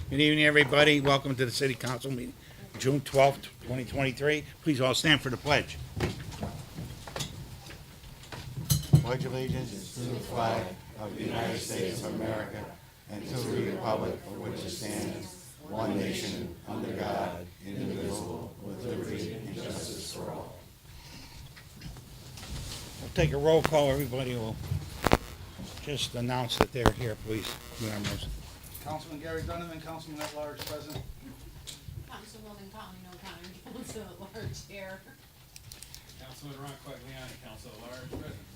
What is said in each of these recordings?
Good evening, everybody. Welcome to the City Council meeting, June 12th, 2023. Please all stand for the pledge. Pledge allegiance to the flag of the United States of America and to the republic for which it stands, one nation, under God, indivisible, with liberty and justice for all. We'll take a roll call. Everybody will just announce that they're here, please. Councilman Gary Donovan, Councilman at Large, present. Councilwoman Colleen O'Connor, Council at Large here. Councilman Ron Quagliani, Council at Large, present.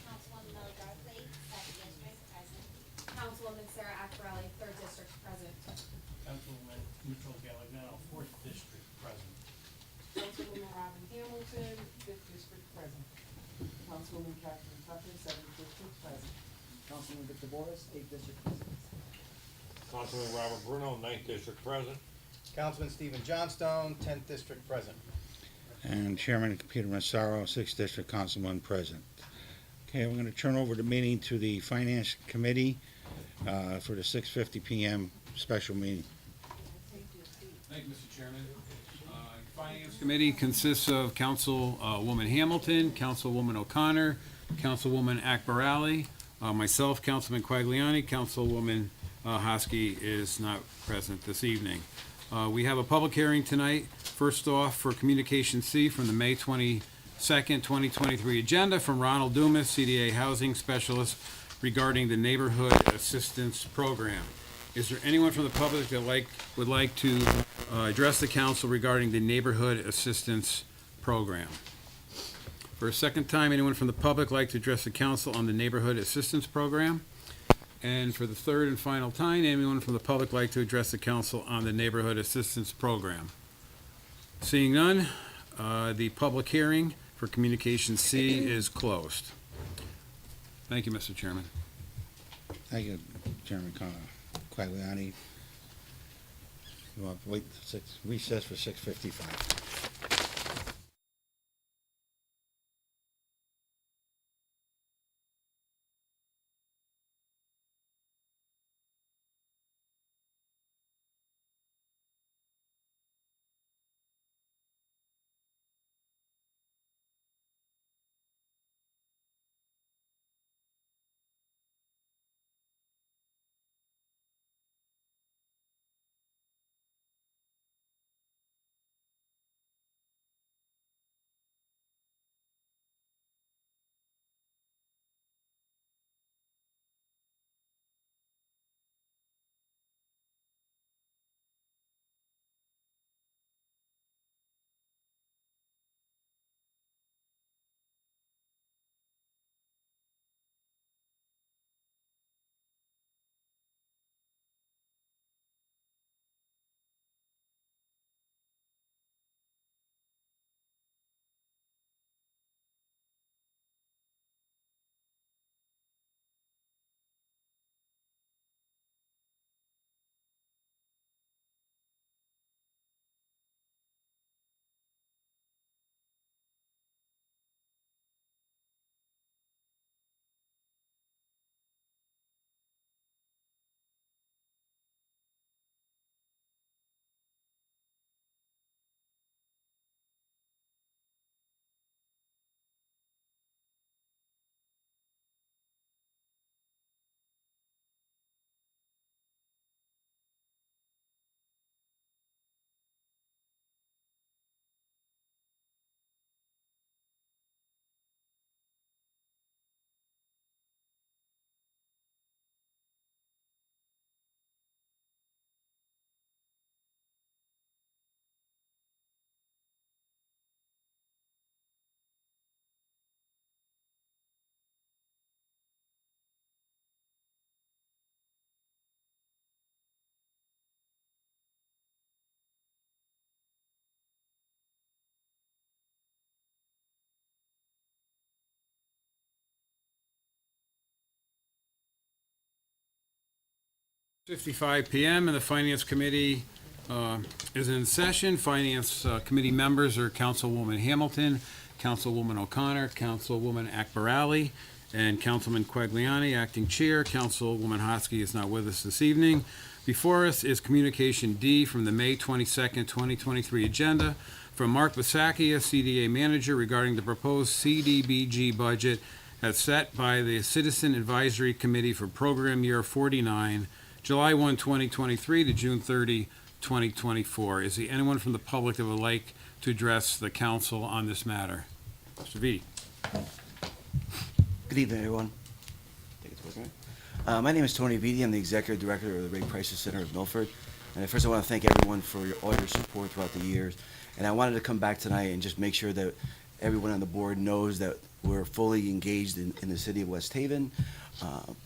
Councilwoman Mel Darkley, Second District, present. Councilwoman Sarah Accarelli, Third District, present. Councilwoman Neutral Galliano, Fourth District, present. Councilwoman Robin Hamilton, Fifth District, present. Councilwoman Catherine Tucker, Seventh District, present. Councilman Victor Boris, Eighth District, present. Councilman Robert Bruno, 9th District, present. Councilman Stephen Johnstone, 10th District, present. And Chairman Peter Massaro, 6th District Councilman, present. Okay, we're going to turn over the meeting to the Finance Committee for the 6:50 p.m. special meeting. Thank you, Mr. Chairman. Finance Committee consists of Councilwoman Hamilton, Councilwoman O'Connor, Councilwoman Akbarali, myself, Councilman Quagliani. Councilwoman Hosky is not present this evening. We have a public hearing tonight. First off, for Communication C from the May 22nd, 2023 agenda from Ronald Dumas, CDA Housing Specialist, regarding the Neighborhood Assistance Program. Is there anyone from the public that would like to address the council regarding the Neighborhood Assistance Program? For a second time, anyone from the public like to address the council on the Neighborhood Assistance Program? And for the third and final time, anyone from the public like to address the council on the Neighborhood Assistance Program? Seeing none, the public hearing for Communication C is closed. Thank you, Mr. Chairman. Thank you, Chairman Quagliani. We'll wait recess for 6:55. .55 p.m. and the Finance Committee is in session. Finance Committee members are Councilwoman Hamilton, Councilwoman O'Connor, Councilwoman Akbarali, and Councilman Quagliani, acting chair. Councilwoman Hosky is not with us this evening. Before us is Communication D from the May 22nd, 2023 agenda from Mark Basakia, CDA Manager, regarding the proposed CDBG budget as set by the Citizen Advisory Committee for Program Year 49, July 1, 2023 to June 30, 2024. Is there anyone from the public that would like to address the council on this matter? Mr. Vitti. Good evening, everyone. Think it's working, right? My name is Tony Vitti. I'm the Executive Director of the Ray Prices Center of Milford. And first, I want to thank everyone for all your support throughout the years. And I wanted to come back tonight and just make sure that everyone on the board knows that we're fully engaged in the city of West Haven.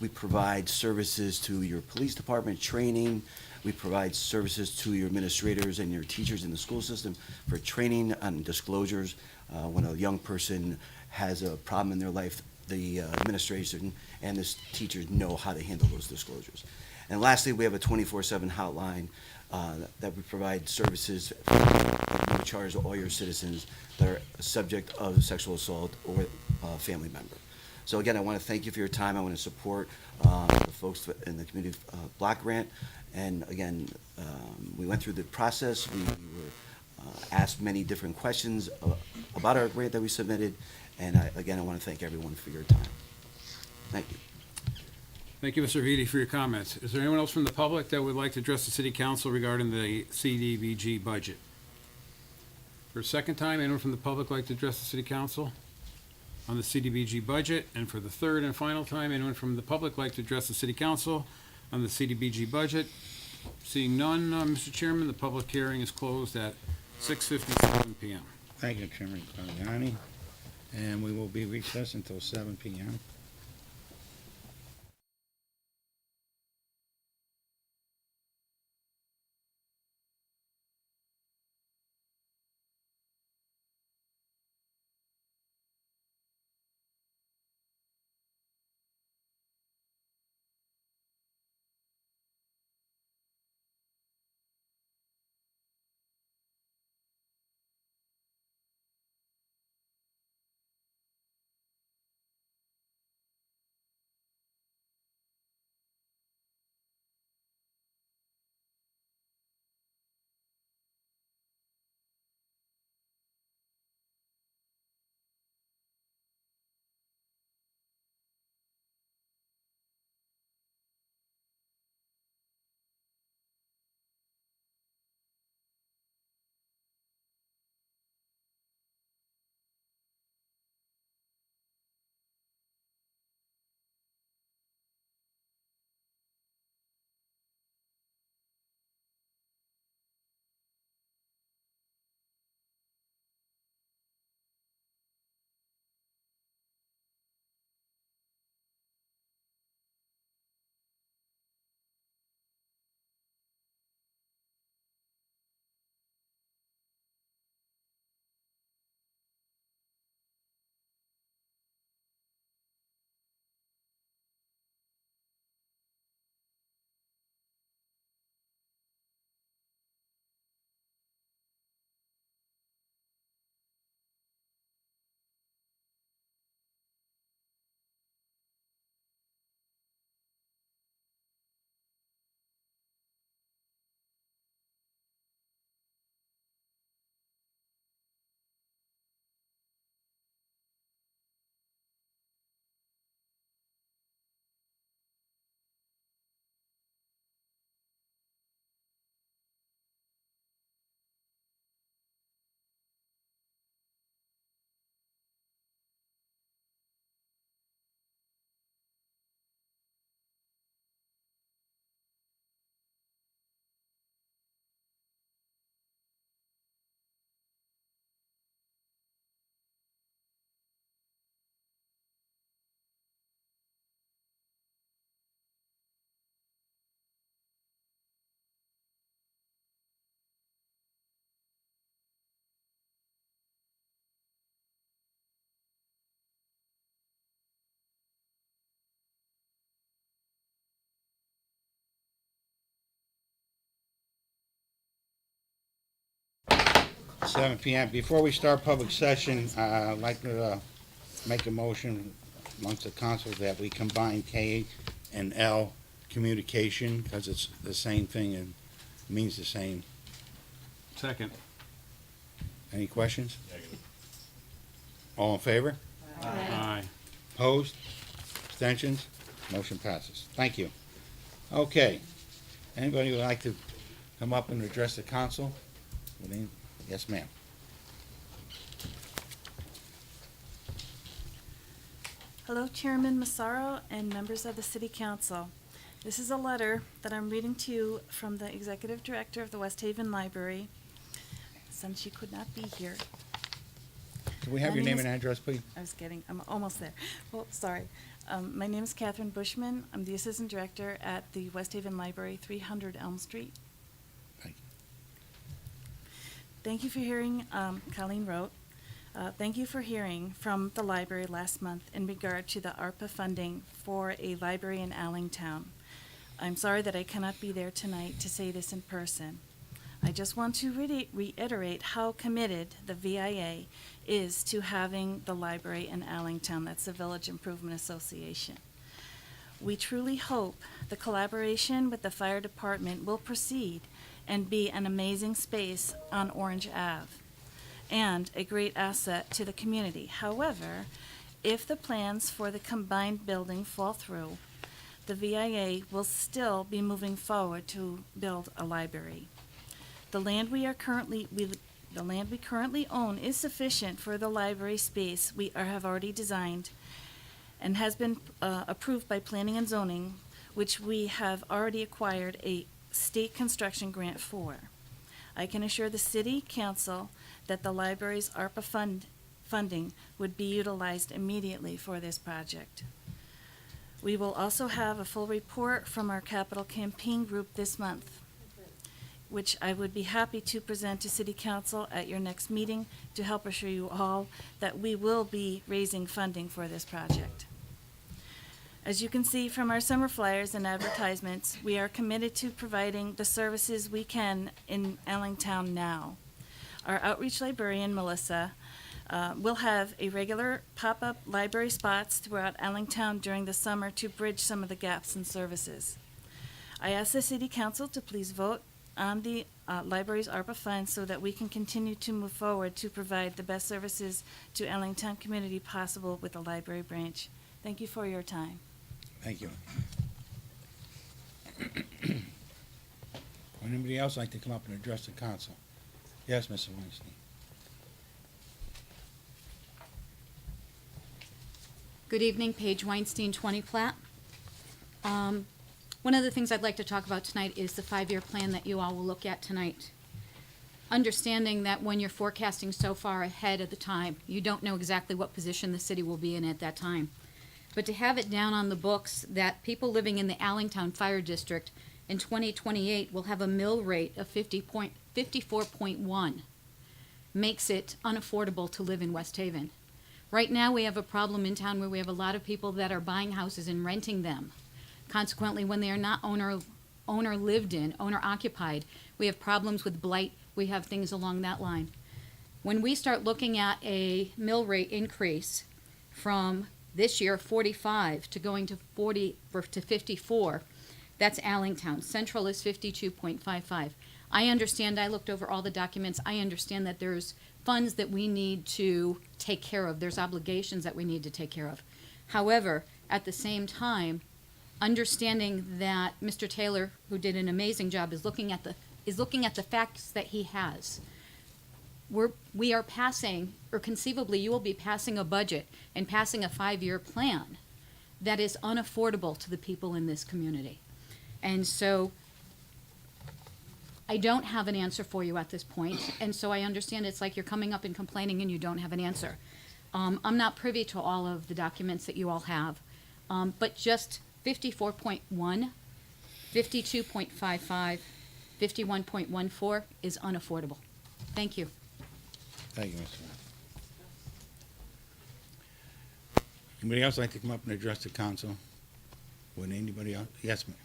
We provide services to your police department, training. We provide services to your administrators and your teachers in the school system for training on disclosures. When a young person has a problem in their life, the administration and the teachers know how to handle those disclosures. And lastly, we have a 24/7 hotline that we provide services we charge all your citizens that are subject of sexual assault or family member. So again, I want to thank you for your time. I want to support the folks in the community block grant. And again, we went through the process. We were asked many different questions about our grant that we submitted. And again, I want to thank everyone for your time. Thank you. Thank you, Mr. Vitti, for your comments. Is there anyone else from the public that would like to address the city council regarding the CDBG budget? For a second time, anyone from the public like to address the city council on the CDBG budget? And for the third and final time, anyone from the public like to address the city council on the CDBG budget? Seeing none, Mr. Chairman, the public hearing is closed at 6:57 p.m. Thank you, Chairman Claudiani. And we will be recessed until 7 p.m. Seven p.m. Before we start public session, I'd like to make a motion amongst the council that we combine K and L communication, because it's the same thing and means the same. Second. Any questions? All in favor? Aye. Opposed? Abstentions? Motion passes. Thank you. Okay. Anybody would like to come up and address the council? Yes, ma'am. Hello, Chairman Massaro and members of the City Council. This is a letter that I'm reading to you from the Executive Director of the West Haven Library, since she could not be here. Can we have My your name name is- and address, please? I'm almost there. Well, sorry. My name is Catherine Bushman. I'm the Assistant Director at the West Haven Library, 300 Elm Street. Thank you. Thank you for hearing, Colleen wrote. Thank you for hearing from the library last month in regard to the ARPA funding for a library in Allentown. I'm sorry that I cannot be there tonight to say this in person. I just want to reiterate how committed the VIA is to having the library in Allentown. That's the Village Improvement Association. We truly hope the collaboration with the fire department will proceed and be an amazing space on Orange Ave and a great asset to the community. However, if the plans for the combined building fall through, the VIA will still be moving forward to build a library. The land we currently own is sufficient for the library space we have already designed and has been approved by planning and zoning, which we have already acquired a state construction grant for. I can assure the city council that the library's ARPA funding would be utilized immediately for this project. We will also have a full report from our capital campaign group this month, which I would be happy to present to City Council at your next meeting to help assure you all that we will be raising funding for this project. As you can see from our summer flyers and advertisements, we are committed to providing the services we can in Allentown now. Our outreach librarian, Melissa, will have a regular pop-up library spots throughout Allentown during the summer to bridge some of the gaps in services. I ask the City Council to please vote on the library's ARPA funds so that we can continue to move forward to provide the best services to Allentown community possible with the library branch. Thank you for your time. Thank you. Would anybody else like to come up and address the council? Yes, Mr. Weinstein. Good evening, Paige Weinstein, 20 Platt. One of the things I'd like to talk about tonight is the 5-year plan that you all will look at tonight. Understanding that when you're forecasting so far ahead of the time, you don't know exactly what position the city will be in at that time. But to have it down on the books that people living in the Allentown Fire District in 2028 will have a mill rate of 54.1 makes it unaffordable to live in West Haven. Right now, we have a problem in town where we have a lot of people that are buying houses and renting them. Consequently, when they are not owner lived in, owner occupied, we have problems with blight. We have things along that line. When we start looking at a mill rate increase from this year 45 to going to 40 to 54, that's Allentown. Central is 52.55. I understand, I looked over all the documents, I understand that there's funds that we need to take care of. There's obligations that we need to take care of. However, at the same time, understanding that Mr. Taylor, who did an amazing job, is looking at the facts that he has. We are passing, or conceivably you will be passing a budget and passing a 5-year plan that is unaffordable to the people in this community. And so I don't have an answer for you at this point, and so I understand it's like you're coming up and complaining and you don't have an answer. I'm not privy to all of the documents that you all have, but just 54.1, 52.55, 51.14 is unaffordable. Thank you. Thank you, Mr. Mayor. Anybody else like to come up and address the council? Would anybody else? Yes, ma'am.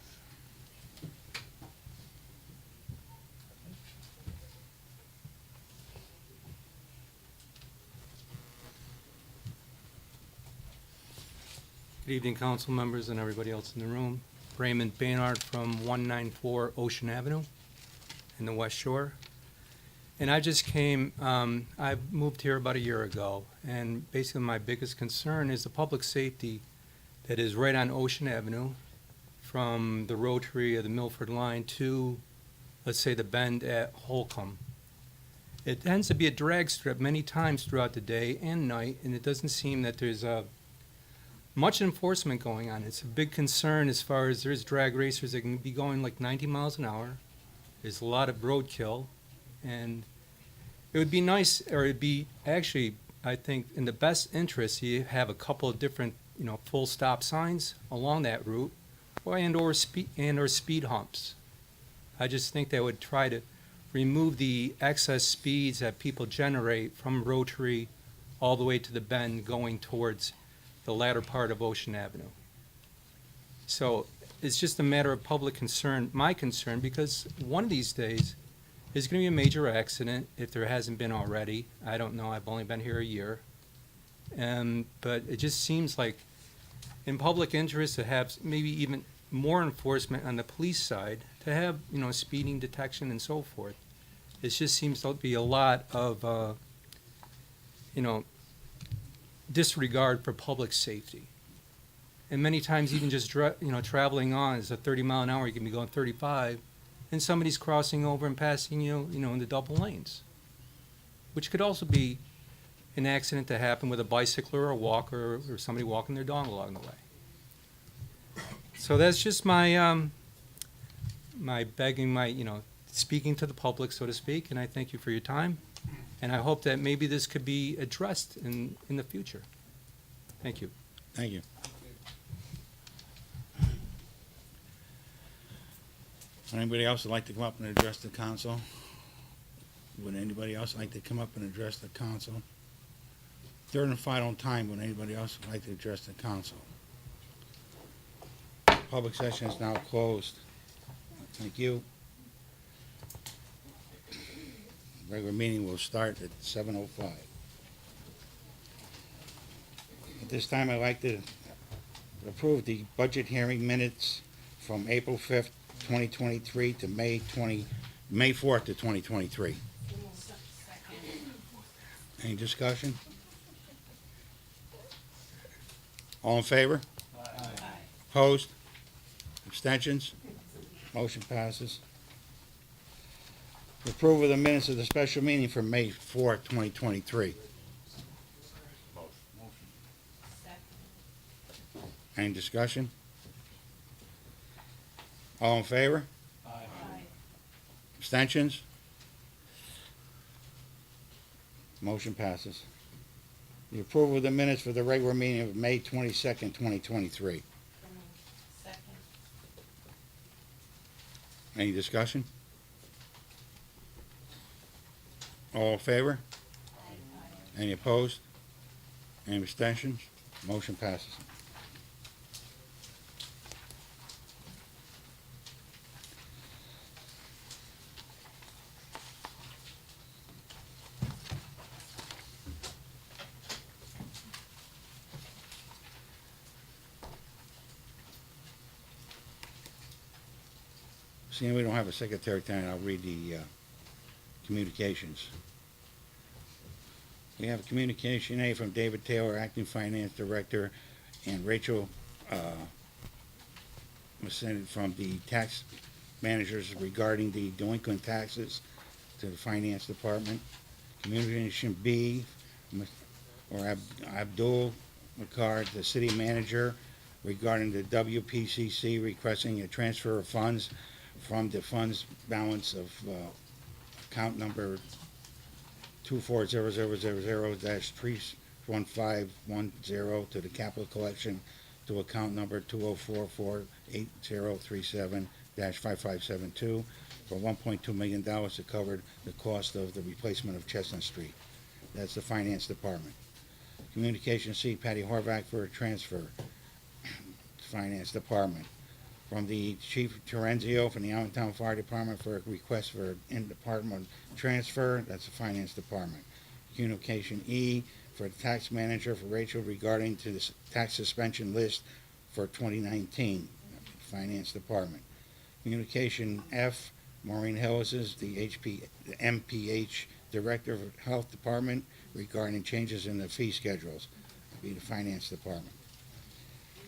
Good evening, council members and everybody else in the room. Raymond Baynard from 194 Ocean Avenue in the West Shore. And I just came, I moved here about a year ago, and basically my biggest concern is the public safety that is right on Ocean Avenue from the Rotary or the Milford line to, let's say, the bend at Holcomb. It tends to be a drag strip many times throughout the day and night, and it doesn't seem that there's much enforcement going on. It's a big concern as far as there's drag racers that can be going like 90 miles an hour. There's a lot of roadkill, and it would be nice, or it'd be actually, I think, in the best interest, you have a couple of different, full stop signs along that route, or speed humps. I just think they would try to remove the excess speeds that people generate from Rotary all the way to the bend going towards the latter part of Ocean Avenue. So it's just a matter of public concern, my concern, because one of these days there's going to be a major accident if there hasn't been already. I don't know, I've only been here a year. But it just seems like in public interest to have maybe even more enforcement on the police side, to have, speeding detection and so forth. It just seems to be a lot of, disregard for public safety. And many times even just, traveling on is a 30 mile an hour, you can be going 35, and somebody's crossing over and passing you, in the double lanes, which could also be an accident to happen with a bicycler or a walker or somebody walking their dog along the way. So that's just my, my begging, my, speaking to the public, so to speak, and I thank you for your time. And I hope that maybe this could be addressed in the future. Thank you. Thank you. Anybody else would like to come up and address the council? Would anybody else like to come up and address the council? Third and final time, would anybody else like to address the council? Public session is now closed. Thank you. Regular meeting will start at 7:05. At this time, I'd like to approve the budget hearing minutes from April 5th, 2023 to May 4th to 2023. Any discussion? All in favor? Aye. Opposed? Abstentions? Motion passes. Approval of the minutes of the special meeting for May 4th, 2023. Any discussion? All in favor? Aye. Abstentions? Motion passes. The approval of the minutes for the regular meeting of May 22nd, 2023. Second. Any discussion? All in favor? Any opposed? Any abstentions? Motion passes. Seeing we don't have a secretary tonight, I'll read the communications. We have communication A from David Taylor, Acting Finance Director, and Rachel was sent from the tax managers regarding the delinquent taxes to the Finance Department. Communication B, or Abdul Makar, the City Manager, regarding the WPCC requesting a transfer of funds from the funds balance of account number 240000-31510 to the capital collection to account number 20448037-5572 for $1.2 million to cover the cost of the replacement of Chestnut Street. That's the Finance Department. Communication C, Patty Horvath for a transfer. Finance Department. From the Chief Terenzio from the Allentown Fire Department for a request for an in-department transfer. That's the Finance Department. Communication E for the Tax Manager for Rachel regarding to the tax suspension list for 2019. Finance Department. Communication F, Maureen Hillis is the MPH Director of Health Department regarding changes in the fee schedules, be the Finance Department.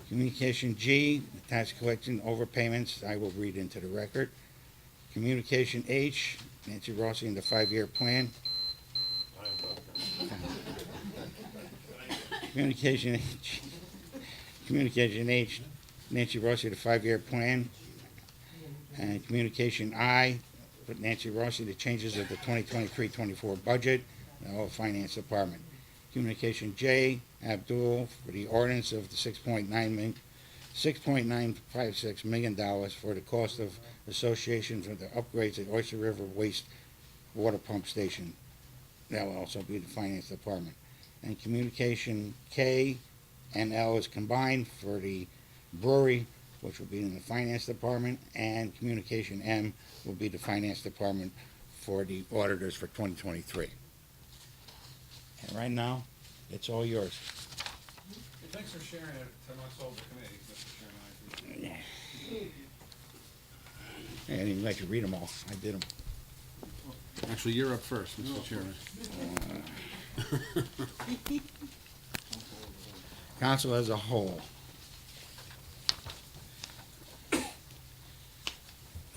Communication G, tax collection overpayments, I will read into the record. Communication H, Nancy Rossi in the 5-year plan. Communication H, Nancy Rossi, the 5-year plan. And Communication I, with Nancy Rossi, the changes of the 2023-24 budget, the whole Finance Department. Communication J, Abdul, for the ordinance of the $6.956 million for the cost of association for the upgrades at Oyster River Waste Water Pump Station. That will also be the Finance Department. And Communication K and L is combined for the brewery, which will be in the Finance Department, and Communication M will be the Finance Department for the auditors for 2023. And right now, it's all yours. Thanks for sharing it amongst all the committees, Mr. Chairman. I appreciate it. I didn't even let you read them all. I did them. Actually, you're up first, Mr. Chairman. Council as a whole. The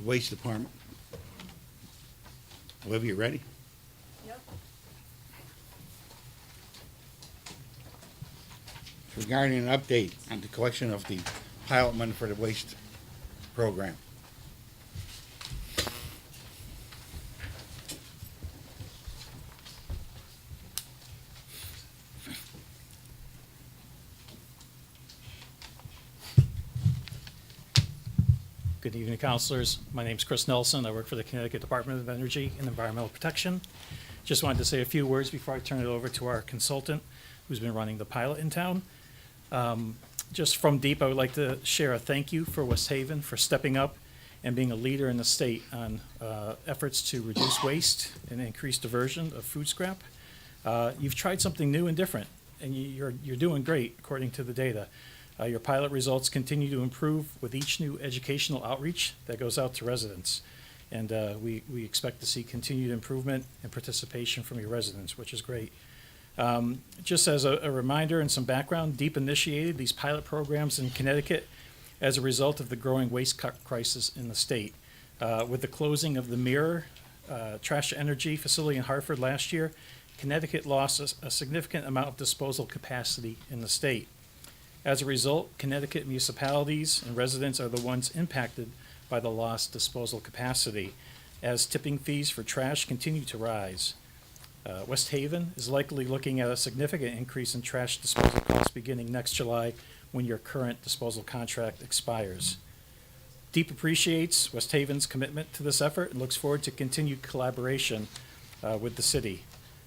Waste Department. Olivia, you ready? Yep. Regarding an update on the collection of the pilot money for the waste program. Good evening, councilors. My name is Chris Nelson. I work for the Connecticut Department of Energy and Environmental Protection. Just wanted to say a few words before I turn it over to our consultant who's been running the pilot in town. Just from deep, I would like to share a thank you for West Haven for stepping up and being a leader in the state on efforts to reduce waste and increase diversion of food scrap. You've tried something new and different, and you're doing great according to the data. Your pilot results continue to improve with each new educational outreach that goes out to residents. And we expect to see continued improvement and participation from your residents, which is great. Just as a reminder and some background, DEEP initiated these pilot programs in Connecticut as a result of the growing waste crisis in the state. With the closing of the Mirror trash energy facility in Hartford last year, Connecticut lost a significant amount of disposal capacity in the state. As a result, Connecticut municipalities and residents are the ones impacted by the lost disposal capacity, as tipping fees for trash continue to rise. West Haven is likely looking at a significant increase in trash disposal costs beginning next July when your current disposal contract expires. DEEP appreciates West Haven's commitment to this effort and looks forward to continued collaboration with the city.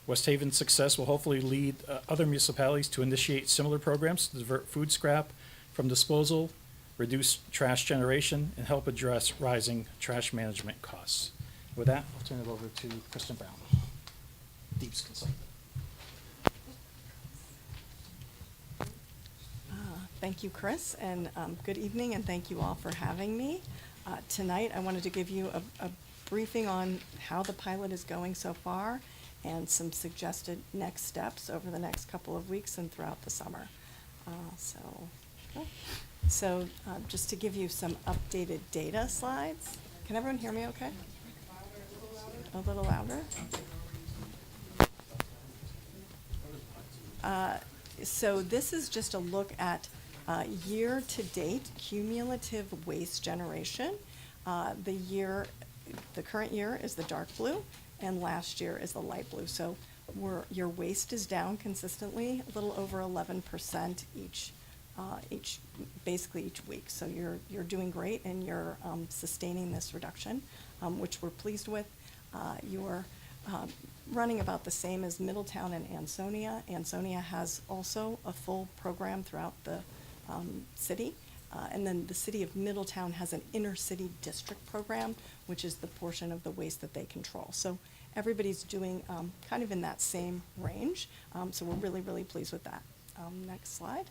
West Haven's success will hopefully lead other municipalities to initiate similar programs to divert food scrap from disposal, reduce trash generation, and help address rising trash management costs. With that, I'll turn it over to Kristen Brown, DEEP's consultant. Thank you, Chris, and good evening, and thank you all for having me. Tonight, I wanted to give you a briefing on how the pilot is going so far and some suggested next steps over the next couple of weeks and throughout the summer. So just to give you some updated data slides. Can everyone hear me okay? A little louder? So this is just a look at year-to-date cumulative waste generation. The current year is the dark blue, and last year is the light blue. So your waste is down consistently, a little over 11% basically each week. So you're doing great, and you're sustaining this reduction, which we're pleased with. You're running about the same as Middletown and Ansonia. Ansonia has also a full program throughout the city. And then the city of Middletown has an inner city district program, which is the portion of the waste that they control. So everybody's doing kind of in that same range. So we're really, really pleased with that. Next slide.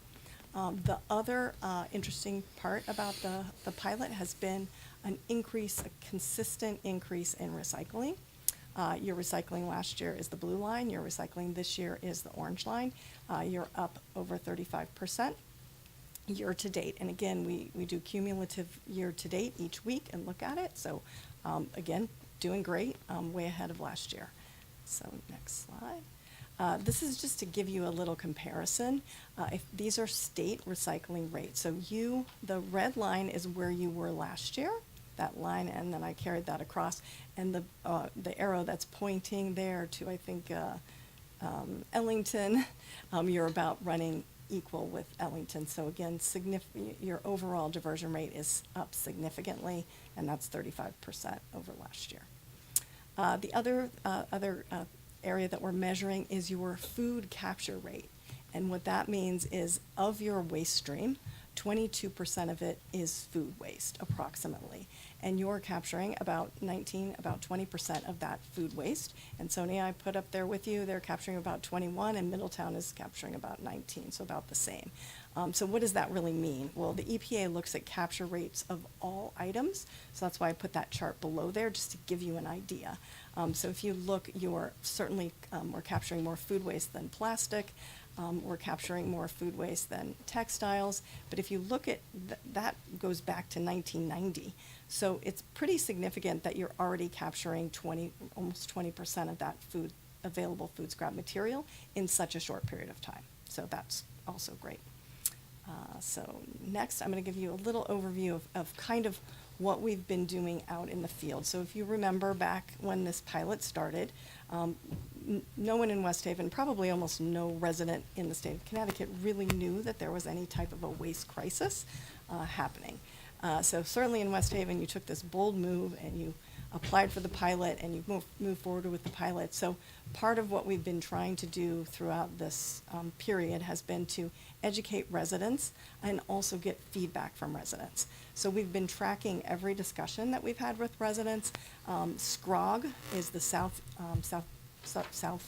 The other interesting part about the pilot has been an increase, a consistent increase in recycling. Your recycling last year is the blue line, your recycling this year is the orange line. You're up over 35% year to date. And again, we do cumulative year to date each week and look at it. So again, doing great, way ahead of last year. So next slide. This is just to give you a little comparison. If these are state recycling rates. So the red line is where you were last year, that line, and then I carried that across. And the arrow that's pointing there to, I think, Ellington, you're about running equal with Ellington. So again, your overall diversion rate is up significantly, and that's 35% over last year. The other area that we're measuring is your food capture rate. And what that means is of your waste stream, 22% of it is food waste, approximately. And you're capturing about 20% of that food waste. And Sonia, I put up there with you, they're capturing about 21, and Middletown is capturing about 19, so about the same. So what does that really mean? Well, the EPA looks at capture rates of all items, so that's why I put that chart below there, just to give you an idea. So if you look, we're capturing more food waste than plastic. We're capturing more food waste than textiles. But if you look at that goes back to 1990. So it's pretty significant that you're already capturing almost 20% of that available food scrap material in such a short period of time. So that's also great. So next, I'm going to give you a little overview of kind of what we've been doing out in the field. So if you remember back when this pilot started, no one in West Haven, probably almost no resident in the state of Connecticut, really knew that there was any type of a waste crisis happening. So certainly in West Haven, you took this bold move and you applied for the pilot and you moved forward with the pilot. So part of what we've been trying to do throughout this period has been to educate residents and also get feedback from residents. So we've been tracking every discussion that we've had with residents. SCROG is the South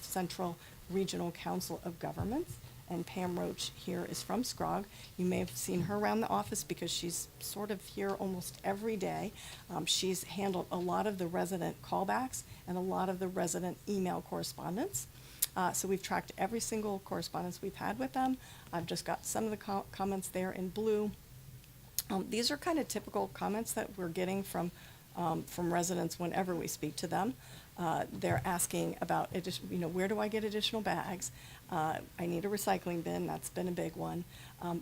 Central Regional Council of Governments, and Pam Roach here is from SCROG. You may have seen her around the office because she's sort of here almost every day. She's handled a lot of the resident callbacks and a lot of the resident email correspondence. So we've tracked every single correspondence we've had with them. I've just got some of the comments there in blue. These are kind of typical comments that we're getting from residents whenever we speak to them. They're asking about, where do I get additional bags? I need a recycling bin. That's been a big one.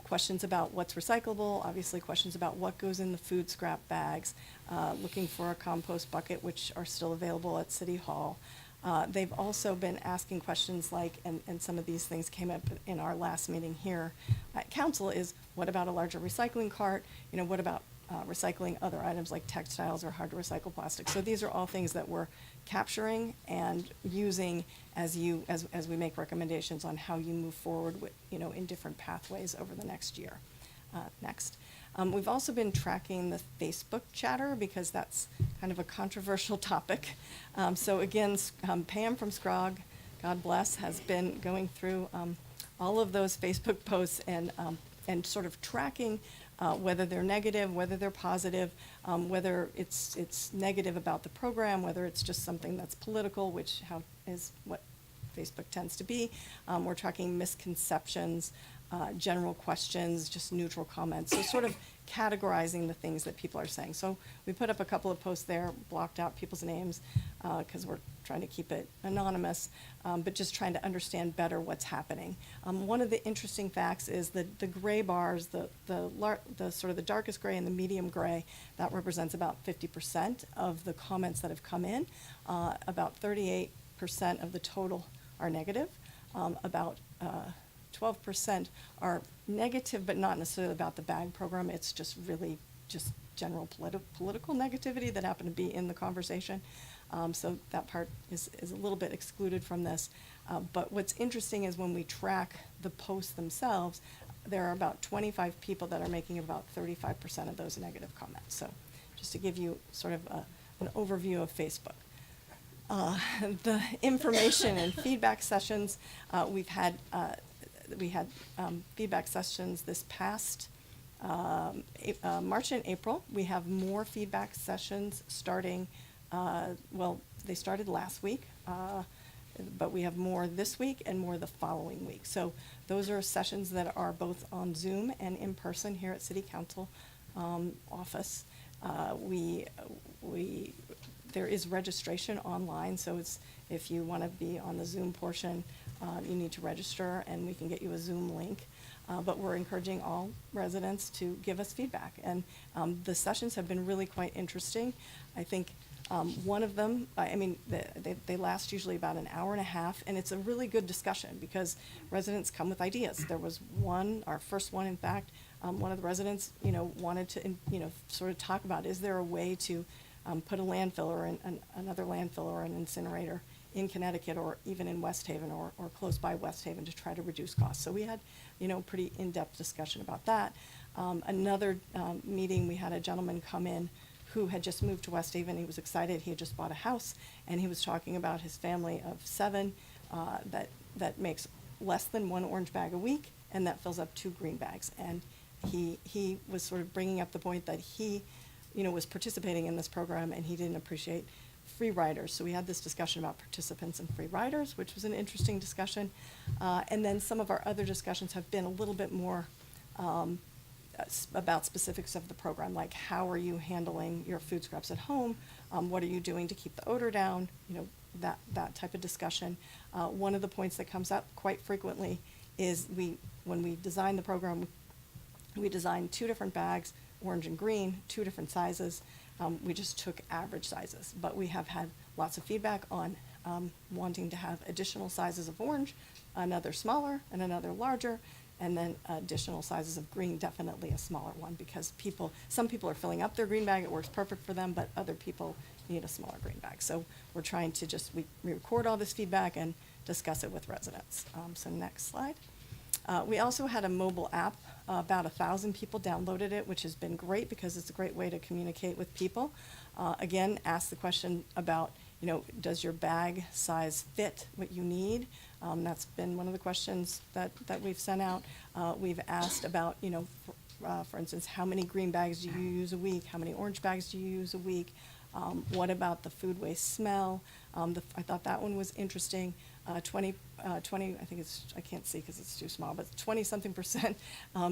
Questions about what's recyclable, obviously questions about what goes in the food scrap bags, looking for a compost bucket, which are still available at City Hall. They've also been asking questions like, and some of these things came up in our last meeting here at council, is what about a larger recycling cart? What about recycling other items like textiles or hard to recycle plastic? So these are all things that we're capturing and using as we make recommendations on how you move forward with, in different pathways over the next year. Next. We've also been tracking the Facebook chatter because that's kind of a controversial topic. So again, Pam from SCROG, God bless, has been going through all of those Facebook posts and sort of tracking whether they're negative, whether they're positive, whether it's negative about the program, whether it's just something that's political, which is what Facebook tends to be. We're tracking misconceptions, general questions, just neutral comments. So sort of categorizing the things that people are saying. So we put up a couple of posts there, blocked out people's names because we're trying to keep it anonymous, but just trying to understand better what's happening. One of the interesting facts is that the gray bars, the sort of the darkest gray and the medium gray, that represents about 50% of the comments that have come in. About 38% of the total are negative. About 12% are negative, but not necessarily about the bag program. It's just really just general political negativity that happened to be in the conversation. So that part is a little bit excluded from this. But what's interesting is when we track the posts themselves, there are about 25 people that are making about 35% of those negative comments. So just to give you sort of an overview of Facebook. The information and feedback sessions, we've had that we had feedback sessions this past March and April. We have more feedback sessions starting, well, they started last week, but we have more this week and more the following week. So those are sessions that are both on Zoom and in person here at City Council office. There is registration online, so it's, if you want to be on the Zoom portion, you need to register, and we can get you a Zoom link. But we're encouraging all residents to give us feedback. And the sessions have been really quite interesting. I think one of them, they last usually about an hour and a half, and it's a really good discussion because residents come with ideas. There was one, our first one, in fact, one of the residents, wanted to, sort of talk about, is there a way to put a landfill or another landfill or an incinerator in Connecticut or even in West Haven or close by West Haven to try to reduce costs. So we had, pretty in-depth discussion about that. Another meeting, we had a gentleman come in who had just moved to West Haven. He was excited. He had just bought a house, and he was talking about his family of 7 that makes less than 1 orange bag a week, and that fills up 2 green bags. And he was sort of bringing up the point that he, was participating in this program, and he didn't appreciate free riders. So we had this discussion about participants and free riders, which was an interesting discussion. And then some of our other discussions have been a little bit more about specifics of the program, like how are you handling your food scraps at home? What are you doing to keep the odor down? That type of discussion. One of the points that comes up quite frequently is when we designed the program, we designed 2 different bags, orange and green, 2 different sizes. We just took average sizes, but we have had lots of feedback on wanting to have additional sizes of orange, another smaller and another larger, and then additional sizes of green, definitely a smaller one, because some people are filling up their green bag, it works perfect for them, but other people need a smaller green bag. So we're trying to we record all this feedback and discuss it with residents. So next slide. We also had a mobile app. About 1,000 people downloaded it, which has been great because it's a great way to communicate with people. Again, ask the question about, does your bag size fit what you need? That's been one of the questions that we've sent out. We've asked about, for instance, how many green bags do you use a week? How many orange bags do you use a week? What about the food waste smell? I thought that one was interesting. 20, I think it's, I can't see because it's too small, but 20-something%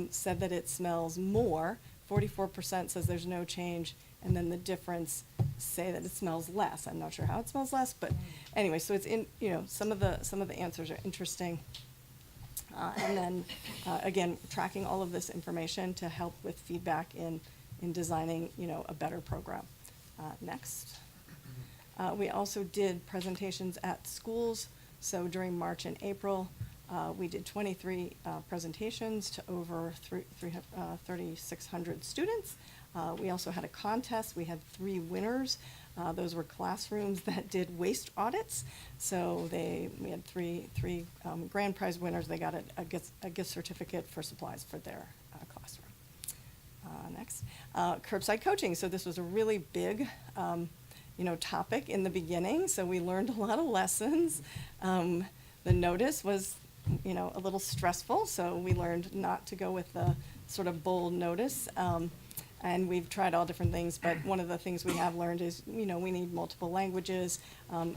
said that it smells more. 44% says there's no change, and then the difference say that it smells less. I'm not sure how it smells less, but anyway, so it's in, some of the answers are interesting. And then, again, tracking all of this information to help with feedback in designing, a better program. Next. We also did presentations at schools. So during March and April, we did 23 presentations to over 3,600 students. We also had a contest. We had 3 winners. Those were classrooms that did waste audits. So we had three grand prize winners. They got a gift certificate for supplies for their classroom. Next, curbside coaching. So this was a really big topic in the beginning, so we learned a lot of lessons. The notice was, a little stressful, so we learned not to go with the sort of bold notice. And we've tried all different things, but one of the things we have learned is, we need multiple languages.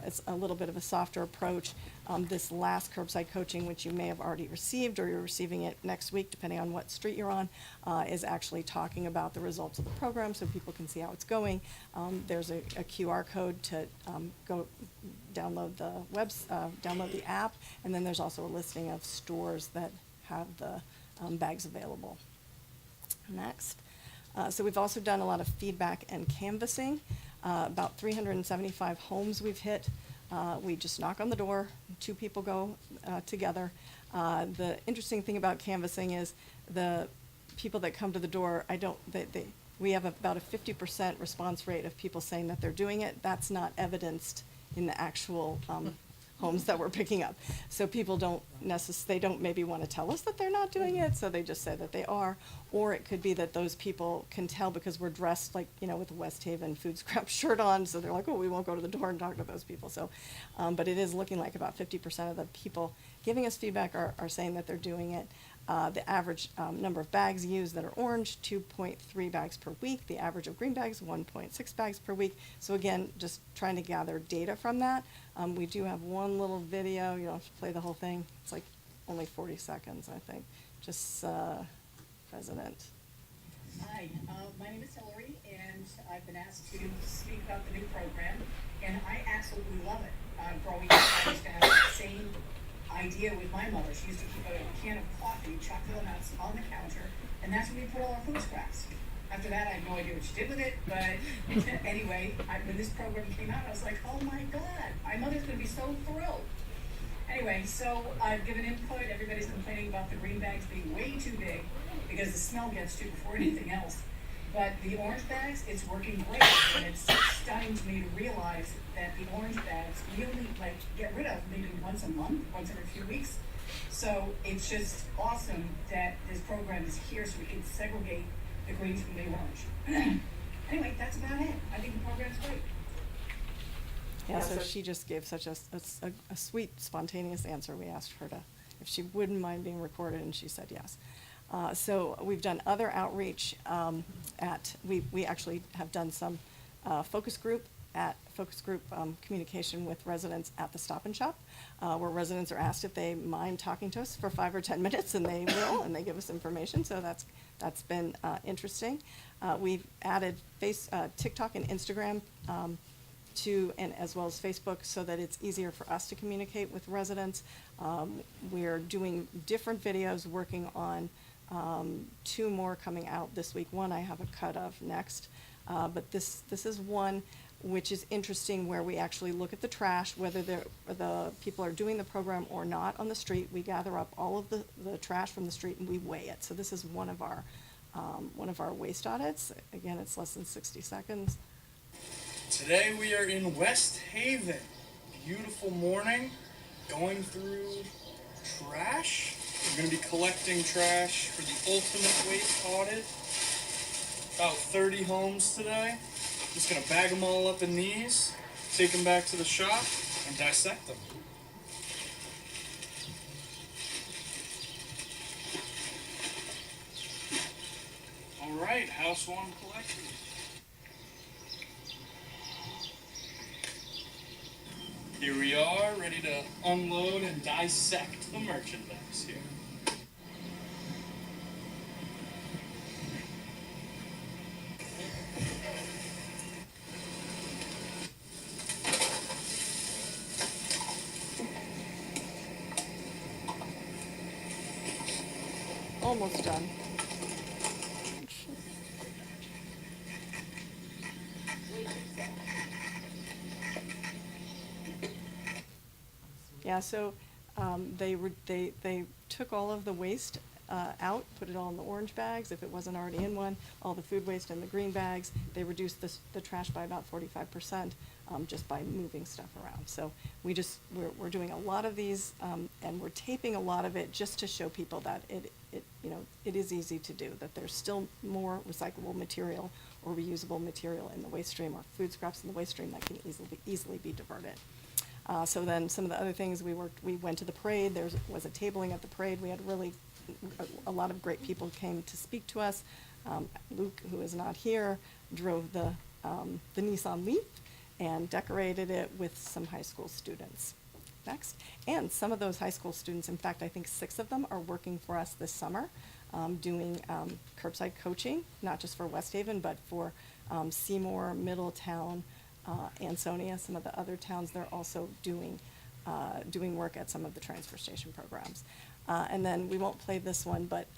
It's a little bit of a softer approach. This last curbside coaching, which you may have already received or you're receiving it next week, depending on what street you're on, is actually talking about the results of the program so people can see how it's going. There's a QR code to go download download the app, and then there's also a listing of stores that have the bags available. Next. So we've also done a lot of feedback and canvassing. About 375 homes we've hit. We just knock on the door, 2 people go together. The interesting thing about canvassing is the people that come to the door, we have about a 50% response rate of people saying that they're doing it. That's not evidenced in the actual homes that we're picking up. So people don't they don't maybe want to tell us that they're not doing it, so they just say that they are. Or it could be that those people can tell because we're dressed like, you know, with a West Haven food scrap shirt on, so they're like, oh, we won't go to the door and talk to those people. So, but it is looking like about 50% of the people giving us feedback are saying that they're doing it. The average number of bags used that are orange, 2.3 bags per week. The average of green bags, 1.6 bags per week. So again, just trying to gather data from that. We do have one little video. You don't have to play the whole thing. It's like only 40 seconds, I think. Just President. Hi, my name is Hillary, and I've been asked to speak about the new program, and I absolutely love it. Growing up, I used to have the same idea with my mother. She used to keep a can of coffee, chocolate nuts on the counter, and that's where we put all our food scraps. After that, I have no idea what she did with it, but anyway, when this program came out, I was like, oh my God, my mother's gonna be so thrilled. Anyway, so I've given input. Everybody's complaining about the green bags being way too big because the smell gets to before anything else. But the orange bags, it's working great, and it's stunning to me to realize that the orange bags we only get rid of maybe once a month, once every few weeks. So it's just awesome that this program is here so we can segregate the greens from the orange. Anyway, that's about it. I think the program's great. Yeah, so she just gave such a sweet, spontaneous answer. We asked her if she wouldn't mind being recorded, and she said yes. So we've done other outreach we actually have done some focus group communication with residents at the Stop and Shop, where residents are asked if they mind talking to us for 5 or 10 minutes, and they will, and they give us information. So that's been interesting. We've added TikTok and Instagram and as well as Facebook, so that it's easier for us to communicate with residents. We're doing different videos, working on 2 more coming out this week. One I have a cut of next, but this is one which is interesting, where we actually look at the trash, whether the people are doing the program or not on the street. We gather up all of the trash from the street and we weigh it. So this is one of our waste audits. Again, it's less than 60 seconds. Today we are in West Haven. Beautiful morning, going through trash. We're going to be collecting trash for the ultimate waste audit. About 30 homes today. Just going to bag them all up in these, take them back to the shop, and dissect them. Alright, house one collected. Here we are, ready to unload and dissect the merchandise here. Almost done. Yeah, so they took all of the waste out, put it all in the orange bags if it wasn't already in one, all the food waste in the green bags. They reduced the trash by about 45% just by moving stuff around. So we're doing a lot of these, and we're taping a lot of it just to show people that it is easy to do, that there's still more recyclable material or reusable material in the waste stream, or food scraps in the waste stream that can easily be diverted. So then some of the other things, we went to the parade. There was a tabling at the parade. We had a lot of great people came to speak to us. Luke, who is not here, drove the Nissan Leaf and decorated it with some high school students. Next. And some of those high school students, in fact, I think 6 of them are working for us this summer, doing curbside coaching, not just for West Haven, but for Seymour, Middletown, Ansonia, some of the other towns. They're also doing work at some of the transfer station programs. And then we won't play this one, but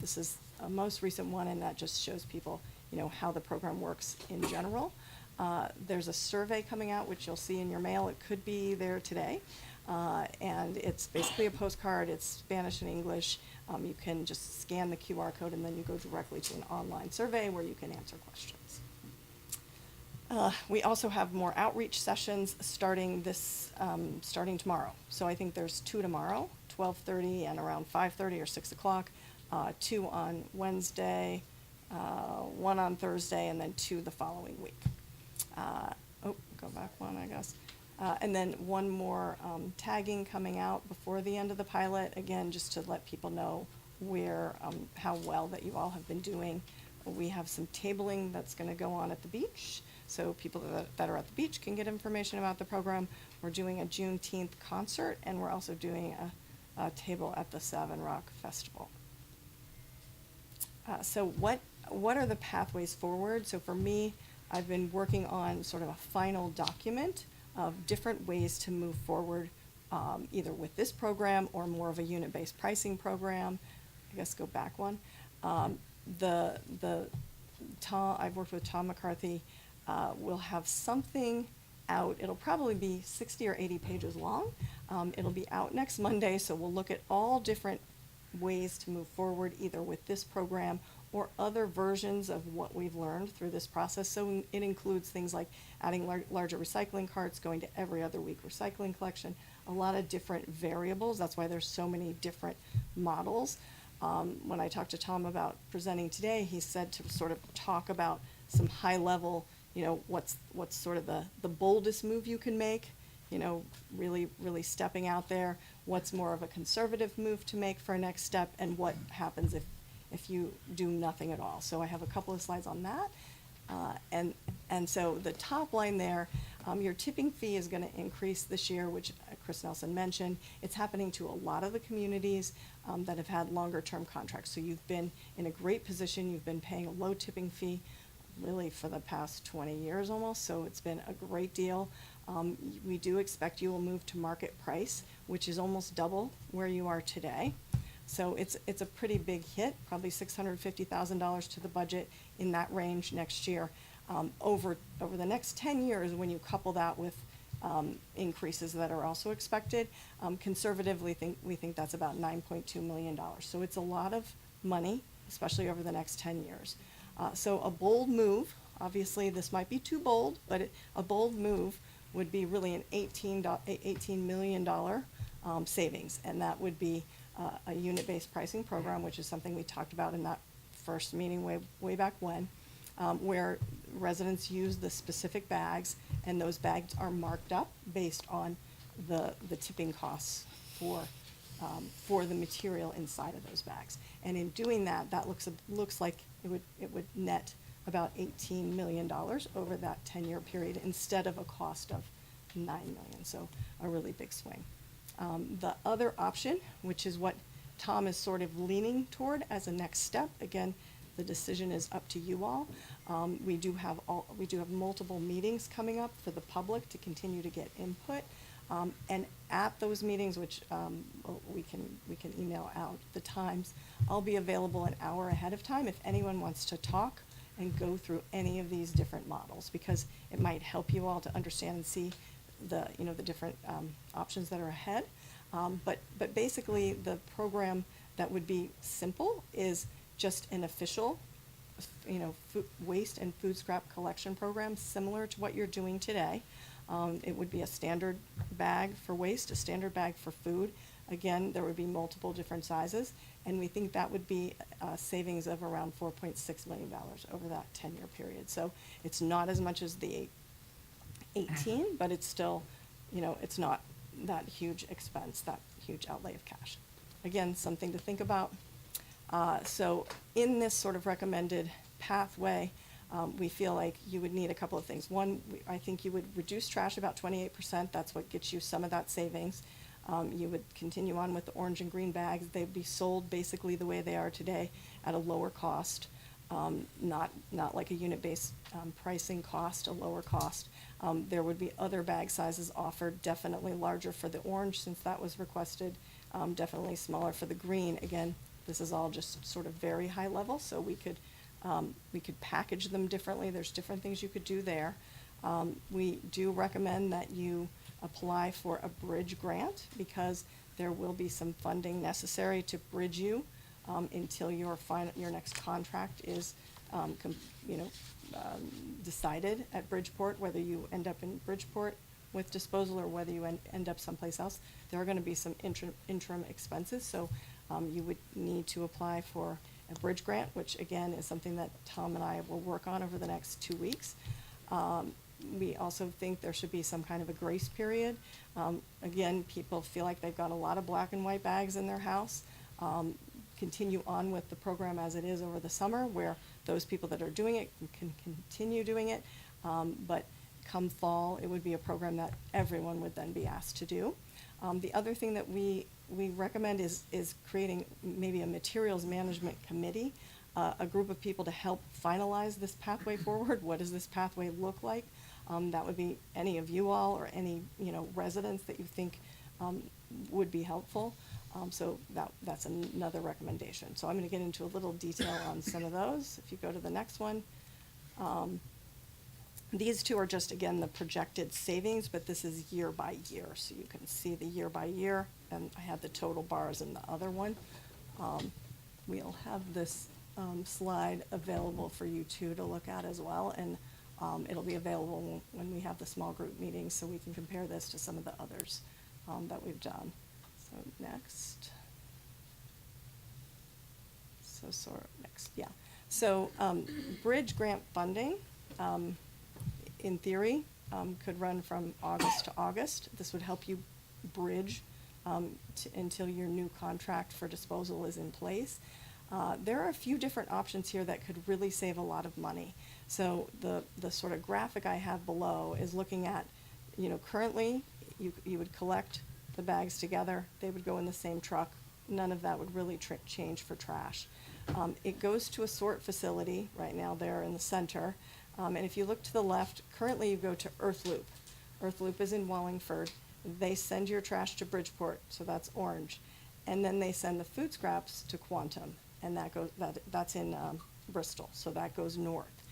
this is a most recent one, and that just shows people, how the program works in general. There's a survey coming out, which you'll see in your mail. It could be there today. And it's basically a postcard. It's Spanish and English. You can just scan the QR code, and then you go directly to an online survey where you can answer questions. We also have more outreach sessions starting starting tomorrow. So I think there's 2 tomorrow, 12:30 and around 5:30 or 6 o'clock, 2 on Wednesday, 1 on Thursday, and then 2 the following week. Go back one, I guess. And then one more tagging coming out before the end of the pilot, again, just to let people know how well that you all have been doing. We have some tabling that's gonna go on at the beach, so people that are at the beach can get information about the program. We're doing a Juneteenth concert, and we're also doing a table at the Savin Rock Festival. So what are the pathways forward? So for me, I've been working on sort of a final document of different ways to move forward, either with this program or more of a unit-based pricing program. I guess go back one. I've worked with Tom McCarthy. We'll have something out. It'll probably be 60 or 80 pages long. It'll be out next Monday, so we'll look at all different ways to move forward, either with this program or other versions of what we've learned through this process. So it includes things like adding larger recycling carts, going to every other week recycling collection, a lot of different variables. That's why there's so many different models. When I talked to Tom about presenting today, he said to sort of talk about some high level, what's sort of the boldest move you can make, really, really stepping out there, what's more of a conservative move to make for a next step, and what happens if you do nothing at all. So I have a couple of slides on that. And so the top line there, your tipping fee is gonna increase this year, which Chris Nelson mentioned. It's happening to a lot of the communities that have had longer term contracts. So you've been in a great position, you've been paying a low tipping fee really for the past 20 years almost, so it's been a great deal. We do expect you will move to market price, which is almost double where you are today. So it's a pretty big hit, probably $650,000 to the budget, in that range next year. Over the next 10 years, when you couple that with increases that are also expected, conservatively we think that's about $9.2 million. So it's a lot of money, especially over the next 10 years. So a bold move, obviously this might be too bold, but a bold move would be really an $18 million savings, and that would be a unit-based pricing program, which is something we talked about in that first meeting way back when, where residents use the specific bags, and those bags are marked up based on the tipping costs for the material inside of those bags. And in doing that, looks like it would net about $18 million over that 10-year period, instead of a cost of $9 million. So a really big swing. The other option, which is what Tom is sort of leaning toward as a next step, again, the decision is up to you all. We do have multiple meetings coming up for the public to continue to get input. And at those meetings, which we can email out the times, I'll be available an hour ahead of time if anyone wants to talk and go through any of these different models, because it might help you all to understand and see the different options that are ahead. But basically, the program that would be simple is just an official, waste and food scrap collection program, similar to what you're doing today. It would be a standard bag for waste, a standard bag for food. Again, there would be multiple different sizes, and we think that would be a savings of around $4.6 million over that 10-year period. So it's not as much as the 18, but it's still, it's not that huge expense, that huge outlay of cash. Again, something to think about. So in this sort of recommended pathway, we feel like you would need a couple of things. One, I think you would reduce trash about 28%. That's what gets you some of that savings. You would continue on with the orange and green bags. They'd be sold basically the way they are today at a lower cost, not like a unit-based pricing cost, a lower cost. There would be other bag sizes offered, definitely larger for the orange since that was requested, definitely smaller for the green. Again, this is all just sort of very high level, so we could package them differently. There's different things you could do there. We do recommend that you apply for a bridge grant, because there will be some funding necessary to bridge you until your next contract is you know, decided at Bridgeport, whether you end up in Bridgeport with disposal or whether you end up someplace else, there are gonna be some interim expenses, so, you would need to apply for a bridge grant, which again is something that Tom and I will work on over the next 2 weeks. We also think there should be some kind of a grace period. Again, people feel like they've got a lot of black and white bags in their house. Continue on with the program as it is over the summer, where those people that are doing it can continue doing it. But come fall, it would be a program that everyone would then be asked to do. The other thing that we recommend is creating maybe a materials management committee, a group of people to help finalize this pathway forward. What does this pathway look like? That would be any of you all or any, you know, residents that you think would be helpful. So that's another recommendation. So I'm gonna get into a little detail on some of those. If you go to the next one. These two are just, again, the projected savings, but this is year by year, so you can see the year by year, and I have the total bars in the other one. We'll have this slide available for you two to look at as well, and it'll be available when we have the small group meetings, so we can compare this to some of the others that we've done. So next. Next, yeah. So bridge grant funding, in theory, could run from August to August. This would help you bridge until your new contract for disposal is in place. There are a few different options here that could really save a lot of money. So the sort of graphic I have below is looking at, you know, currently you would collect the bags together, they would go in the same truck. None of that would really change for trash. It goes to a sort facility right now there in the center. And if you look to the left, currently you go to Earth Loop. Earth Loop is in Wallingford. They send your trash to Bridgeport, so that's orange. And then they send the food scraps to Quantum, and that's in Bristol, so that goes north.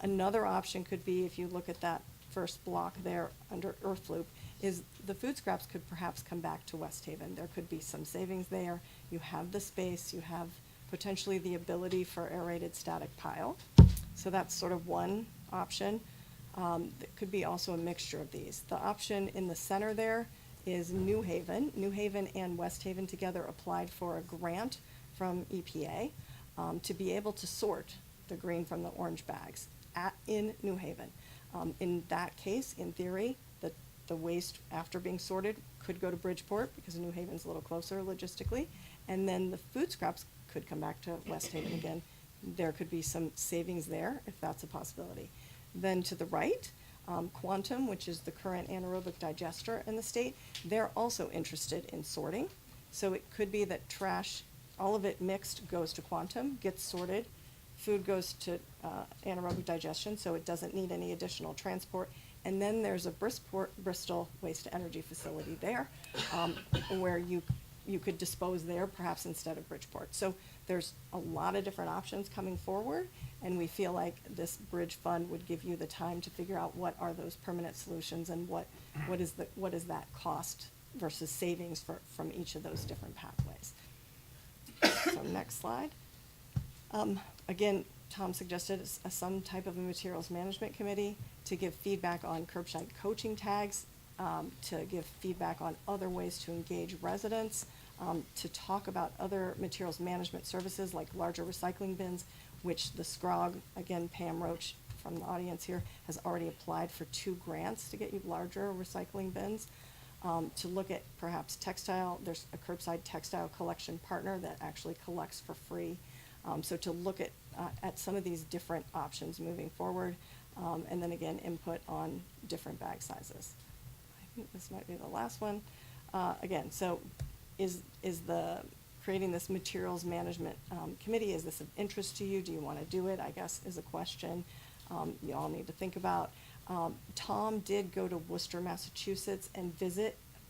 Another option could be, if you look at that first block there under Earth Loop, is the food scraps could perhaps come back to West Haven. There could be some savings there. You have the space, you have potentially the ability for aerated static pile. So that's sort of one option. It could be also a mixture of these. The option in the center there is New Haven. New Haven and West Haven together applied for a grant from EPA to be able to sort the green from the orange bags in New Haven. In that case, in theory, the waste after being sorted could go to Bridgeport because New Haven's a little closer logistically, and then the food scraps could come back to West Haven again. There could be some savings there if that's a possibility. Then to the right, Quantum, which is the current anaerobic digester in the state, they're also interested in sorting. So it could be that trash, all of it mixed, goes to Quantum, gets sorted. Food goes to anaerobic digestion, so it doesn't need any additional transport. And then there's a Bristol waste-to-energy facility there, where you could dispose there perhaps instead of Bridgeport. So there's a lot of different options coming forward, and we feel like this bridge fund would give you the time to figure out what are those permanent solutions and what is that cost versus savings from each of those different pathways. So next slide. Again, Tom suggested some type of a materials management committee to give feedback on curbside coaching tags, to give feedback on other ways to engage residents, to talk about other materials management services like larger recycling bins, which the SCROG, again, Pam Roach from the audience here, has already applied for 2 grants to get you larger recycling bins. To look at perhaps textile, there's a curbside textile collection partner that actually collects for free. So to look at some of these different options moving forward, and then again, input on different bag sizes. I think this might be the last one. Again, so is the creating this materials management committee, is this of interest to you? Do you want to do it, I guess, is a question you all need to think about. Tom did go to Worcester, Massachusetts and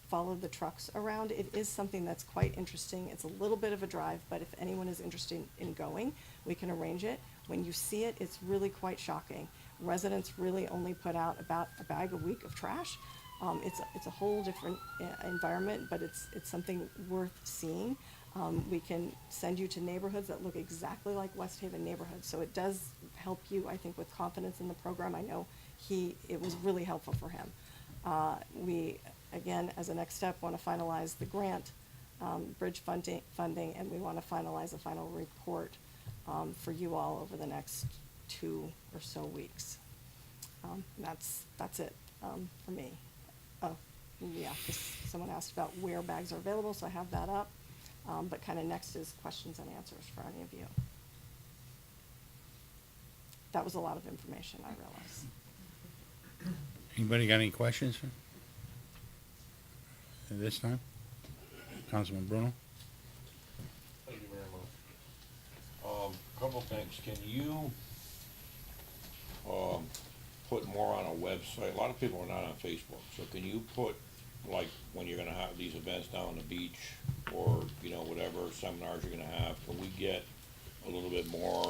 follow the trucks around. It is something that's quite interesting. It's a little bit of a drive, but if anyone is interested in going, we can arrange it. When you see it, it's really quite shocking. Residents really only put out about a bag a week of trash. It's a whole different environment, but it's something worth seeing. We can send you to neighborhoods that look exactly like West Haven neighborhoods, so it does help you, I think, with confidence in the program. I know it was really helpful for him. We, again, as a next step, want to finalize the grant, bridge funding, and we want to finalize a final report for you all over the next 2 or so weeks. That's it for me. Oh, yeah, someone asked about where bags are available, so I have that up. But kind of next is questions and answers for any of you. That was a lot of information, I realize. Anybody got any questions at this time? Councilman Bruno? Thank you very much. Couple things. Can you, put more on a website? A lot of people are not on Facebook, so can you put, like, when you're gonna have these events down on the beach, or, you know, whatever seminars you're gonna have, can we get a little bit more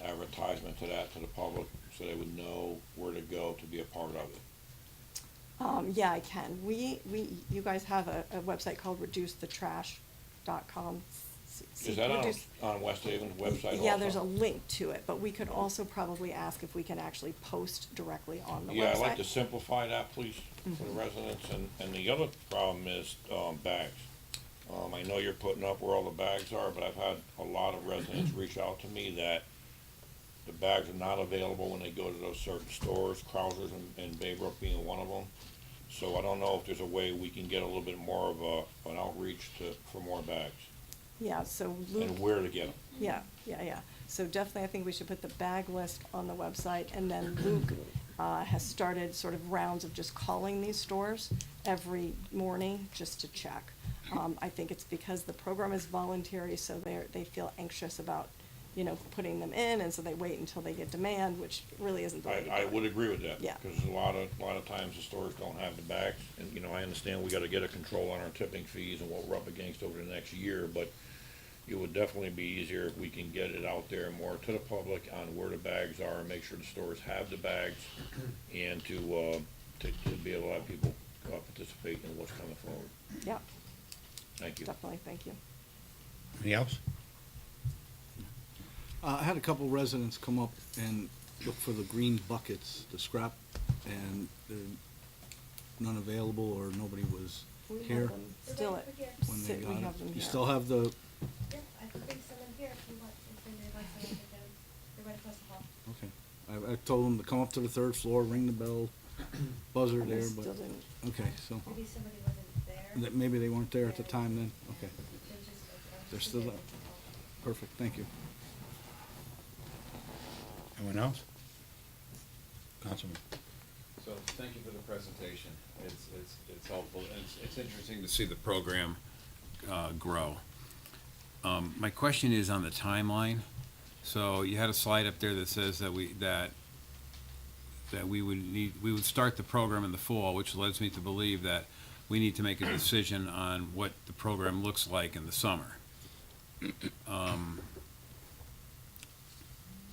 advertisement to that, to the public, so they would know where to go to be a part of it? Yeah, I can. You guys have a website called reducethetrash.com. Is that on West Haven's website Yeah, also? there's a link to it, but we could also probably ask if we can actually post directly on the website. Yeah, I'd like to simplify that, please, for the residents, and the other problem is, bags. I know you're putting up where all the bags are, but I've had a lot of residents reach out to me that the bags are not available when they go to those certain stores, Krausers and Baybrook being one of them. So I don't know if there's a way we can get a little bit more of an outreach for more bags, Yeah, so Luke. and where to get them. Yeah. So definitely, I think we should put the bag list on the website, and then Luke has started sort of rounds of just calling these stores every morning just to check. I think it's because the program is voluntary, so they feel anxious about, putting them in, and so they wait until they get demand, which really isn't the way to do I it. would agree with that. Yeah. Because a lot of times the stores don't have the bags, and, I understand we gotta get a control on our tipping fees and what we're up against over the next year, but it would definitely be easier if we can get it out there more to the public on where the bags are, and make sure the stores have the bags, and to be able to have people participate in what's coming forward. Yeah, Thank you. definitely, thank you. Anything else? I had a couple residents come up and look for the green buckets, the scrap, and none available, or nobody was We have here them still at, when they we got have it. them You here. still have the, Yeah, I can bring some in here if you want, if they'd like to take them. They're right across the hall. okay. I told them to come up to the 3rd floor, ring the bell, buzzer And they there, still but, didn't. okay, so, Maybe somebody wasn't there. maybe they weren't there at the time then, okay. It was just, They're still there. Perfect, thank you. Anyone else? Councilman? So, thank you for the presentation. It's helpful, and it's interesting to see the program grow. My question is on the timeline. So you had a slide up there that says that we would start the program in the fall, which leads me to believe that we need to make a decision on what the program looks like in the summer.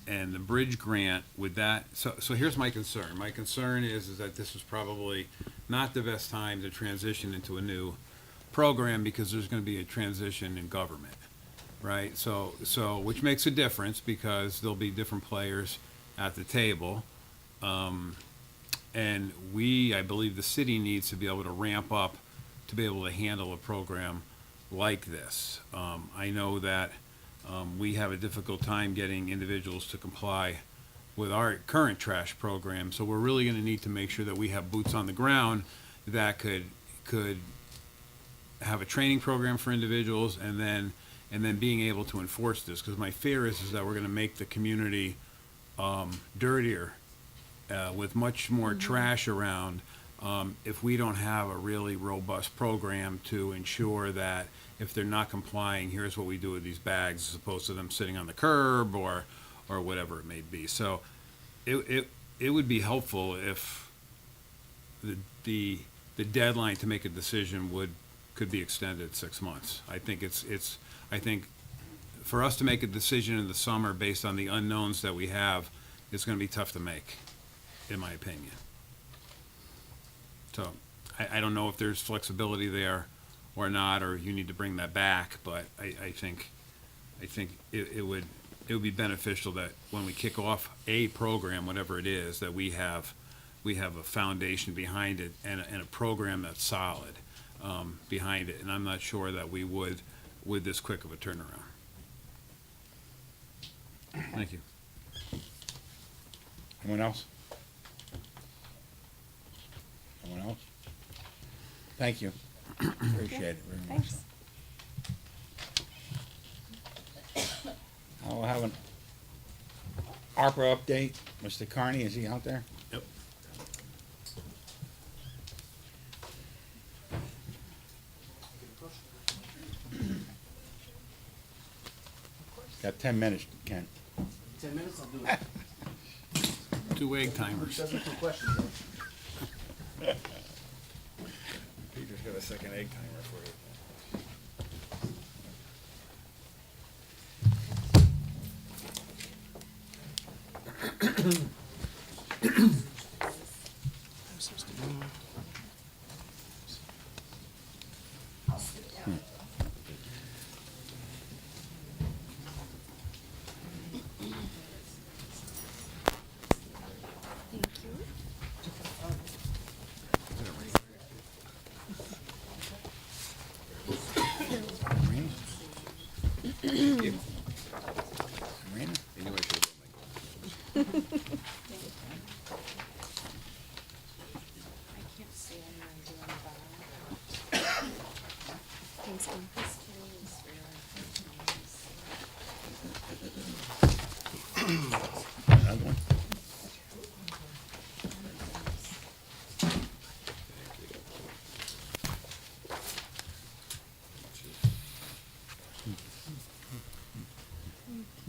And the bridge grant, with that, so here's my concern. My concern is that this is probably not the best time to transition into a new program, because there's gonna be a transition in government, right? So, which makes a difference, because there'll be different players at the table. And I believe the city needs to be able to ramp up to be able to handle a program like this. I know that we have a difficult time getting individuals to comply with our current trash program, so we're really gonna need to make sure that we have boots on the ground that could have a training program for individuals, and then being able to enforce this, because my fear is that we're gonna make the community dirtier with much more trash around, if we don't have a really robust program to ensure that if they're not complying, here's what we do with these bags, as opposed to them sitting on the curb or whatever it may be. So it would be helpful if the deadline to make a decision could be extended 6 months. I think I think for us to make a decision in the summer based on the unknowns that we have, it's gonna be tough to make, in my opinion. So I don't know if there's flexibility there, or not, or you need to bring that back, but I think it would be beneficial that when we kick off a program, whatever it is, that we have a foundation behind it and a program that's solid behind it, and I'm not sure that we would with this quick of a turnaround. Thank you. Anyone else? Anyone else? Thank you. Appreciate it very much. Thanks. I'll have an ARPA update. Mr. Carney, is he out there? Yep. Got 10 minutes, Ken. 10 minutes, I'll do it. 2 egg timers. 72 questions. Peter's got a second egg timer for you. Marina? Marina? You knew I should have been like, Thanks, Em. Another one?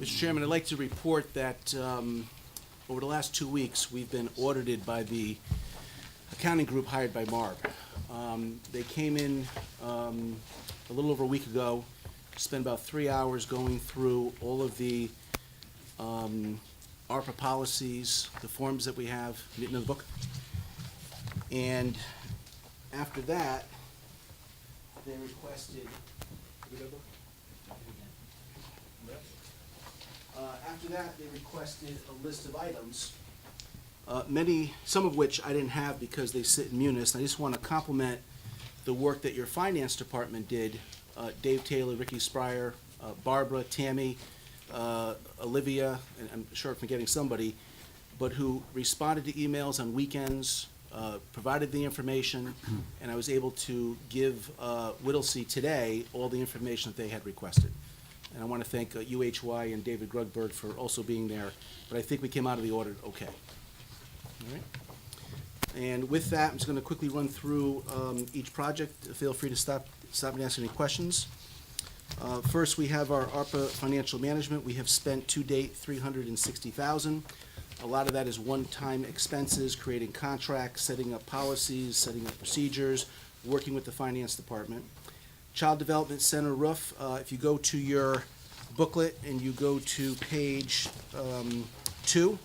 Mr. Chairman, I'd like to report that over the last 2 weeks, we've been audited by the accounting group hired by Marb. They came in a little over a week ago, spent about 3 hours going through all of the ARPA policies, the forms that we have in the book. And after that, they requested, after that, they requested a list of items, some of which I didn't have because they sit in Munis. And I just want to compliment the work that your finance department did. Dave Taylor, Ricky Spryer, Barbara, Tammy, Olivia, and I'm sure I'm forgetting somebody, but who responded to emails on weekends, provided the information, and I was able to give Whittlesey today all the information that they had requested. And I want to thank UHY and David Grugberg for also being there, but I think we came out of the audit okay. All right. And with that, I'm just going to quickly run through each project. Feel free to stop and ask any questions. First, we have our ARPA financial management. We have spent to date $360,000. A lot of that is one-time expenses, creating contracts, setting up policies, setting up procedures, working with the finance department. Child Development Center roof, if you go to your booklet and you go to page 2,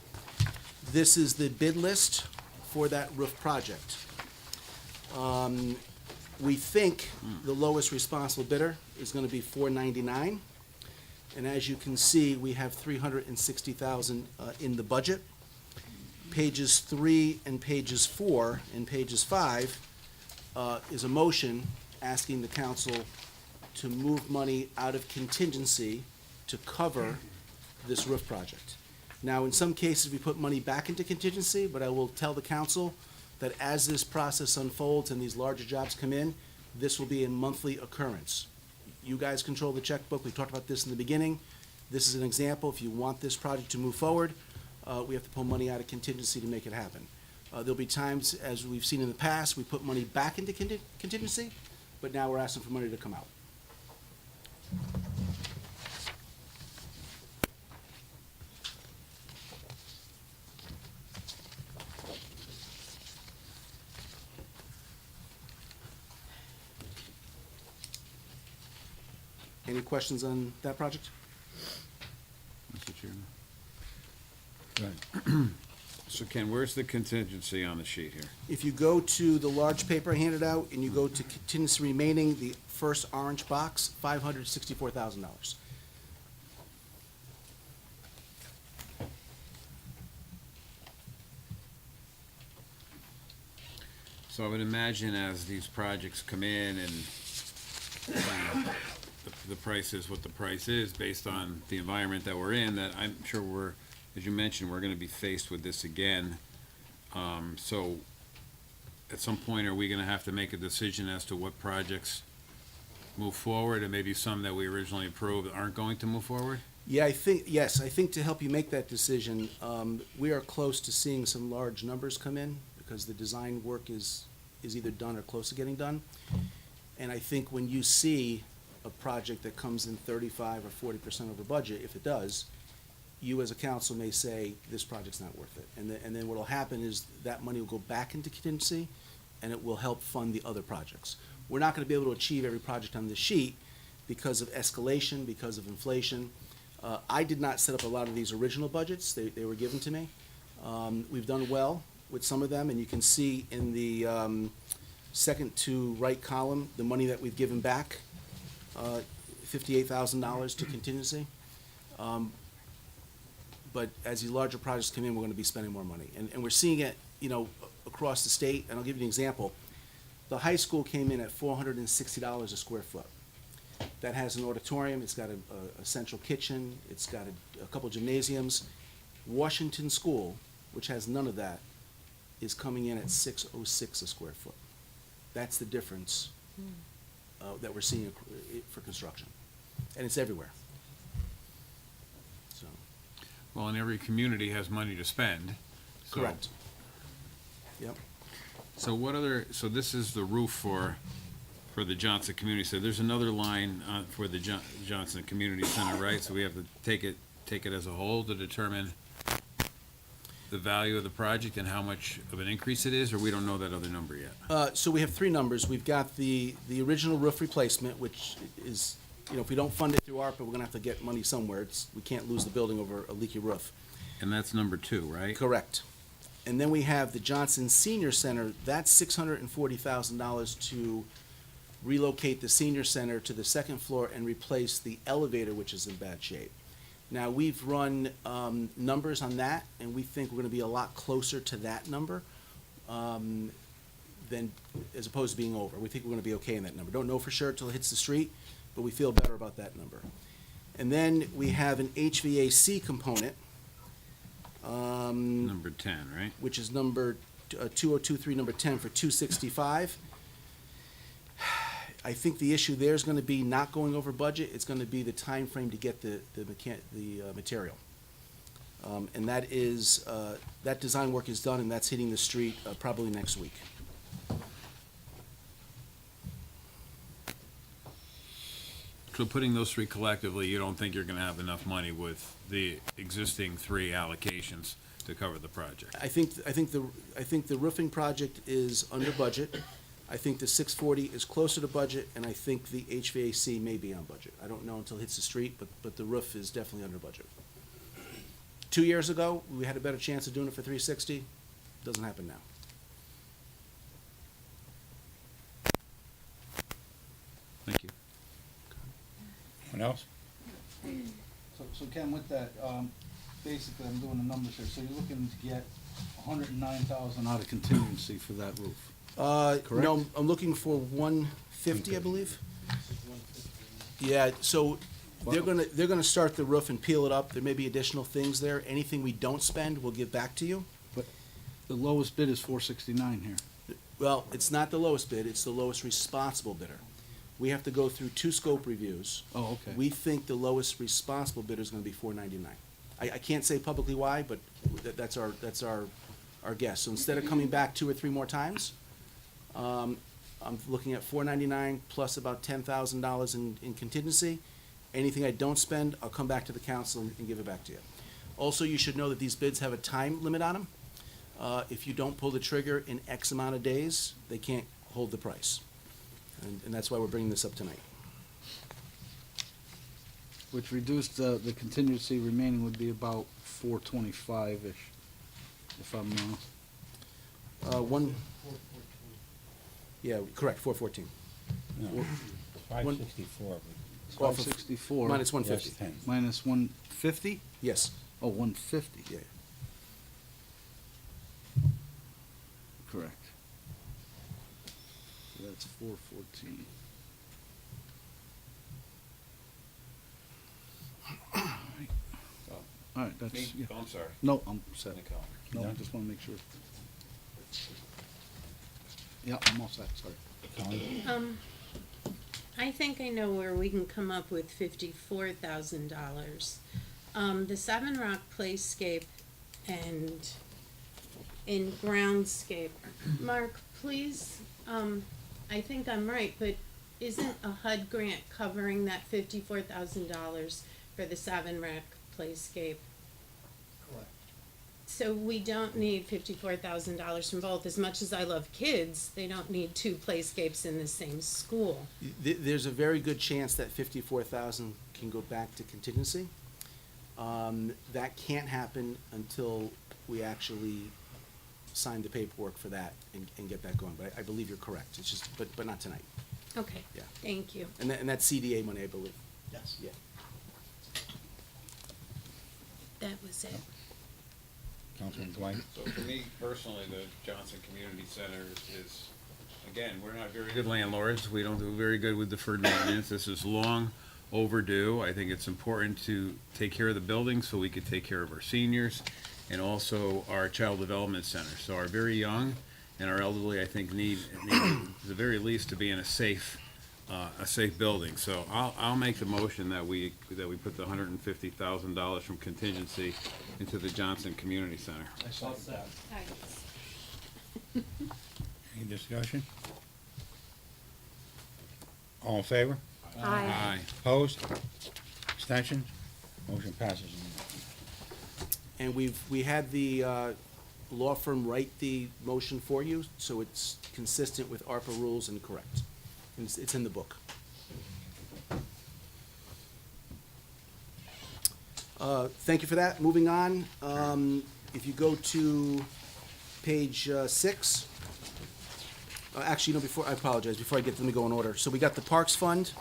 this is the bid list for that roof project. We think the lowest responsible bidder is going to be $499, and as you can see, we have $360,000 in the budget. Pages 3 and pages 4 and pages 5 is a motion asking the council to move money out of contingency to cover this roof project. Now, in some cases, we put money back into contingency, but I will tell the council that as this process unfolds and these larger jobs come in, this will be a monthly occurrence. You guys control the checkbook. We talked about this in the beginning. This is an example. If you want this project to move forward, we have to pull money out of contingency to make it happen. There'll be times, as we've seen in the past, we put money back into contingency, but now we're asking for money to come out. Any questions on that project? Mr. Chairman. Go ahead. So Ken, where's the contingency on the sheet here? If you go to the large paper I handed out and you go to contingency remaining, the first orange box, $564,000. So I would imagine as these projects come in and the price is what the price is based on the environment that we're in, that I'm sure we're, as you mentioned, we're gonna be faced with this again. So at some point, are we gonna have to make a decision as to what projects move forward and maybe some that we originally approved aren't going to move forward? Yeah, I think to help you make that decision, we are close to seeing some large numbers come in because the design work is either done or close to getting done. And I think when you see a project that comes in 35 or 40% over budget, if it does, you as a council may say, this project's not worth it. And then what'll happen is that money will go back into contingency and it will help fund the other projects. We're not gonna be able to achieve every project on this sheet because of escalation, because of inflation. I did not set up a lot of these original budgets, they were given to me. We've done well with some of them, and you can see in the second to right column, the money that we've given back, $58,000 to contingency. But as the larger projects come in, we're gonna be spending more money. And we're seeing it, across the state, and I'll give you an example. The high school came in at $460 a square foot. That has an auditorium, it's got a central kitchen, it's got a couple gymnasiums. Washington School, which has none of that, is coming in at $606 a square foot. That's the difference that we're seeing for construction. And it's everywhere. So. Well, and every community has money to spend. So- Correct. Yep. So what other, so this is the roof for the Johnson Community Center. There's another line for the Johnson Community Center, right? So we have to take it as a whole to determine the value of the project and how much of an increase it is, or we don't know that other number yet? So we have three numbers. We've got the original roof replacement, which is, if we don't fund it through ARPA, we're gonna have to get money somewhere. We can't lose the building over a leaky roof. And that's number 2, right? Correct. And then we have the Johnson Senior Center. That's $640,000 to relocate the senior center to the second floor and replace the elevator, which is in bad shape. Now, we've run numbers on that, and we think we're gonna be a lot closer to that number than, as opposed to being over. We think we're gonna be okay in that number. Don't know for sure till it hits the street, but we feel better about that number. And then we have an HVAC component. Number 10, right? Which is number 2023, number 10 for 265. I think the issue there is gonna be not going over budget, it's gonna be the time frame to get the material. And that is, that design work is done and that's hitting the street probably next week. So putting those three collectively, you don't think you're gonna have enough money with the existing 3 allocations to cover the project? I think the roofing project is under budget. I think the 640 is closer to budget, and I think the HVAC may be on budget. I don't know until it hits the street, but the roof is definitely under budget. 2 years ago, we had a better chance of doing it for 360. Doesn't happen now. Thank you. Anyone else? So Ken, with that, basically, I'm doing the numbers here, so you're looking to get $109,000 out of contingency for that roof? Correct? No, I'm looking for 150, I believe. Yeah, so they're gonna start the roof and peel it up. There may be additional things there. Anything we don't spend, we'll give back to you. But the lowest bid is $469 here. Well, it's not the lowest bid, it's the lowest responsible bidder. We have to go through 2 scope reviews. Oh, okay. We think the lowest responsible bidder is gonna be $499. I can't say publicly why, but that's our guess. So instead of coming back 2 or 3 more times, I'm looking at $499 plus about $10,000 in contingency. Anything I don't spend, I'll come back to the council and give it back to you. Also, you should know that these bids have a time limit on them. If you don't pull the trigger in X amount of days, they can't hold the price. And that's why we're bringing this up tonight. Which reduced, the contingency remaining would be about $425-ish, if I'm, Yeah, correct, 414. no. 564. Off of- 564. minus 150. Less 10. Minus 150? Yes. Oh, 150. Yeah. Correct. So that's 414. All right, that's, yeah. I'm sorry. No, I'm set. Nicole. No, I Yeah. just want to make sure. Yeah, I'm all set, sorry. Colleen? I think I know where we can come up with $54,000. The Seven Rock Playscape and in Groundscape. Mark, please, I think I'm right, but isn't a HUD grant covering that $54,000 for the Seven Rock Playscape? Correct. So we don't need $54,000 from both. As much as I love kids, they don't need two playscapes in the same school. There's a very good chance that 54,000 can go back to contingency. That can't happen until we actually sign the paperwork for that and get that going. But I believe you're correct. It's just, but not tonight. Okay. Yeah. Thank you. And that's CDA money, I believe. Yes. Yeah. That was it. Councilman Dwight? So for me personally, the Johnson Community Center is, again, we're not very good landlords. We don't do very good with deferred maintenance. This is long overdue. I think it's important to take care of the building so we could take care of our seniors and also our child development center. So our very young and our elderly, I think, need at the very least to be in a safe building. So I'll make the motion that we put the $150,000 from contingency into the Johnson Community Center. I saw that. Any discussion? All in favor? Aye. Opposed? Abstentions? Motion passes. And we had the law firm write the motion for you, so it's consistent with ARPA rules and correct. And it's in the book. Thank you for that. Moving on, if you go to page 6. Actually, no, before, I apologize, before I let me go in order. So we got the Parks Fund.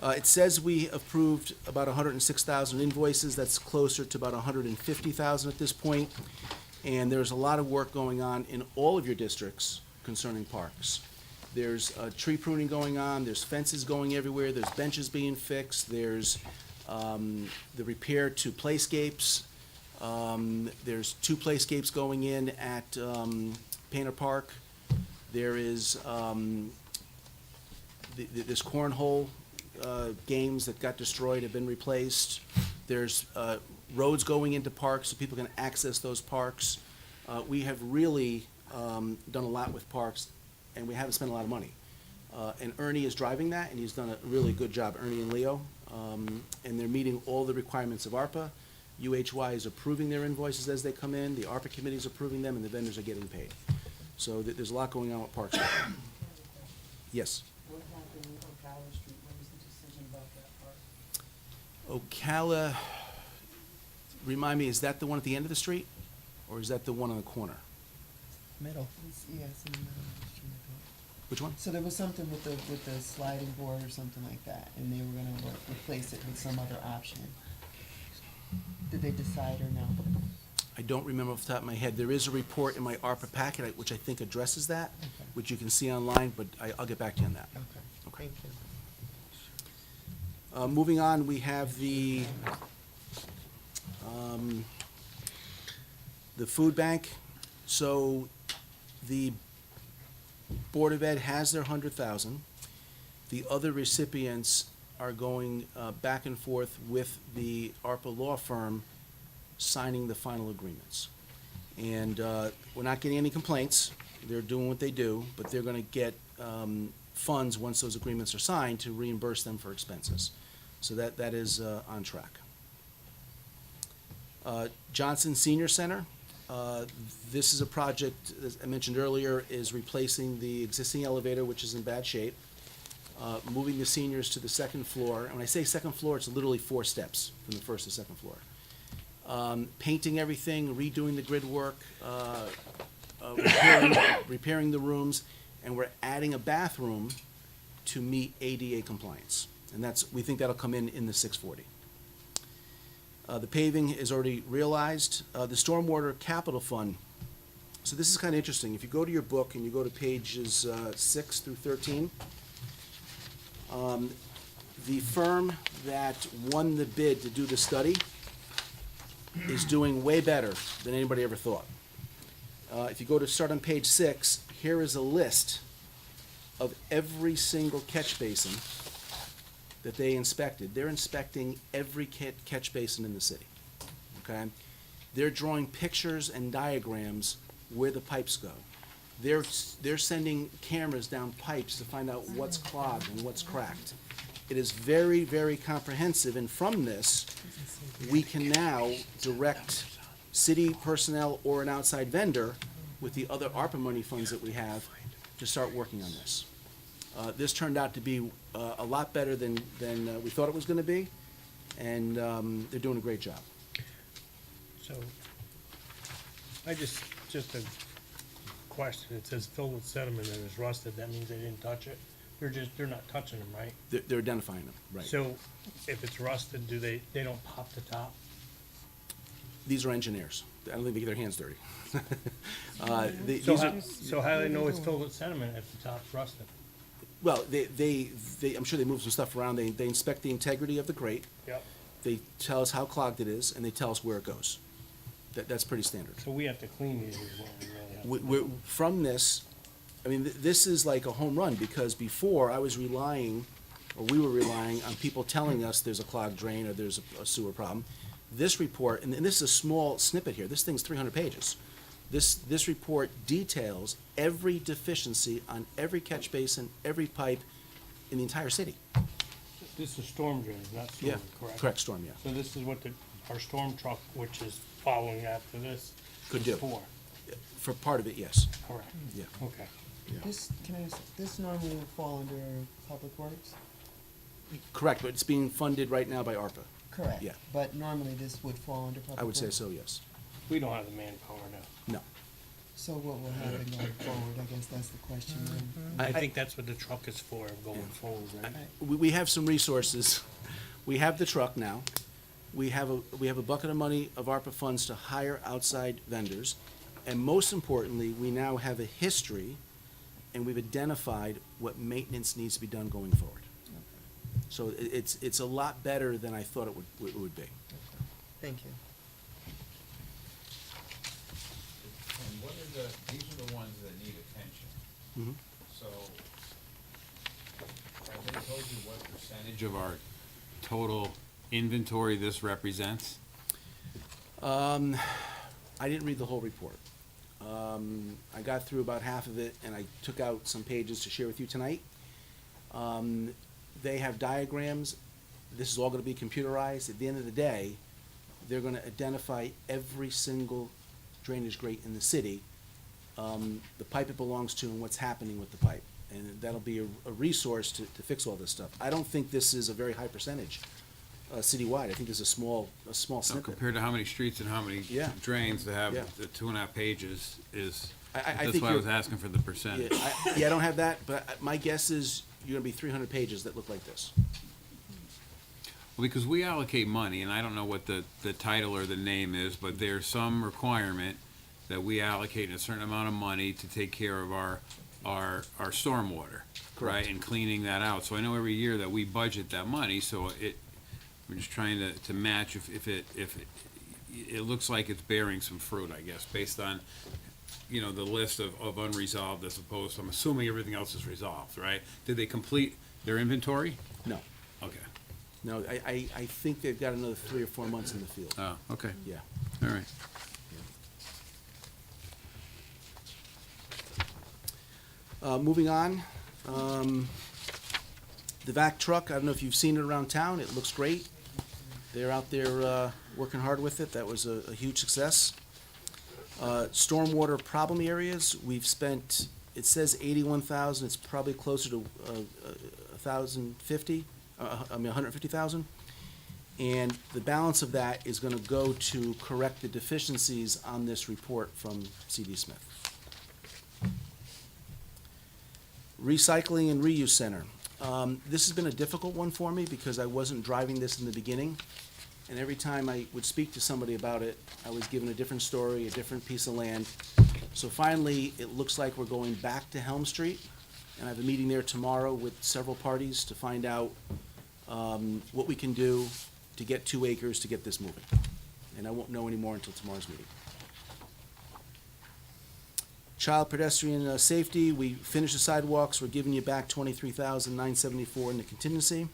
It says we approved about 106,000 invoices. That's closer to about 150,000 at this point. And there's a lot of work going on in all of your districts concerning parks. There's tree pruning going on, there's fences going everywhere, there's benches being fixed, there's the repair to playscapes. There's 2 playscapes going in at Painter Park. There is this cornhole games that got destroyed have been replaced. There's roads going into parks so people can access those parks. We have really done a lot with parks, and we haven't spent a lot of money. And Ernie is driving that, and he's done a really good job, Ernie and Leo. And they're meeting all the requirements of ARPA. UHY is approving their invoices as they come in, the ARPA committee is approving them, and the vendors are getting paid. So there's a lot going on with parks. Yes? What happened with Ocala Street? What was the decision about that part? Ocala, remind me, is that the one at the end of the street? Or is that the one on the corner? Middle. Yes, in the middle of the street. Which one? So there was something with the sliding board or something like that, and they were gonna replace it with some other option. Did they decide or no? I don't remember off the top of my head. There is a report in my ARPA packet, which I think addresses that, Okay. which you can see online, but I'll get back to you on that. Okay, thank you. Moving on, we have the food bank. So the Board of Ed has their 100,000. The other recipients are going back and forth with the ARPA law firm signing the final agreements. And we're not getting any complaints. They're doing what they do, but they're gonna get funds once those agreements are signed to reimburse them for expenses. So that is on track. Johnson Senior Center, this is a project, as I mentioned earlier, is replacing the existing elevator, which is in bad shape, moving the seniors to the second floor. And when I say second floor, it's literally 4 steps from the first to second floor. Painting everything, redoing the grid work, repairing the rooms, and we're adding a bathroom to meet ADA compliance. And we think that'll come in the 640. The paving is already realized. The Stormwater Capital Fund, so this is kind of interesting. If you go to your book and you go to pages 6 through 13, the firm that won the bid to do the study is doing way better than anybody ever thought. If you go to start on page 6, here is a list of every single catch basin that they inspected. They're inspecting every catch basin in the city, okay? They're drawing pictures and diagrams where the pipes go. They're sending cameras down pipes to find out what's clogged and what's cracked. It is very, very comprehensive, and from this, we can now direct city personnel or an outside vendor with the other ARPA money funds that we have to start working on this. This turned out to be a lot better than we thought it was gonna be, and they're doing a great job. So, I just a question, it says filled with sediment and is rusted, that means they didn't touch it? They're not touching them, right? They're identifying them, right. So, if it's rusted, they don't pop the top? These are engineers. I don't think they get their hands dirty. So how do they know it's filled with sediment if the top's rusted? Well, I'm sure they move some stuff around. They inspect the integrity of the grate. Yep. They tell us how clogged it is, and they tell us where it goes. That's pretty standard. So we have to clean these is what we really have to do. From this, I mean, this is like a home run, because before we were relying on people telling us there's a clogged drain or there's a sewer problem. This report, and this is a small snippet here, this thing's 300 pages. This report details every deficiency on every catch basin, every pipe in the entire city. This is storm drain, not sewer, Yeah, correct? correct, storm, yeah. So this is what our storm truck, which is following after this, Could is do. for? For part of it, yes. Correct. Yeah. Okay. This normally would fall under Public Works? Correct, but it's being funded right now by ARPA. Correct. Yeah. But normally this would fall under Public Works? I would say so, yes. We don't have the manpower now. No. So what will happen going forward? I guess that's the question then. I think that's what the truck is for, going forward, right? We have some resources. We have the truck now. We have a bucket of money of ARPA funds to hire outside vendors. And most importantly, we now have a history, and we've identified what maintenance needs to be done going forward. So it's a lot better than I thought it would be. Thank you. And these are the ones that need attention. Mhm. So, have they told you what percentage Of our total inventory this represents? I didn't read the whole report. I got through about half of it, and I took out some pages to share with you tonight. They have diagrams. This is all gonna be computerized. At the end of the day, they're gonna identify every single drainage grate in the city, the pipe it belongs to, and what's happening with the pipe. And that'll be a resource to fix all this stuff. I don't think this is a very high percentage citywide. I think this is a small So snippet. compared to how many streets and how many Yeah. drains to have Yeah. the 2.5 pages is, I that's think why I you're- was asking for the percentage. Yeah, I don't have that, but my guess is you're gonna be 300 pages that look like this. Well, because we allocate money, and I don't know what the title or the name is, but there's some requirement that we allocate a certain amount of money to take care of our stormwater, right? And cleaning that out. So I know every year that we budget that money, so we're just trying to match if it looks like it's bearing some fruit, I guess, based on, the list of unresolved as opposed to, I'm assuming everything else is resolved, right? Did they complete their inventory? No. Okay. No, I think they've got another 3 or 4 months in the field. Oh, okay. Yeah. All right. Moving on, the vac truck, I don't know if you've seen it around town, it looks great. They're out there working hard with it, that was a huge success. Stormwater problem areas, we've spent, it says 81,000, it's probably closer to 150,000. And the balance of that is gonna go to correct the deficiencies on this report from CD Smith. Recycling and reuse center. This has been a difficult one for me because I wasn't driving this in the beginning. And every time I would speak to somebody about it, I was given a different story, a different piece of land. So finally, it looks like we're going back to Helm Street. And I have a meeting there tomorrow with several parties to find out what we can do to get 2 acres to get this moving. And I won't know any more until tomorrow's meeting. Child pedestrian safety, we finished the sidewalks, we're giving you back $23,974 in the contingency.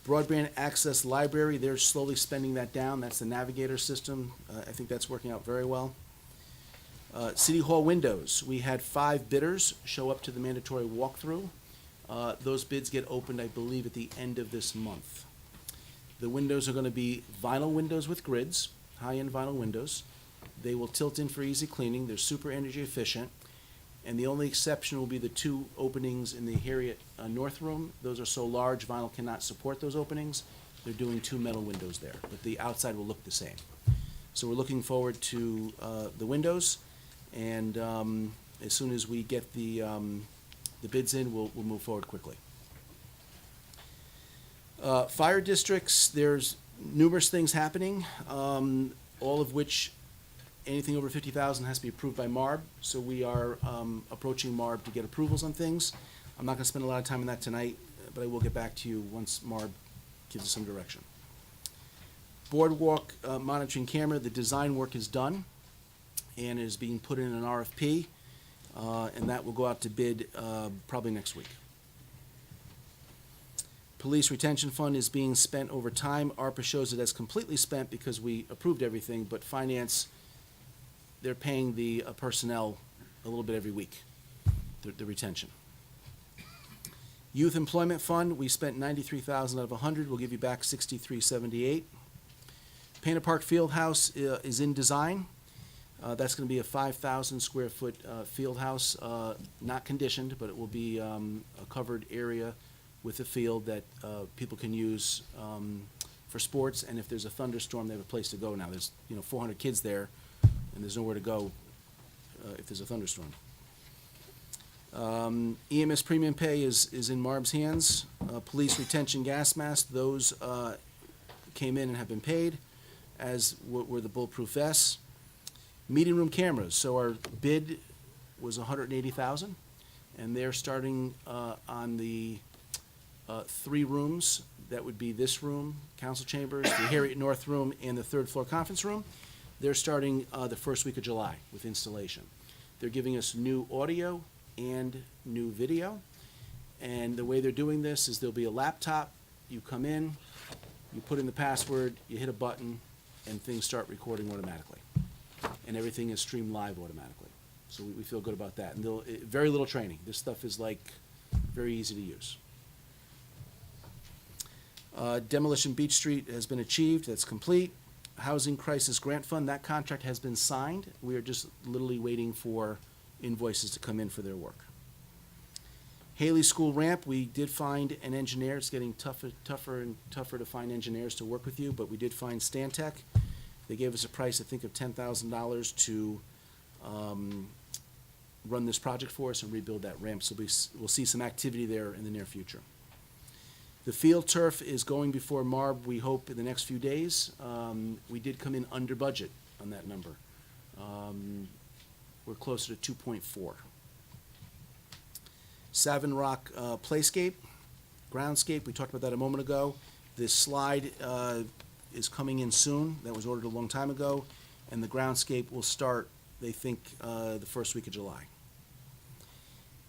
Broadband access library, they're slowly spending that down, that's the Navigator system, I think that's working out very well. City Hall windows, we had 5 bidders show up to the mandatory walkthrough. Those bids get opened, I believe, at the end of this month. The windows are gonna be vinyl windows with grids, high-end vinyl windows. They will tilt in for easy cleaning, they're super energy efficient, and the only exception will be the 2 openings in the Harriet North Room. Those are so large, vinyl cannot support those openings. They're doing 2 metal windows there, but the outside will look the same. So we're looking forward to the windows, and as soon as we get the bids in, we'll move forward quickly. Fire districts, there's numerous things happening, all of which anything over 50,000 has to be approved by MARB, so we are approaching MARB to get approvals on things. I'm not gonna spend a lot of time on that tonight, but I will get back to you once MARB gives us some direction. Boardwalk monitoring camera, the design work is done and is being put in an RFP, and that will go out to bid probably next week. Police retention fund is being spent over time. ARPA shows it as completely spent because we approved everything, but finance, they're paying the personnel a little bit every week, the retention. Youth Employment Fund, we spent 93,000 out of 100, we'll give you back 6378. Painter Park Field House is in design. That's gonna be a 5,000 square foot field house, not conditioned, but it will be a covered area with a field that people can use for sports, and if there's a thunderstorm, they have a place to go now. There's 400 kids there, and there's nowhere to go if there's a thunderstorm. EMS premium pay is in MARB's hands. Police retention gas masks, those came in and have been paid, as were the bulletproof vests. Meeting room cameras, so our bid was 180,000, and they're starting on the 3 rooms. That would be this room, council chambers, the Harriet North room, and the 3rd floor conference room. They're starting the first week of July with installation. They're giving us new audio and new video. And the way they're doing this is there'll be a laptop, you come in, you put in the password, you hit a button, and things start recording automatically. And everything is streamed live automatically. So we feel good about that. And very little training. This stuff is like very easy to use. Demolition Beach Street has been achieved, that's complete. Housing Crisis Grant Fund, that contract has been signed. We are just literally waiting for invoices to come in for their work. Haley School Ramp, we did find an engineer. It's getting tougher and tougher to find engineers to work with you, but we did find Stantec. They gave us a price, I think, of $10,000 to run this project for us and rebuild that ramp. So we'll see some activity there in the near future. The field turf is going before MARB, we hope, in the next few days. We did come in under budget on that number. We're closer to 2.4. Savin Rock Playscape, Groundscape, we talked about that a moment ago. This slide is coming in soon. That was ordered a long time ago. And the Groundscape will start, they think, the first week of July.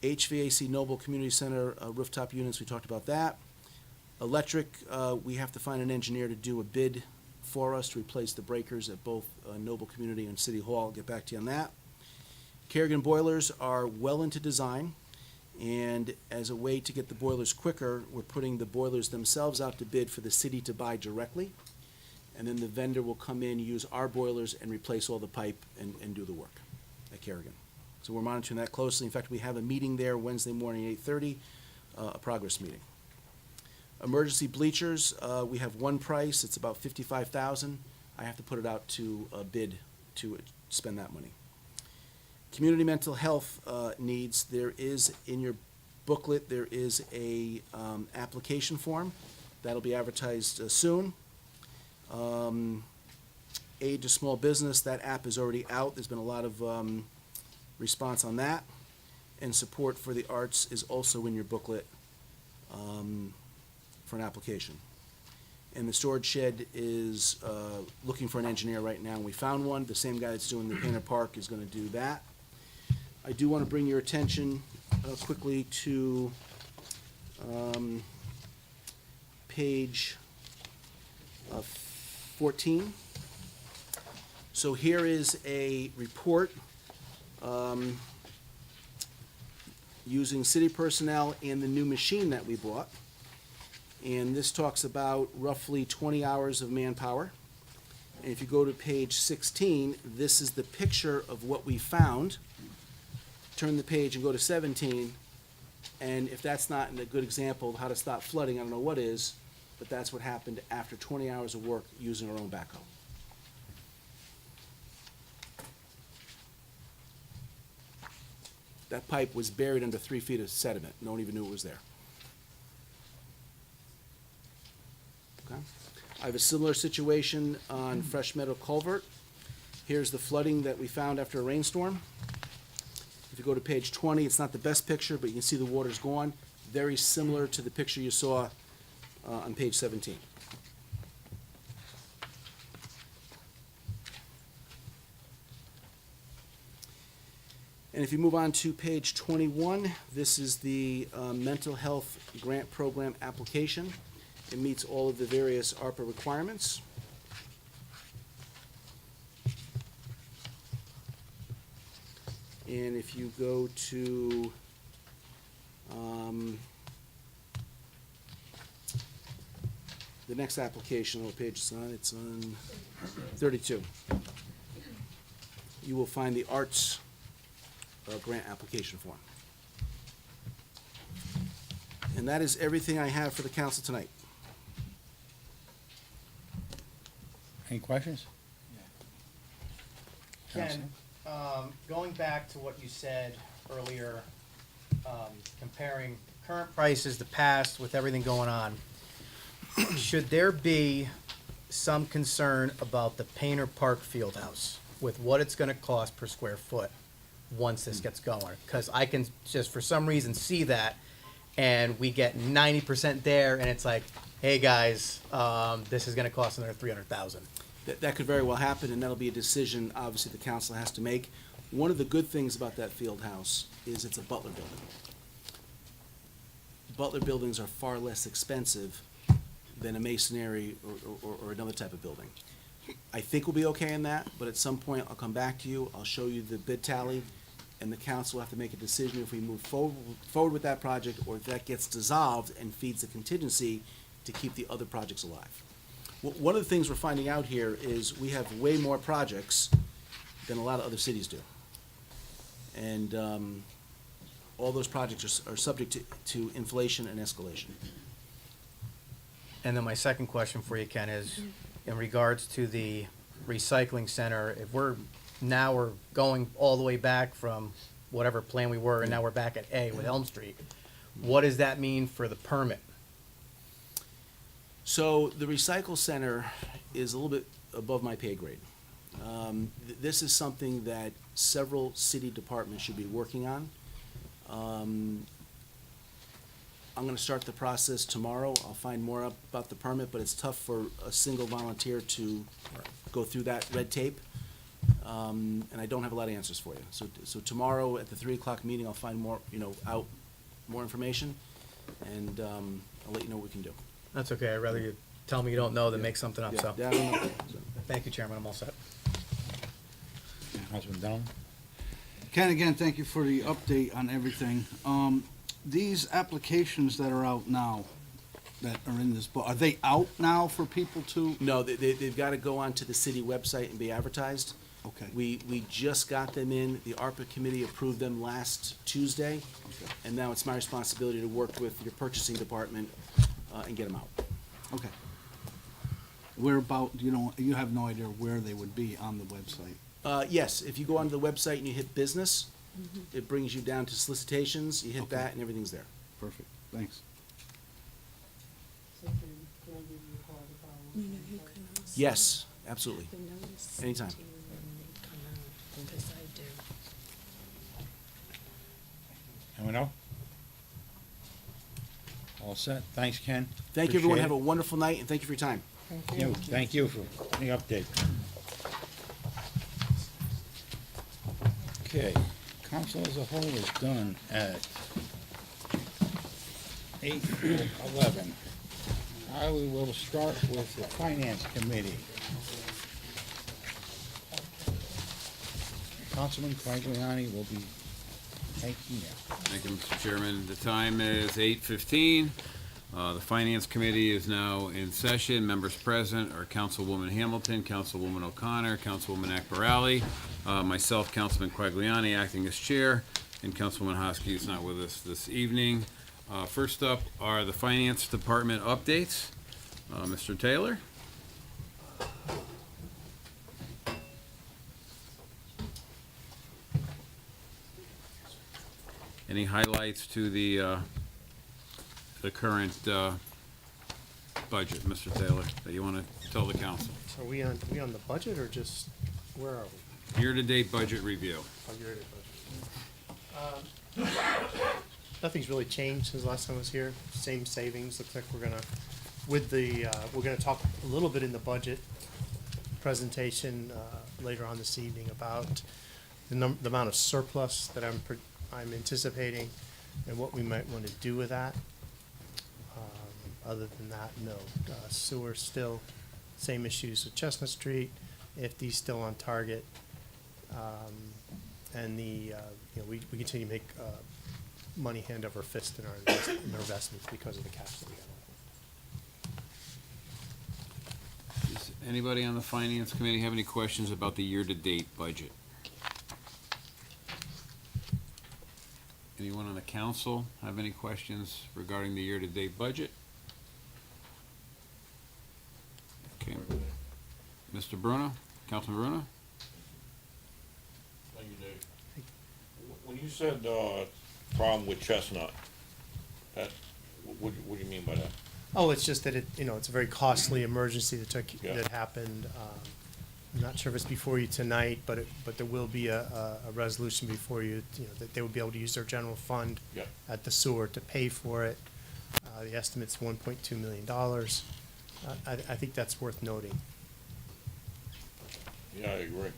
HVAC Noble Community Center rooftop units, we talked about that. Electric, we have to find an engineer to do a bid for us to replace the breakers at both Noble Community and City Hall. I'll get back to you on that. Kerrigan boilers are well into design, and as a way to get the boilers quicker, we're putting the boilers themselves out to bid for the city to buy directly, and then the vendor will come in, use our boilers, and replace all the pipe and do the work at Kerrigan. So we're monitoring that closely. In fact, we have a meeting there Wednesday morning at 8:30, a progress meeting. Emergency bleachers, we have one price, it's about $55,000. I have to put it out to bid to spend that money. Community mental health needs, there is in your booklet, there is a application form that'll be advertised soon. Aid to small business, that app is already out. There's been a lot of response on that. And support for the arts is also in your booklet for an application. And the storage shed is looking for an engineer right now, and we found one. The same guy that's doing the Painter Park is gonna do that. I do wanna bring your attention quickly to page 14. So here is a report using city personnel and the new machine that we bought. And this talks about roughly 20 hours of manpower. And if you go to page 16, this is the picture of what we found. Turn the page and go to 17, and if that's not a good example of how to stop flooding, I don't know what is, but that's what happened after 20 hours of work using our own backhoe. That pipe was buried under 3 feet of sediment. No one even knew it was there. Okay. I have a similar situation on Fresh Meadow Culvert. Here's the flooding that we found after a rainstorm. If you go to page 20, it's not the best picture, but you can see the water's gone. Very similar to the picture you saw on page 17. And if you move on to page 21, this is the mental health grant program application. It meets all of the various ARPA requirements. And if you go to the next application, what page it's on 32. You will find the arts grant application form. And that is everything I have for the council tonight. Any questions? Ken, going back to what you said earlier, comparing current prices to past with everything going on, should there be some concern about the Painter Park Fieldhouse with what it's gonna cost per square foot once this gets going? Because I can just for some reason see that, and we get 90% there, and it's like, hey guys, this is gonna cost another $300,000. That could very well happen, and that'll be a decision, obviously, the council has to make. One of the good things about that field house is it's a Butler building. Butler buildings are far less expensive than a masonry or another type of building. I think we'll be okay in that, but at some point, I'll come back to you, I'll show you the bid tally, and the council will have to make a decision if we move forward with that project, or if that gets dissolved and feeds the contingency to keep the other projects alive. One of the things we're finding out here is we have way more projects than a lot of other cities do. And all those projects are subject to inflation and escalation. And then my second question for you, Ken, is in regards to the recycling center, if we're going all the way back from whatever plan we were, and now we're back at A with Elm Street, what does that mean for the permit? So the recycle center is a little bit above my pay grade. This is something that several city departments should be working on. I'm gonna start the process tomorrow. I'll find more out about the permit, but it's tough for a single volunteer to go through that red tape. And I don't have a lot of answers for you. So tomorrow at the 3 o'clock meeting, I'll find more, more information, and I'll let you know what we can do. That's okay, I'd rather you tell me you don't know than make something up, so. Yeah, I don't know. Thank you, Chairman, I'm all set. Councilman Down? Ken, again, thank you for the update on everything. These applications that are out now, that are in this book, are they out now for people to? No, they've got to go onto the city website and be advertised. Okay. We just got them in. The ARPA committee approved them last Tuesday. Okay. And now it's my responsibility to work with your purchasing department and get them out. Okay. Where about, you have no idea where they would be on the website? Yes, if you go onto the website and you hit business, it brings you down to solicitations. You hit that and everything's there. Perfect, thanks. So can I give you a call to follow? You know, you can also. Yes, absolutely. The notice Anytime. to you when they come out, because I do. Anyone else? All set, thanks, Ken. Thank you, everyone. Appreciate Have a it. wonderful night, and thank you for your time. Thank you for the update. Okay, council as a whole is done at 8:11. I will start with the finance committee. Councilman Quagliani will be taking it. Thank you, Mr. Chairman. The time is 8:15. The Finance Committee is now in session. Members present are Councilwoman Hamilton, Councilwoman O'Connor, Councilwoman Akbarali, myself, Councilman Quagliani, acting as chair, and Councilwoman Hosky is not with us this evening. First up are the Finance Department updates. Mr. Taylor? Any highlights to the current budget, Mr. Taylor, that you want to tell the council? Are we on the budget or just, where are we? Year-to-date budget review. Nothing's really changed since the last time I was here. Same savings. Looks like we're gonna, we're gonna talk a little bit in the budget presentation later on this evening about the amount of surplus that I'm anticipating and what we might want to do with that. Other than that, no. Sewer still, same issues with Chestnut Street, FD's still on target. And we continue to make money hand over fist in our investments because of the cash that we have. Does anybody on the Finance Committee have any questions about the year-to-date budget? Anyone on the council have any questions regarding the year-to-date budget? Okay. Mr. Bruno, Councilman Bruno? Thank you, Dave. When you said, problem with Chestnut, what do you mean by that? Oh, it's just that it's a very costly emergency Yeah. that happened. I'm not sure if it's before you tonight, but there will be a resolution before you, that they will be able to use their general fund Yeah. at the sewer to pay for it. The estimate's $1.2 million. I think that's worth noting. Yeah, I agree.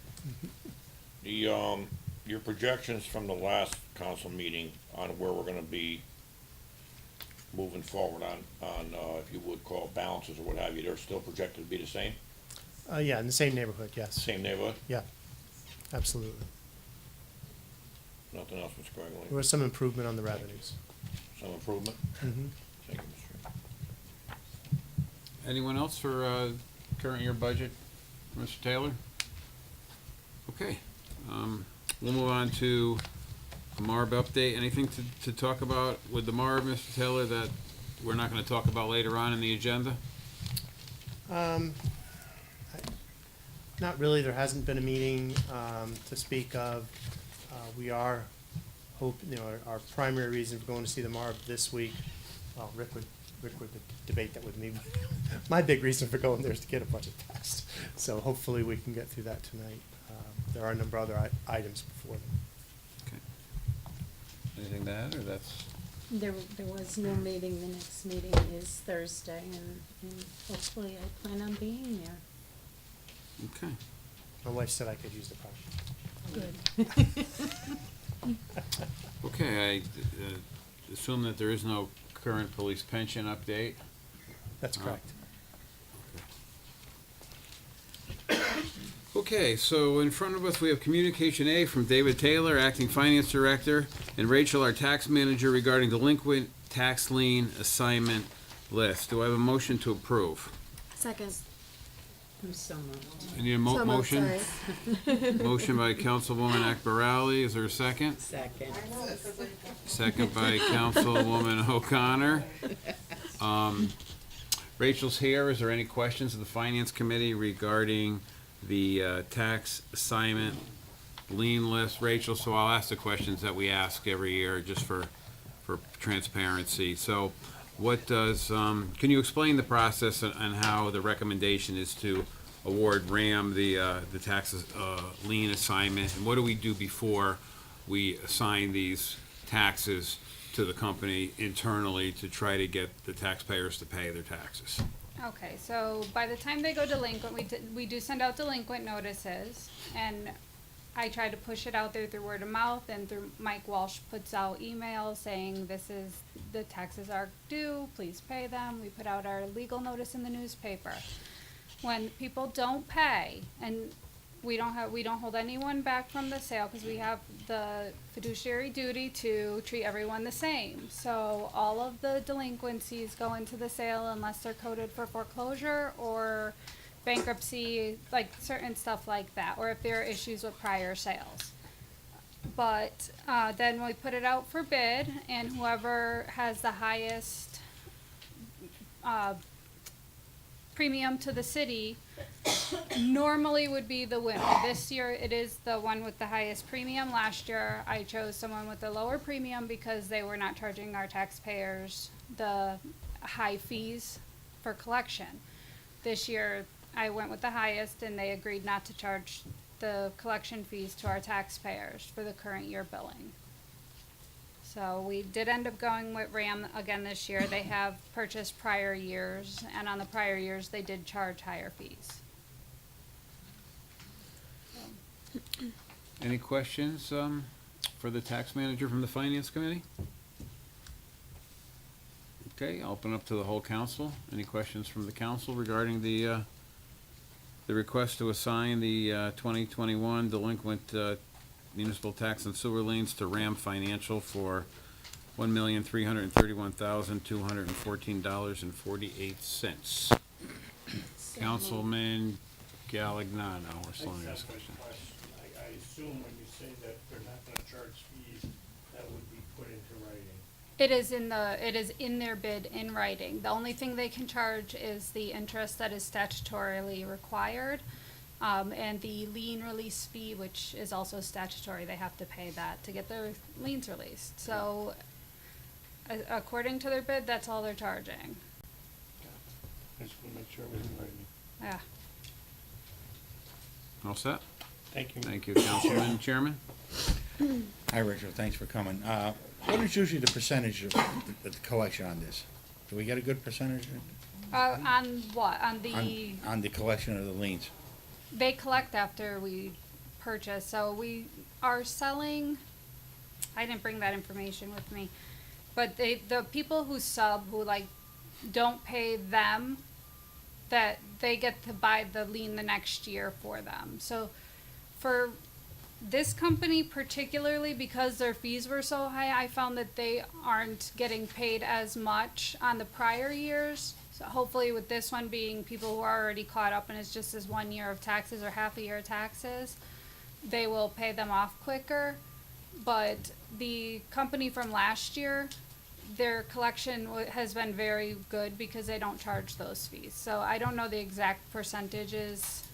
Your projections from the last council meeting on where we're gonna be moving forward on, if you would call balances or what have you, they're still projected to be the same? Yeah, in the same neighborhood, yes. Same neighborhood? Yeah, absolutely. Nothing else, Mr. There Quagley? was some improvement on the revenues. Some improvement? Mhm. Thank you, Mr. Chairman. Anyone else for current year budget, Mr. Taylor? Okay, we'll move on to the MARB update. Anything to talk about with the MARB, Mr. Taylor, that we're not gonna talk about later on in the agenda? Not really. There hasn't been a meeting to speak of. We are hoping, our primary reason for going to see the MARB this week, well, Rick would debate that with me. My big reason for going there is to get a budget passed. So hopefully we can get through that tonight. There are a number of other items before them. Okay. Anything to add, or that's? There was no meeting. The next meeting is Thursday, and hopefully I plan on being there. Okay. My wife said I could use the car. Good. Okay, I assume that there is no current police pension update? That's correct. Okay, so in front of us, we have Communication A from David Taylor, Acting Finance Director, and Rachel, our Tax Manager, regarding delinquent tax lien assignment list. Do I have a motion to approve? Second. I'm so moved. I need a motion. Motion by Councilwoman Akbarali. Is there a second? Second. Second by Councilwoman O'Connor. Rachel's here. Is there any questions of the Finance Committee regarding the tax assignment lien list? Rachel, so I'll ask the questions that we ask every year just for transparency. So what does, can you explain the process and how the recommendation is to award RAM the taxes lien assignment? And what do we do before we assign these taxes to the company internally to try to get the taxpayers to pay their taxes? Okay, so by the time they go delinquent, we do send out delinquent notices, and I try to push it out there through word of mouth, and through Mike Walsh puts out emails saying the taxes are due, please pay them. We put out our legal notice in the newspaper. When people don't pay, and we don't hold anyone back from the sale, because we have the fiduciary duty to treat everyone the same. So all of the delinquencies go into the sale unless they're coded for foreclosure or bankruptcy, like certain stuff like that, or if there are issues with prior sales. But then we put it out for bid, and whoever has the highest premium to the city normally would be the winner. This year it is the one with the highest premium. Last year I chose someone with a lower premium because they were not charging our taxpayers the high fees for collection. This year I went with the highest, and they agreed not to charge the collection fees to our taxpayers for the current year billing. So we did end up going with RAM again this year. They have purchased prior years, and on the prior years they did charge higher fees. Any questions for the tax manager from the finance committee? Okay, I'll open up to the whole council. Any questions from the council regarding the request to assign the 2021 delinquent municipal tax and sewer liens to RAM Financial for $1,331,214.48. Councilman Galignano, or something else. I assume when you say that they're not gonna charge fees, that would be put into writing. It is in their bid in writing. The only thing they can charge is the interest that is statutorily required, and the lien release fee, which is also statutory. They have to pay that to get their liens released. So, according to their bid, that's all they're charging. I just wanna make sure it was in writing. Yeah. All set? Thank you. Thank you, Councilman. Chairman? Hi, Richard, thanks for coming. What is usually the percentage of the collection on this? Do we get a good percentage On what? On the, on the collection of the liens? they collect after we purchase, so we are selling, I didn't bring that information with me, but the people who don't pay them, that they get to buy the lien the next year for them. So for this company particularly, because their fees were so high, I found that they aren't getting paid as much on the prior years. So hopefully with this one being people who are already caught up and it's just as 1 year of taxes or half a year of taxes, they will pay them off quicker. But the company from last year, their collection has been very good because they don't charge those fees. So I don't know the exact percentages.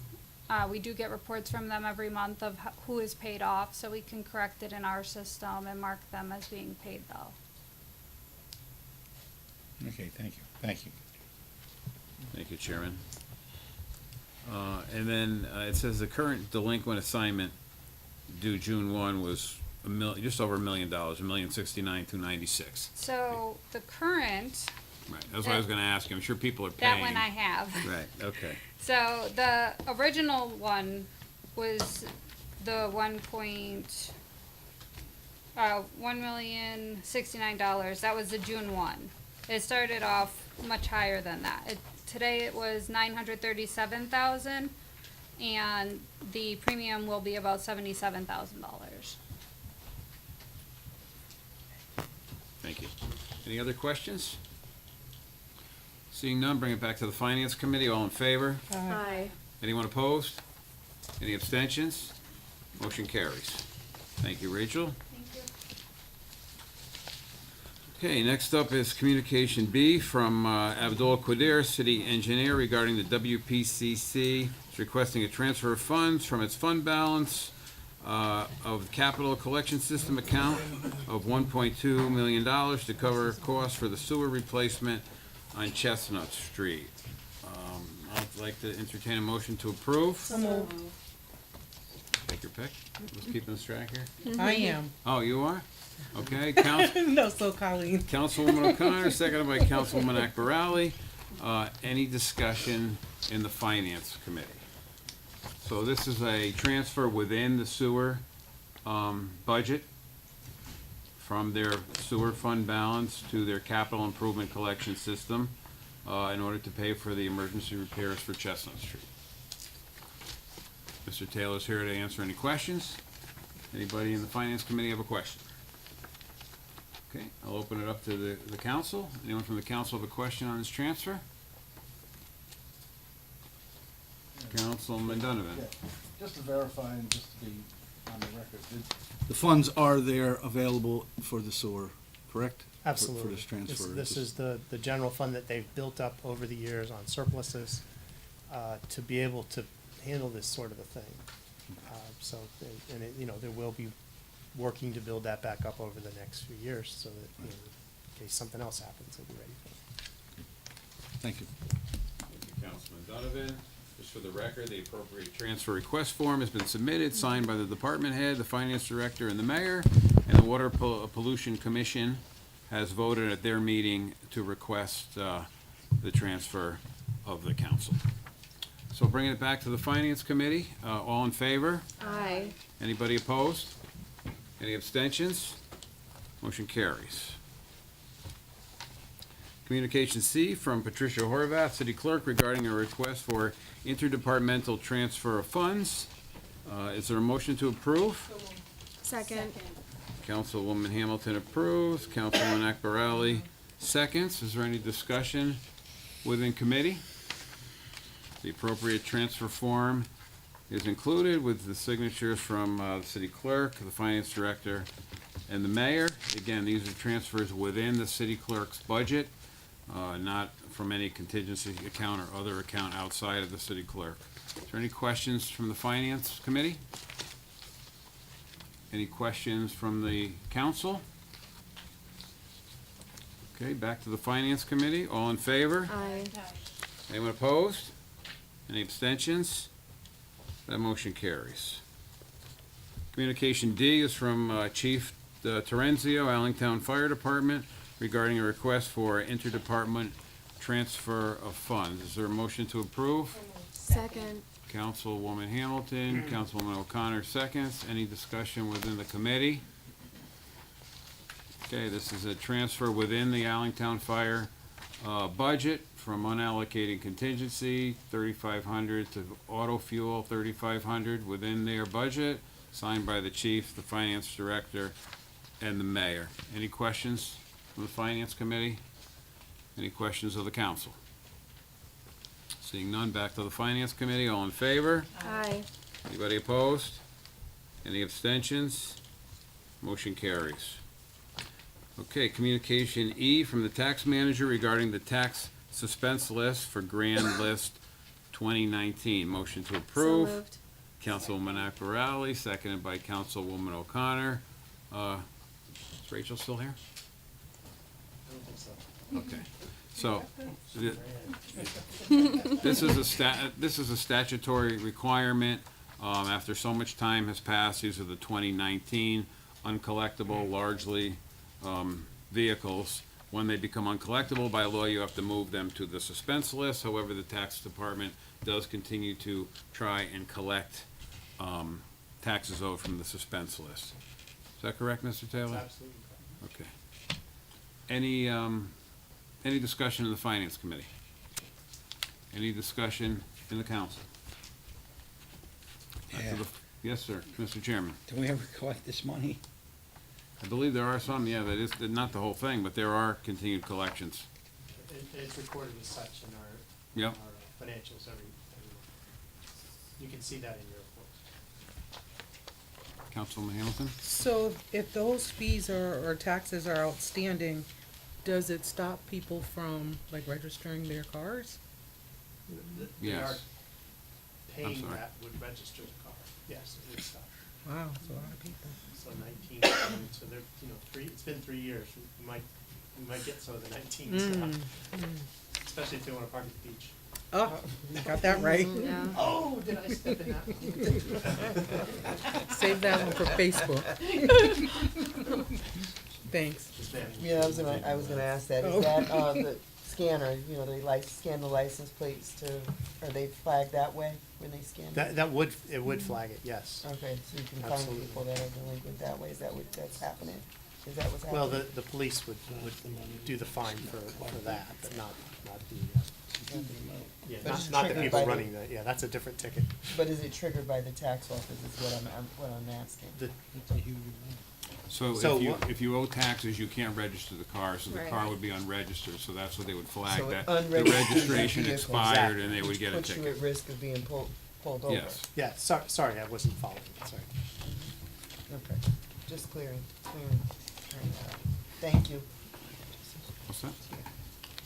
We do get reports from them every month of who is paid off, so we can correct it in our system and mark them as being paid though. Okay, thank you, thank you. Thank you, Chairman. And then it says the current delinquent assignment due June 1 was just over $1 million, $1,069,296. So the current, Right, that's what I was gonna ask you. I'm sure people are paying. that one I have. Right, okay. So the original one was the $1,069,000. That was the June one. It started off much higher than that. Today it was $937,000, and the premium will be about $77,000. Thank you. Any other questions? Seeing none, bring it back to the Finance Committee. All in favor? Aye. Anyone opposed? Any abstentions? Motion carries. Thank you, Rachel. Thank you. Okay, next up is Communication B from Abdul Qadir, City Engineer, regarding the WPCC. It's requesting a transfer of funds from its fund balance of the capital collection system account of $1.2 million to cover costs for the sewer replacement on Chestnut Street. I'd like to entertain a motion to approve. So moved. Take your pick. Who's keeping us track here? I am. Oh, you are? Okay, No, so Colleen. Councilwoman O'Connor, seconded by Councilwoman Akbarali. Any discussion in the Finance Committee? So this is a transfer within the sewer budget from their sewer fund balance to their capital improvement collection system in order to pay for the emergency repairs for Chestnut Street. Mr. Taylor's here to answer any questions. Anybody in the Finance Committee have a question? Okay, I'll open it up to the council. Anyone from the council have a question on this transfer? Councilman Donovan. Yeah, just to verify and just to be on the record, the funds are there available for the sewer, correct? Absolutely. For this transfer. This is the general fund that they've built up over the years on surpluses, to be able to handle this sort of a thing. So, and it, you know, there will be working to build that back up over the next few years so that, you know, in case something else happens, they'll be ready for it. Thank you. Thank you, Councilman Donovan. Just for the record, the appropriate transfer request form has been submitted, signed by the department head, the finance director, and the mayor, and the Water Pollution Commission has voted at their meeting to request the transfer of the council. So bringing it back to the Finance Committee, all in favor? Aye. Anybody opposed? Any abstentions? Motion carries. Communication C from Patricia Horvath, City Clerk, regarding a request for interdepartmental transfer of funds. Is there a motion to approve? Second. Councilwoman Hamilton approves, Councilwoman Akbarali seconds. Is there any discussion within committee? The appropriate transfer form is included with the signatures from the city clerk, the finance director, and the mayor. Again, these are transfers within the city clerk's budget, not from any contingency account or other account outside of the city clerk. Is there any questions from the finance committee? Any questions from the council? Okay, back to the finance committee. All in favor? Aye. Anyone opposed? Any abstentions? That motion carries. Communication D is from Chief Terenzio, Allentown Fire Department, regarding a request for interdepartment transfer of funds. Is there a motion to approve? Second. Councilwoman Hamilton, Councilwoman O'Connor seconds. Any discussion within the committee? Okay, this is a transfer within the Allentown Fire budget from unallocated contingency, $3,500 to auto fuel, $3,500 within their budget, signed by the chief, the finance director, and the mayor. Any questions from the finance committee? Any questions of the council? Seeing none, back to the finance committee. All in favor? Aye. Anybody opposed? Any abstentions? Motion carries. Okay, communication E from the tax manager regarding the tax suspense list for Grand List 2019. Motion to approve. So moved. Councilwoman Akbarali, seconded by Councilwoman O'Connor. Is Rachel still here? I don't think so. Okay. So, this is a statutory requirement. After so much time has passed, these are the 2019 uncollectible, largely vehicles. When they become uncollectible, by law, you have to move them to the suspense list. However, the tax department does continue to try and collect taxes owed from the suspense list. Is that correct, Mr. Taylor? Absolutely correct. Okay. Any discussion in the finance committee? Any discussion in the council? Yeah. Yes, sir, Mr. Chairman. Do we ever collect this money? I believe there are some, yeah, that is, not the whole thing, but there are continued collections. It's recorded as such in our, Yep. our financials every month. You can see that in your reports. Councilwoman Hamilton? So if those fees or taxes are outstanding, does it stop people from like registering their cars? They are Yes. paying sorry. that would register the car. Yes, it would stop. Wow, that's a lot of people. So 19, so they're, it's been 3 years. We might get some of the 19s now. Especially if they want to park at the beach. Oh, got that right. Yeah. Oh, did I step in that one? Save that one for Facebook. Thanks. Yeah, I was gonna ask that. Oh. Is that, the scanner, they scan the license plates are they flagged that way when they scan? It would flag it, yes. Okay, so you can find Absolutely. people that are delinquent that way. Is that that's happening? Is that what's happening? Well, the police would do the fine for that, but not the, yeah, But it's not the triggered people by the- running yeah, that's a different ticket. But is it triggered by the tax office is what I'm asking. So So if you owe taxes, you can't register the car, so the Right. car would be unregistered, so that's what they would flag, So that the unregistered registration vehicle. expired and they would get a Puts you ticket. at risk of being pulled over. Yes. Yeah, sorry, I wasn't following, sorry. Okay, just clearing that up. Thank you. What's that?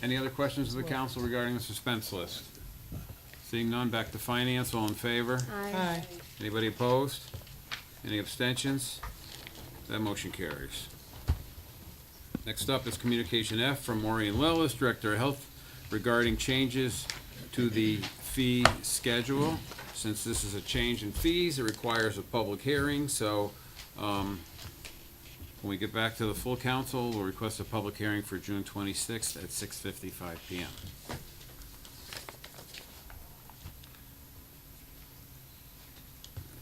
Any other questions of the council regarding the suspense list? Seeing none, back to finance, all in favor? Aye. Anybody opposed? Any abstentions? That motion carries. Next up is Communication F from Maureen Lellis, Director of Health, regarding changes to the fee schedule. Since this is a change in fees, it requires a public hearing, so when we get back to the full council, we'll request a public hearing for June 26th at 6:55 PM.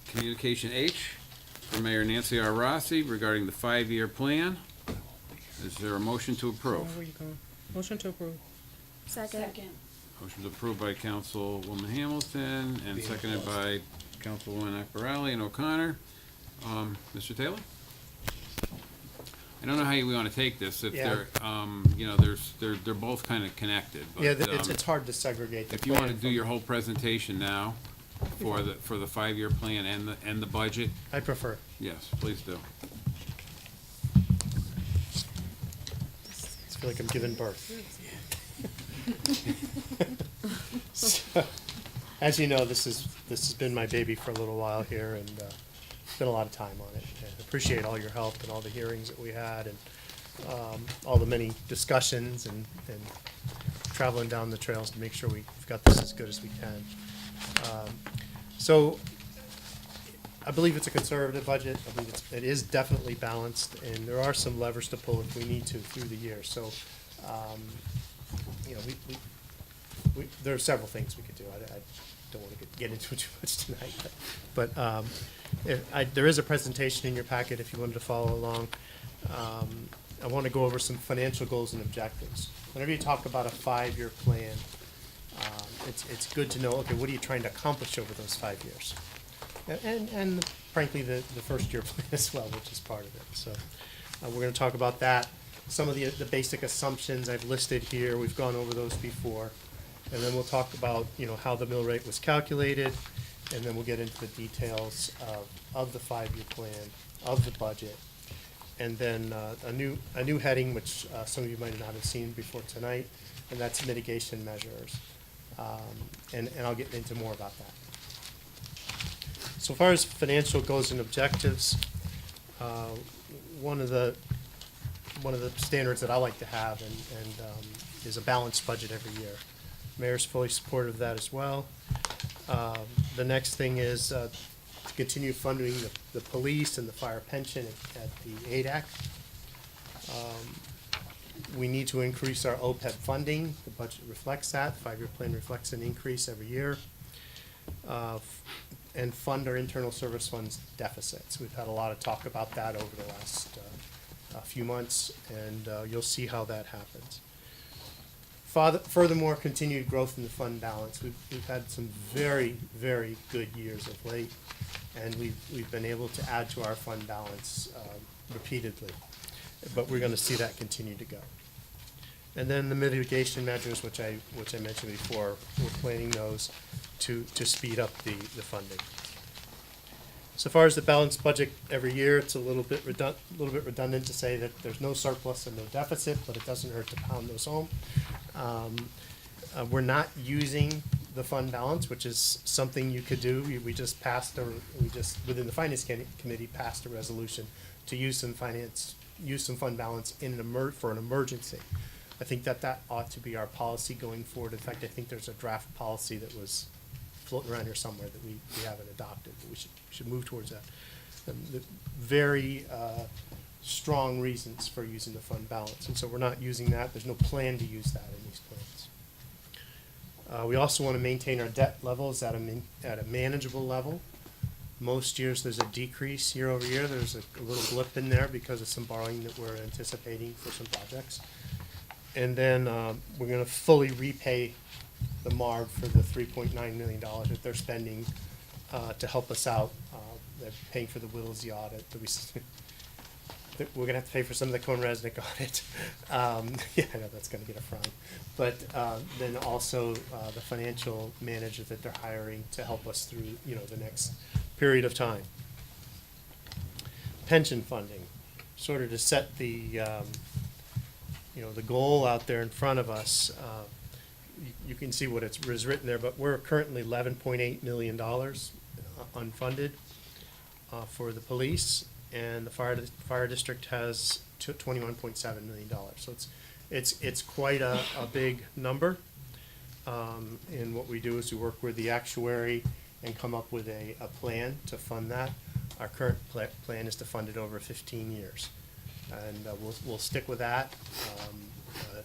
Communication H from Mayor Nancy R. Rossi regarding the 5-year plan. Is there a motion to approve? Where you going? Motion to approve. Second. Motion's approved by Councilwoman Hamilton and seconded by Councilwoman Akbarali and O'Connor. Mr. Taylor? I don't know how we want to take this, if Yeah. they're both kind of connected, but. Yeah, it's hard to segregate the If you want to plan do from- your whole presentation now for the 5-year plan and the budget, I prefer. yes, please do. I feel like I'm giving birth. So, as you know, this has been my baby for a little while here, and spent a lot of time on it. And appreciate all your help and all the hearings that we had, and all the many discussions and traveling down the trails to make sure we've got this as good as we can. So I believe it's a conservative budget. I believe it is definitely balanced, and there are some levers to pull if we need to through the year. So, there are several things we could do. I don't want to get into it too much tonight, but there is a presentation in your packet if you wanted to follow along. I want to go over some financial goals and objectives. Whenever you talk about a 5-year plan, it's good to know, okay, what are you trying to accomplish over those 5 years? And frankly, the first year plan as well, which is part of it. So we're going to talk about that. Some of the basic assumptions I've listed here, we've gone over those before. And then we'll talk about, how the mill rate was calculated, and then we'll get into the details of the 5-year plan, of the budget. And then a new heading, which some of you might not have seen before tonight, and that's mitigation measures. And I'll get into more about that. So far as financial goals and objectives, one of the standards that I like to have is a balanced budget every year. Mayor's fully supportive of that as well. The next thing is to continue funding the police and the fire pension at the ADAC. We need to increase our OPEB funding. The budget reflects that. The 5-year plan reflects an increase every year. And fund our internal service funds deficits. We've had a lot of talk about that over the last few months, and you'll see how that happens. Furthermore, continued growth in the fund balance. We've had some very, very good years of late, and we've been able to add to our fund balance repeatedly. But we're going to see that continue to go. And then the mitigation measures, which I mentioned before, we're planning those to speed up the funding. So far as the balanced budget every year, it's a little bit redundant to say that there's no surplus and no deficit, but it doesn't hurt to pound those home. We're not using the fund balance, which is something you could do. We just passed, within the Finance Committee, passed a resolution to use some fund balance in for an emergency. I think that ought to be our policy going forward. In fact, I think there's a draft policy that was floating around here somewhere that we haven't adopted, but we should move towards that. The very strong reasons for using the fund balance, and so we're not using that. There's no plan to use that in these plans. We also want to maintain our debt levels at a manageable level. Most years there's a decrease year over year. There's a little blip in there because of some borrowing that we're anticipating for some projects. And then we're going to fully repay the MARB for the $3.9 million that they're spending to help us out. They're paying for the Whittlesey audit. We're going to have to pay for some of the Cohn-Resnick audit. Yeah, I know that's going to get a frown. But then also the financial manager that they're hiring to help us through, the next period of time. Pension funding, sort of to set the, the goal out there in front of us. You can see what is written there, but we're currently $11.8 million unfunded for the police, and the fire district has $21.7 million. So it's quite a big number. And what we do is we work with the actuary and come up with a plan to fund that. Our current plan is to fund it over 15 years, and we'll stick with that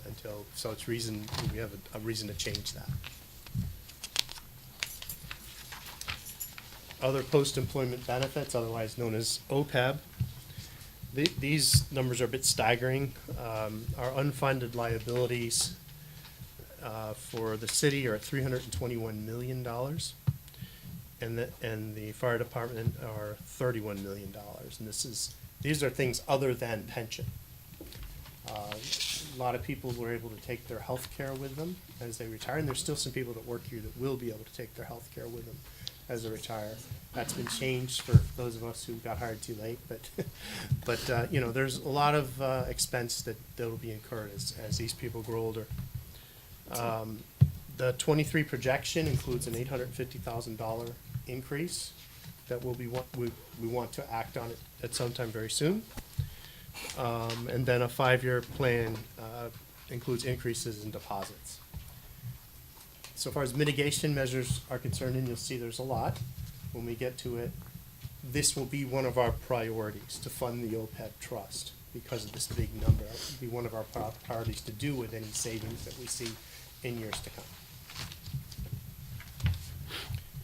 until we have a reason to change that. Other post-employment benefits, otherwise known as OPEB. These numbers are a bit staggering. Our unfunded liabilities for the city are at $321 million, and the fire department are $31 million. And these are things other than pension. A lot of people were able to take their health care with them as they retire, and there's still some people that work here that will be able to take their health care with them as they retire. That's been changed for those of us who got hired too late, but there's a lot of expense that will be incurred as these people grow older. The 23 projection includes an $850,000 increase that we want to act on it at some time very soon. And then a 5-year plan includes increases in deposits. So far as mitigation measures are concerned, and you'll see there's a lot when we get to it, this will be one of our priorities to fund the OPEB trust because of this big number. It will be one of our priorities to do with any savings that we see in years to come.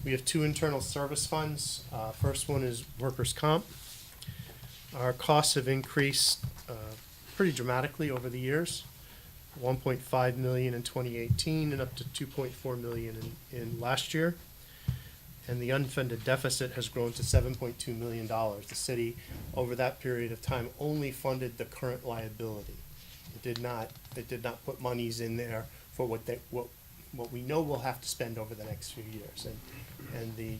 We have 2 internal service funds. First one is workers' comp. Our costs have increased pretty dramatically over the years. 1.5 million in 2018 and up to 2.4 million in last year. And the unfunded deficit has grown to $7.2 million. The city, over that period of time, only funded the current liability. It did not put monies in there for what we know we'll have to spend over the next few years. And the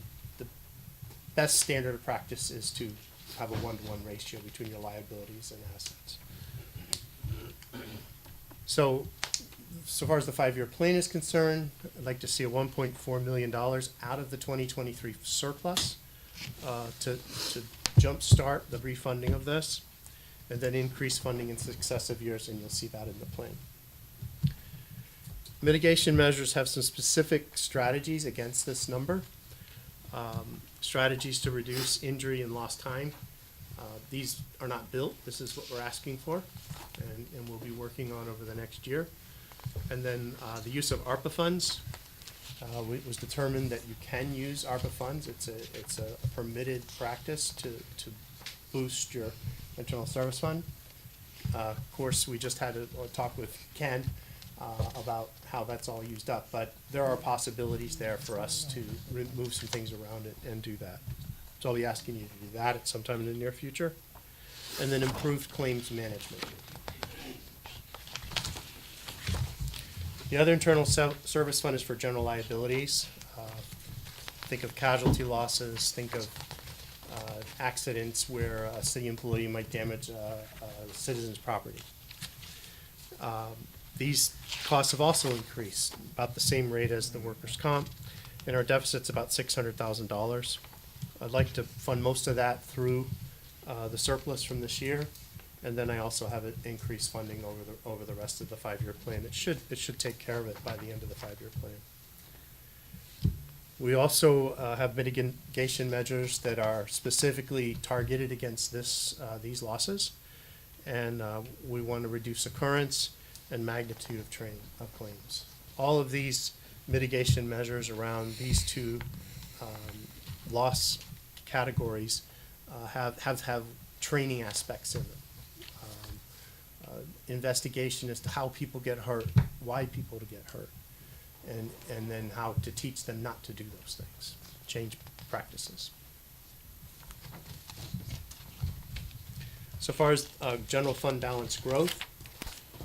best standard of practice is to have a 1-to-1 ratio between your liabilities and assets. So far as the 5-year plan is concerned, I'd like to see a $1.4 million out of the 2023 surplus to jumpstart the refunding of this, and then increase funding in successive years, and you'll see that in the plan. Mitigation measures have some specific strategies against this number. Strategies to reduce injury and lost time. These are not built. This is what we're asking for, and we'll be working on over the next year. And then the use of ARPA funds. It was determined that you can use ARPA funds. It's a permitted practice to boost your internal service fund. Of course, we just had a talk with Ken about how that's all used up, but there are possibilities there for us to move some things around it and do that. So I'll be asking you to do that at some time in the near future. And then improved claims management. The other internal service fund is for general liabilities. Think of casualty losses, think of accidents where a city employee might damage a citizen's property. These costs have also increased, about the same rate as the workers' comp, and our deficit's about $600,000. I'd like to fund most of that through the surplus from this year, and then I also have it increased funding over the rest of the 5-year plan. It should take care of it by the end of the 5-year plan. We also have mitigation measures that are specifically targeted against these losses, and we want to reduce occurrence and magnitude of claims. All of these mitigation measures around these two loss categories have training aspects in them. Investigation as to how people get hurt, why people get hurt, and then how to teach them not to do those things, change practices. So far as general fund balance growth,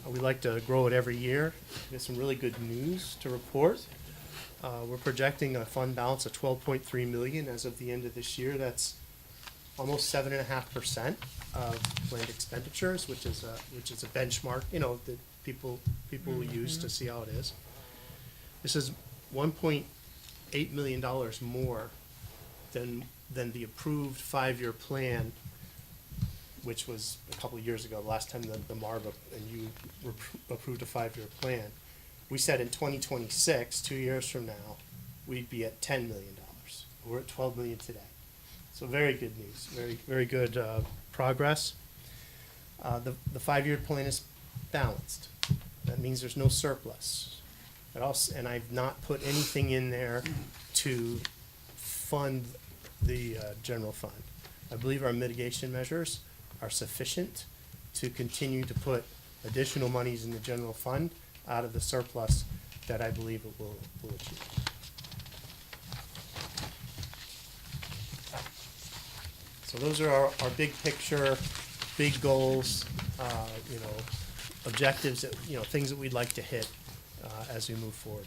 we like to grow it every year. There's some really good news to report. We're projecting a fund balance of $12.3 million as of the end of this year. That's almost 7.5% of planned expenditures, which is a benchmark, that people will use to see how it is. This is $1.8 million more than the approved 5-year plan, which was a couple of years ago, the last time the MARB and you approved a 5-year plan. We said in 2026, 2 years from now, we'd be at $10 million. We're at $12 million today. So very good news, very good progress. The 5-year plan is balanced. That means there's no surplus. And I've not put anything in there to fund the general fund. I believe our mitigation measures are sufficient to continue to put additional monies in the general fund out of the surplus that I believe it will achieve. So those are our big picture, big goals, objectives, things that we'd like to hit as we move forward.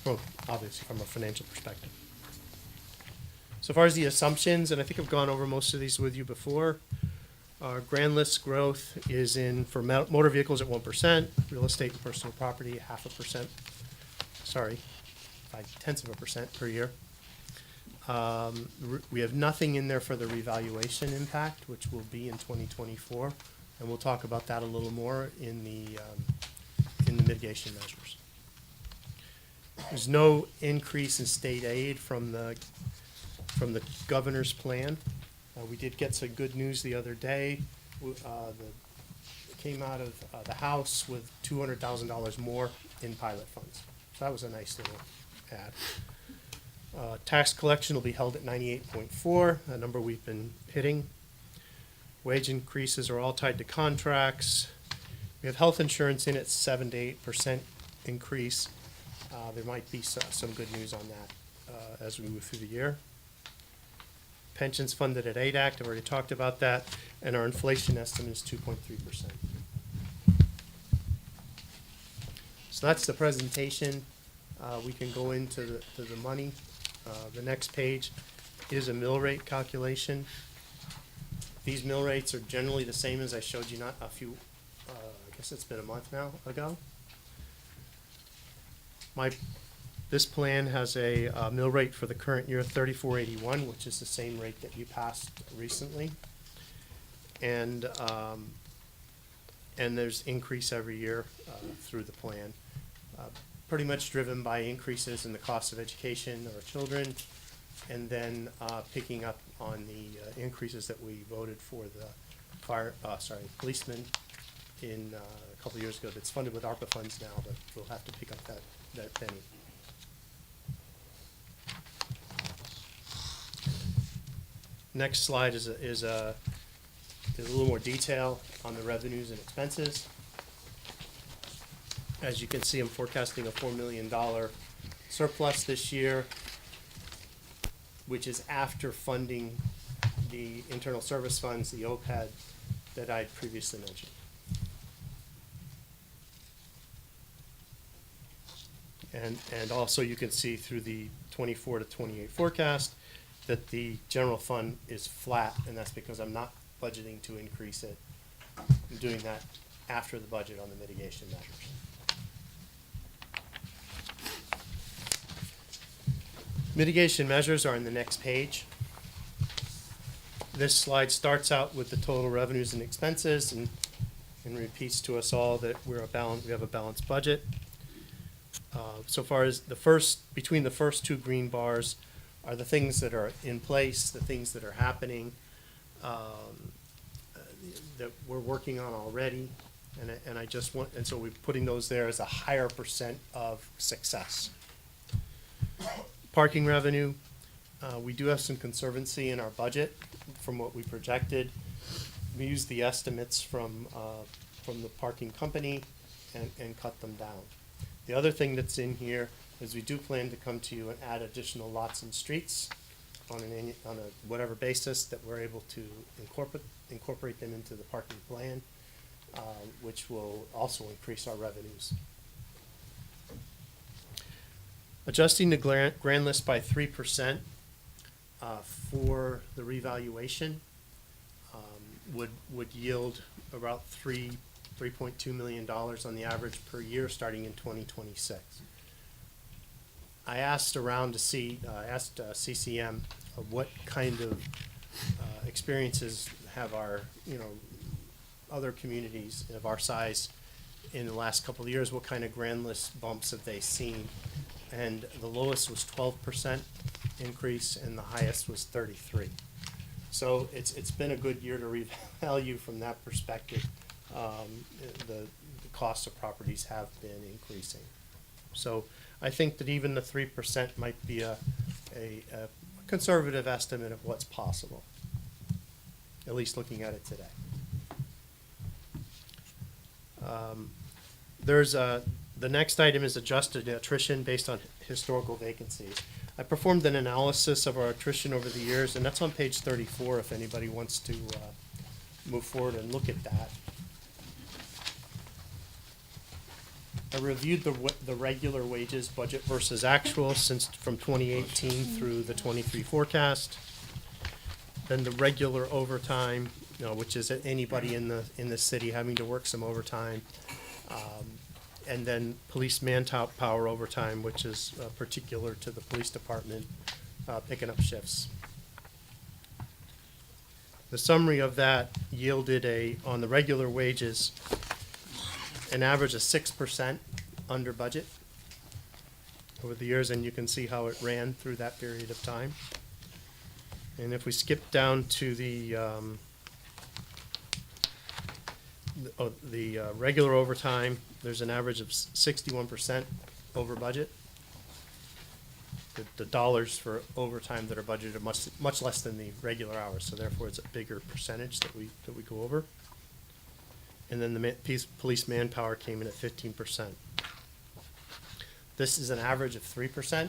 Well, obviously from a financial perspective. So far as the assumptions, and I think I've gone over most of these with you before, our grand list growth is for motor vehicles at 1%, real estate and personal property 0.5% per year. We have nothing in there for the revaluation impact, which will be in 2024, and we'll talk about that a little more in the mitigation measures. There's no increase in state aid from the governor's plan. We did get some good news the other day. It came out of the House with $200,000 more in pilot funds. So that was a nice little add. Tax collection will be held at 98.4, a number we've been hitting. Wage increases are all tied to contracts. We have health insurance in at 7 to 8% increase. There might be some good news on that as we move through the year. Pensions funded at ADAC, I've already talked about that, and our inflation estimate is 2.3%. So that's the presentation. We can go into the money. The next page is a mill rate calculation. These mill rates are generally the same as I showed you I guess it's been a month now ago. This plan has a mill rate for the current year, 34.81, which is the same rate that you passed recently. And there's increase every year through the plan. Pretty much driven by increases in the cost of education of our children, and then picking up on the increases that we voted for the policemen in a couple of years ago. That's funded with ARPA funds now, but we'll have to pick up that penny. Next slide is a little more detail on the revenues and expenses. As you can see, I'm forecasting a $4 million surplus this year, which is after funding the internal service funds, the OPEB, that I previously mentioned. And also you can see through the 24 to 28 forecast that the general fund is flat, and that's because I'm not budgeting to increase it. I'm doing that after the budget on the mitigation measures. Mitigation measures are in the next page. This slide starts out with the total revenues and expenses and repeats to us all that we have a balanced budget. So far as between the first two green bars are the things that are in place, the things that are happening, that we're working on already. And so we're putting those there as a higher percent of success. Parking revenue, we do have some conservancy in our budget from what we projected. We used the estimates from the parking company and cut them down. The other thing that's in here is we do plan to come to you and add additional lots and streets on a whatever basis that we're able to incorporate them into the parking plan, which will also increase our revenues. Adjusting the grand list by 3% for the revaluation would yield about $3.2 million on the average per year starting in 2026. I asked around to see, asked CCM what kind of experiences have our, other communities of our size in the last couple of years, what kind of grand list bumps have they seen? And the lowest was 12% increase and the highest was 33%. So it's been a good year to revalue from that perspective. The cost of properties have been increasing. So I think that even the 3% might be a conservative estimate of what's possible, at least looking at it today. The next item is adjusted attrition based on historical vacancies. I performed an analysis of our attrition over the years, and that's on page 34 if anybody wants to move forward and look at that. I reviewed the regular wages budget versus actual from 2018 through the 23 forecast. Then the regular overtime, which is anybody in the city having to work some overtime. And then police manpower overtime, which is particular to the police department, picking up shifts. The summary of that yielded on the regular wages, an average of 6% under budget over the years, and you can see how it ran through that period of time. And if we skip down to the regular overtime, there's an average of 61% over budget. The dollars for overtime that are budgeted are much less than the regular hours, so therefore it's a bigger percentage that we go over. And then the police manpower came in at 15%. This is an average of 3%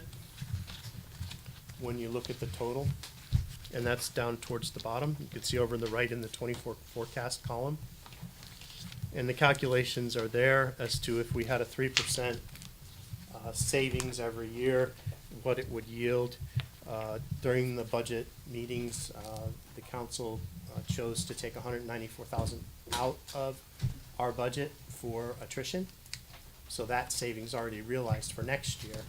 when you look at the total, and that's down towards the bottom. You can see over on the right in the 24 forecast column. And the calculations are there as to if we had a 3% savings every year, what it would yield. During the budget meetings, the council chose to take $194,000 out of our budget for attrition. So that savings already realized for next year.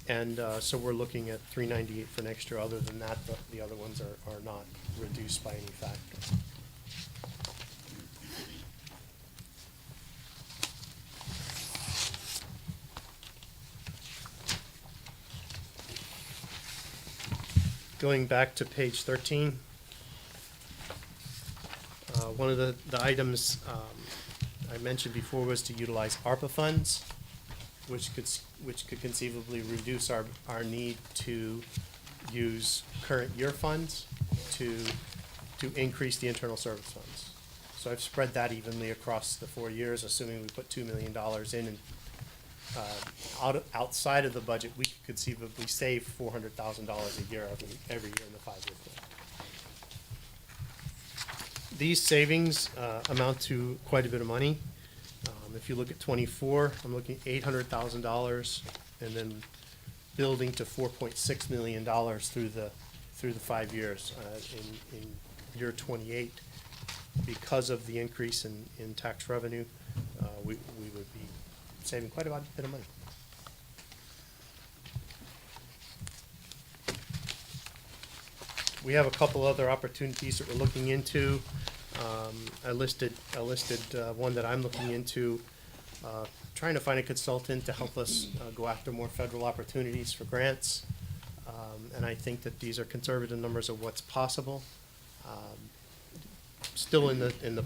And so we're looking at $398 for next year. Other than that, the other ones are not reduced by any factor. Going back to page 13, one of the items I mentioned before was to utilize ARPA funds, which could conceivably reduce our need to use current year funds to increase the internal service funds. So I've spread that evenly across the 4 years, assuming we put $2 million in, and outside of the budget, we could conceivably save $400,000 a year every year in the 5-year plan. These savings amount to quite a bit of money. If you look at 24, I'm looking at $800,000, and then building to $4.6 million through the 5 years. In year 28, because of the increase in tax revenue, we would be saving quite a bit of money. We have a couple other opportunities that we're looking into. I listed one that I'm looking into, trying to find a consultant to help us go after more federal opportunities for grants. And I think that these are conservative numbers of what's possible. Still in the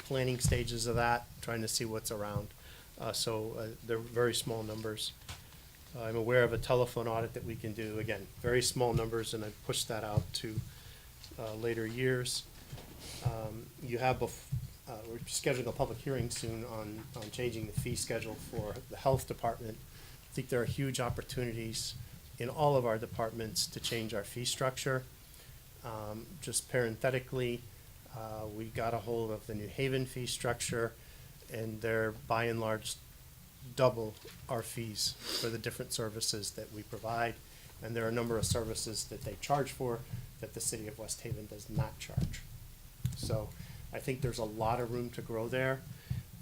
planning stages of that, trying to see what's around. So they're very small numbers. I'm aware of a telephone audit that we can do. Again, very small numbers, and I've pushed that out to later years. You have, we're scheduling a public hearing soon on changing the fee schedule for the health department. I think there are huge opportunities in all of our departments to change our fee structure. Just parenthetically, we got a hold of the New Haven fee structure, and they're by and large double our fees for the different services that we provide. And there are a number of services that they charge for that the city of West Haven does not charge. So I think there's a lot of room to grow there.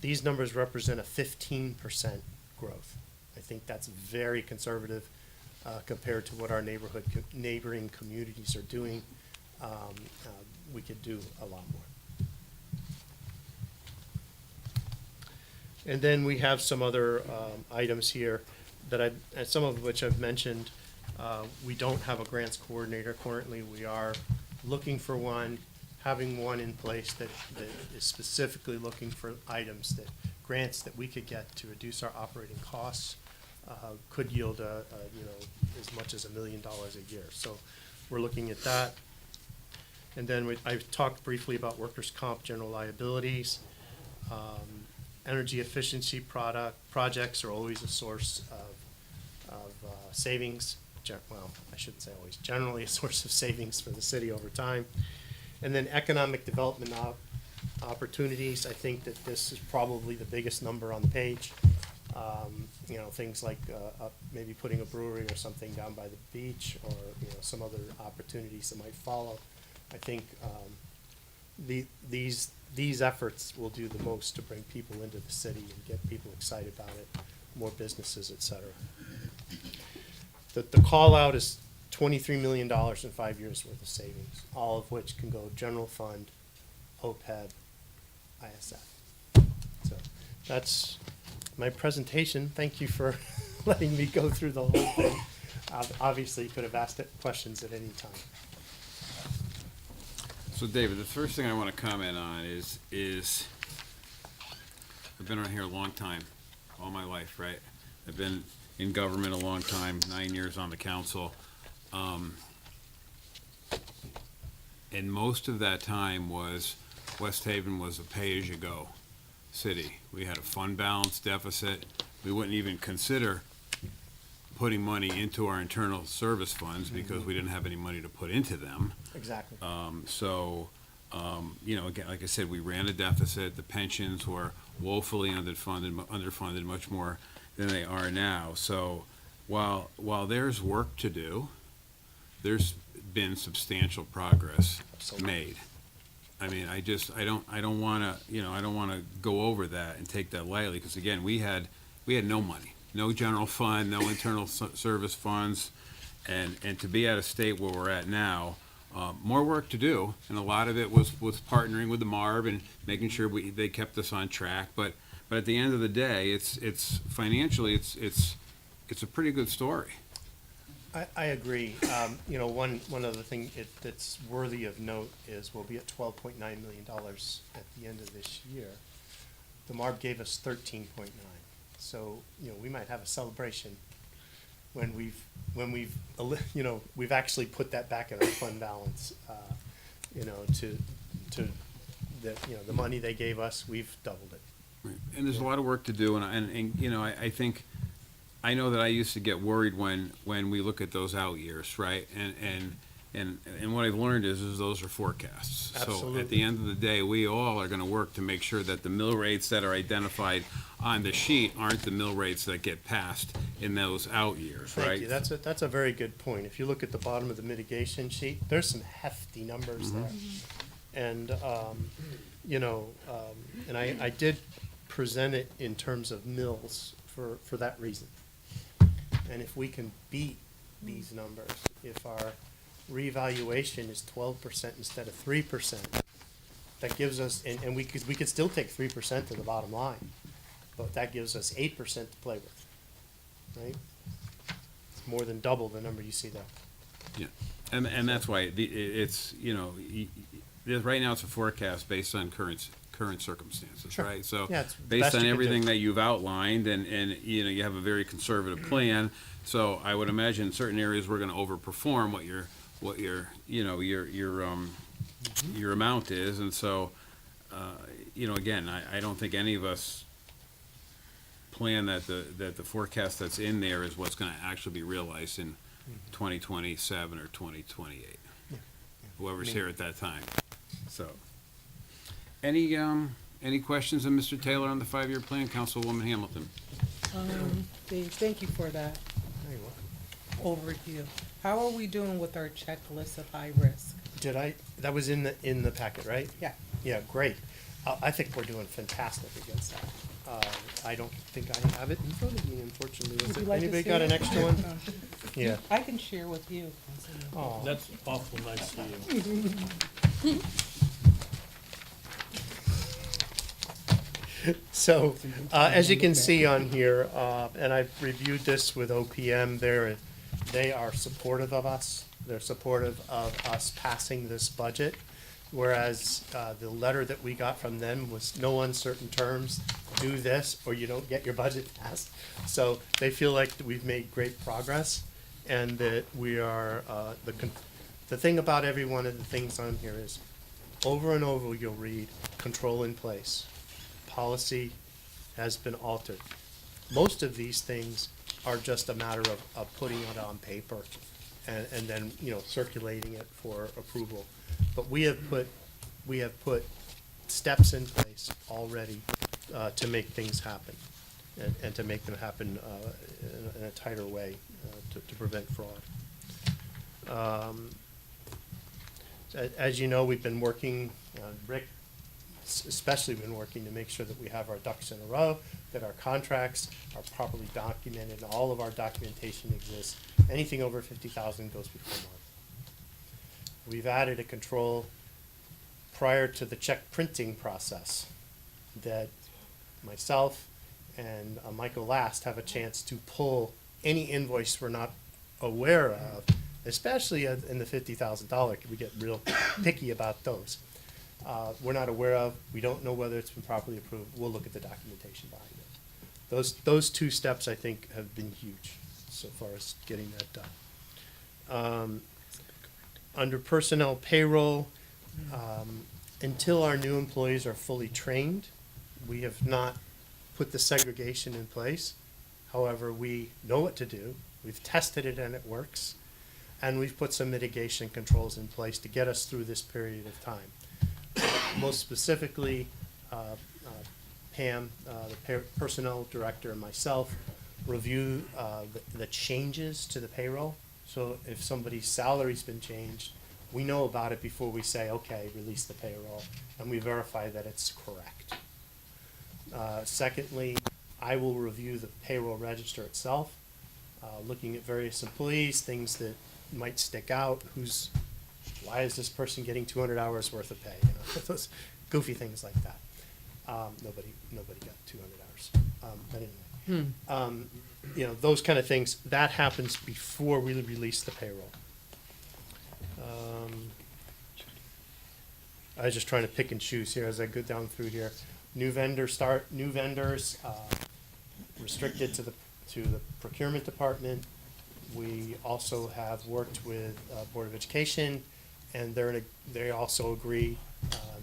These numbers represent a 15% growth. I think that's very conservative compared to what our neighboring communities are doing. We could do a lot more. And then we have some other items here that some of which I've mentioned. We don't have a grants coordinator currently. We are looking for one, having one in place that is specifically looking for items grants that we could get to reduce our operating costs could yield as much as $1 million a year. So we're looking at that. And then I've talked briefly about workers' comp, general liabilities. Energy efficiency projects are always a source of savings. Well, I shouldn't say always, generally a source of savings for the city over time. And then economic development opportunities. I think that this is probably the biggest number on the page. Things like maybe putting a brewery or something down by the beach, or some other opportunities that might follow. I think these efforts will do the most to bring people into the city and get people excited about it, more businesses, et cetera. The call out is $23 million in 5 years worth of savings, all of which can go general fund, OPEB, ISF. So that's my presentation. Thank you for letting me go through the whole thing. Obviously, you could have asked questions at any time. So David, the first thing I want to comment on is I've been around here a long time, all my life, right? I've been in government a long time, 9 years on the council. And most of that time West Haven was a pay-as-you-go city. We had a fund balance deficit. We wouldn't even consider putting money into our internal service funds because we didn't have any money to put into them. Exactly. Again, like I said, we ran a deficit. The pensions were woefully underfunded much more than they are now. So while there's work to do, there's been substantial progress made. I mean, I don't want to go over that and take that lightly, because again, we had no money, no general fund, no internal service funds, and to be at a state where we're at now, more work to do, and a lot of it was partnering with the MARB and making sure they kept us on track. But at the end of the day, it's financially it's a pretty good story. I agree. One other thing that's worthy of note is we'll be at $12.9 million at the end of this year. The MARB gave us 13.9, so we might have a celebration when we've actually put that back in our fund balance. To the money they gave us, we've doubled it. Right. And there's a lot of work to do, and I think. I know that I used to get worried when we look at those out years, right? And what I've learned is those are forecasts. Absolutely. So at the end of the day, we all are going to work to make sure that the mill rates that are identified on the sheet aren't the mill rates that get passed in those out years, right? Thank you. That's a very good point. If you look at the bottom of the mitigation sheet, there's some hefty numbers there. And, and I did present it in terms of mills for that reason. And if we can beat these numbers, if our revaluation is 12% instead of 3%, that gives us, and we could still take 3% to the bottom line, but that gives us 8% to play with, right? It's more than double the number you see there. Yeah, and that's why it's, right now it's a forecast based on current circumstances, Sure. right? So, Yeah, it's the based best on you can do. everything that you've outlined, and, you have a very conservative plan, so I would imagine in certain areas we're gonna overperform what your your amount is, and so, again, I don't think any of us plan that the forecast that's in there is what's gonna actually be realized in 2027 or 2028. Whoever's here at that time. So, any questions of Mr. Taylor on the 5-year plan, Councilwoman Hamilton? Dave, thank you for that overview. How are we doing with our checklist of high risk? That was in the packet, right? Yeah. Yeah, great. I think we're doing fantastic against that. I don't think I have it in front of me, unfortunately. Would Is you it- like to Anybody see got an it? extra one? Yeah. I can share with you. Aw. That's awful nice of you. So, as you can see on here, and I've reviewed this with OPM, they are supportive of us. They're supportive of us passing this budget, whereas the letter that we got from them was no uncertain terms, do this or you don't get your budget passed. So they feel like we've made great progress and that we are, the thing about every one of the things on here is over and over you'll read control in place. Policy has been altered. Most of these things are just a matter of putting it on paper and then, circulating it for approval. But we have put steps in place already to make things happen and to make them happen in a tighter way to prevent fraud. As you know, we've been working, Rick especially been working to make sure that we have our ducks in a row, that our contracts are properly documented, and all of our documentation exists. Anything over 50,000 goes before Mark. We've added a control prior to the check printing process that myself and Michael Last have a chance to pull any invoice we're not aware of, especially in the $50,000. We get real picky about those. We're not aware of, we don't know whether it's been properly approved, we'll look at the documentation behind it. Those two steps, I think, have been huge so far as getting that done. Under personnel payroll, until our new employees are fully trained, we have not put the segregation in place. However, we know what to do, we've tested it and it works, and we've put some mitigation controls in place to get us through this period of time. Most specifically, Pam, the personnel director, and myself review the changes to the payroll. So if somebody's salary's been changed, we know about it before we say, okay, release the payroll, and we verify that it's correct. Secondly, I will review the payroll register itself, looking at various employees, things that might stick out, why is this person getting 200 hours worth of pay? Those goofy things like that. Nobody got 200 hours. But anyway, those kind of things, that happens before we release the payroll. I was just trying to pick and choose here as I go down through here. New vendors, restricted to the procurement department. We also have worked with Board of Education, and they also agree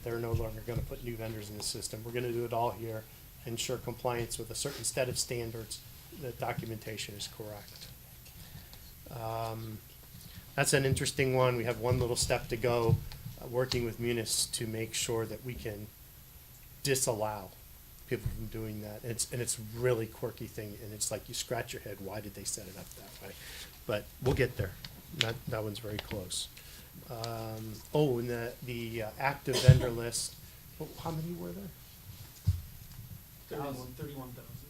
they're no longer going to put new vendors in the system. We're going to do it all here, ensure compliance with a certain set of standards. The documentation is correct. That's an interesting one. We have one little step to go, working with Munis to make sure that we can disallow people from doing that. And it's a really quirky thing, and it's like you scratch your head, why did they set it up that way? But we'll get there. That one's very close. In the active vendor list, how many were there?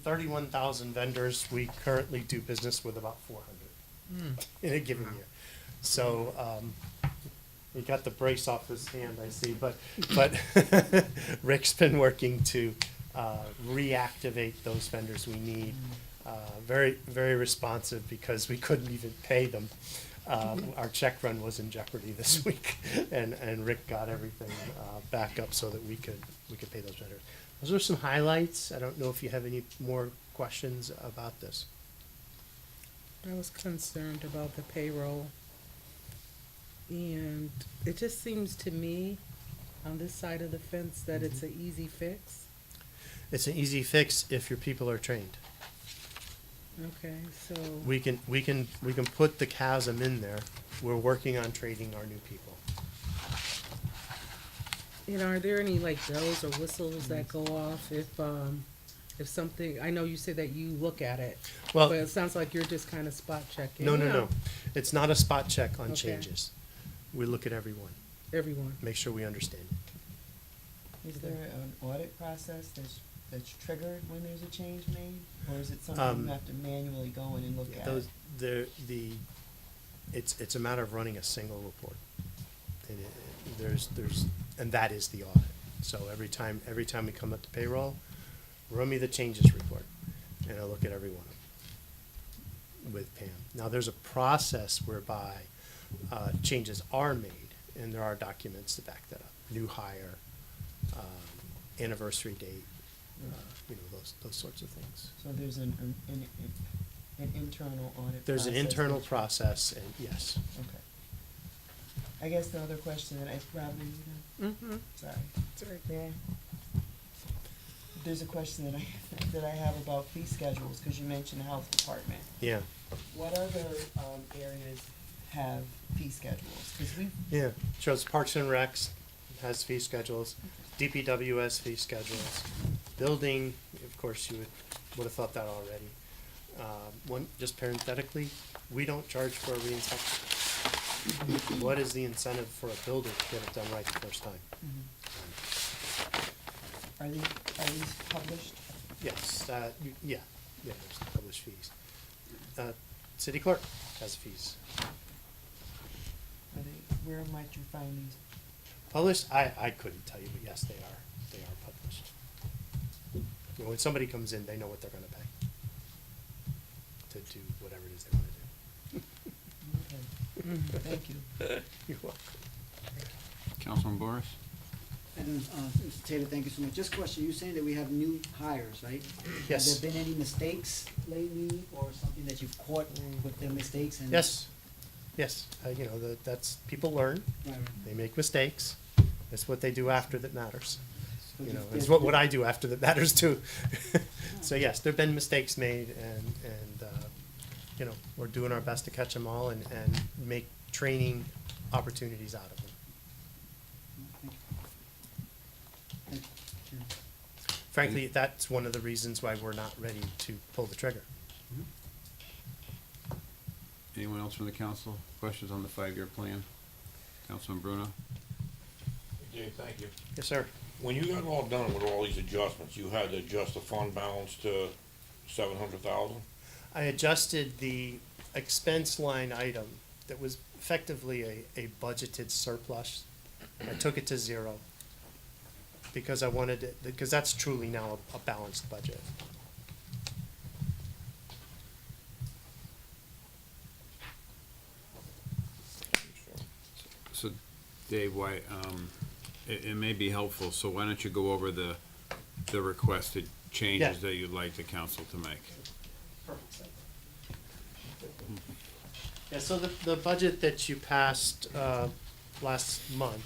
31,000 vendors. We currently do business with about 400 in a given year. So, he got the brace off his hand, I see, but Rick's been working to reactivate those vendors we need. Very, very responsive because we couldn't even pay them. Our check run was in jeopardy this week, and Rick got everything back up so that we could pay those vendors. Those are some highlights. I don't know if you have any more questions about this. I was concerned about the payroll. And it just seems to me, on this side of the fence, that it's an easy fix. It's an easy fix if your people are trained. Okay, so. We can put the chasm in there. We're working on training our new people. You know, are there any like bells or whistles that go off if something, I know you said that you look at it, Well, but it sounds like you're just kind of spot checking. No. It's not a spot check on Okay. changes. We look at everyone. Everyone. Make sure we understand it. Is there an audit process that's triggered when there's a change made? Or is it something you have to manually go in and look at? It's a matter of running a single report. And and that is the audit. So every time we come up to payroll, run me the changes report, and I look at every one of them with Pam. Now, there's a process whereby changes are made, and there are documents to back that up. New hire, anniversary date, those sorts of things. So there's an internal audit. There's an process internal that- process, and yes. Okay. I guess the other question that Robin, sorry. Sorry. Yeah. There's a question that I have about fee schedules, because you mentioned the health department. Yeah. What other areas have fee schedules? 'Cause Yeah, shows Parks and Recs has fee schedules, DPW has fee schedules, building, of course, you would have thought that already. Just parenthetically, we don't charge for a reinspection. What is the incentive for a builder to get it done right the first time? Are these published? Yes, there's published fees. City clerk has fees. Where might you find these? Published, I couldn't tell you, but yes, they are published. When somebody comes in, they know what they're gonna pay to do whatever it is they wanna do. Okay. Thank you. You're welcome. Councilman Boris? And, Mr. Taylor, thank you so much. Just a question, you're saying that we have new hires, right? Yes. Have there been any mistakes lately, or something that you've caught with the mistakes? And Yes, that's, people learn, Right. they make mistakes, it's what they do after that matters. So You know, just- it's what I do after that matters too. So yes, there've been mistakes made, and we're doing our best to catch them all and make training opportunities out of them. Thank you. Frankly, that's one of the reasons why we're not ready to pull the trigger. Anyone else from the council? Questions on the 5-year plan? Councilman Bruno? Dave, thank you. Yes, sir. When you got all done with all these adjustments, you had to adjust the fund balance to 700,000? I adjusted the expense line item that was effectively a budgeted surplus. I took it to zero because I wanted it, because that's truly now a balanced budget. So, Dave, it may be helpful, so why don't you go over the requested changes Yeah. that you'd like the council to make? Yeah, so the budget that you passed last month,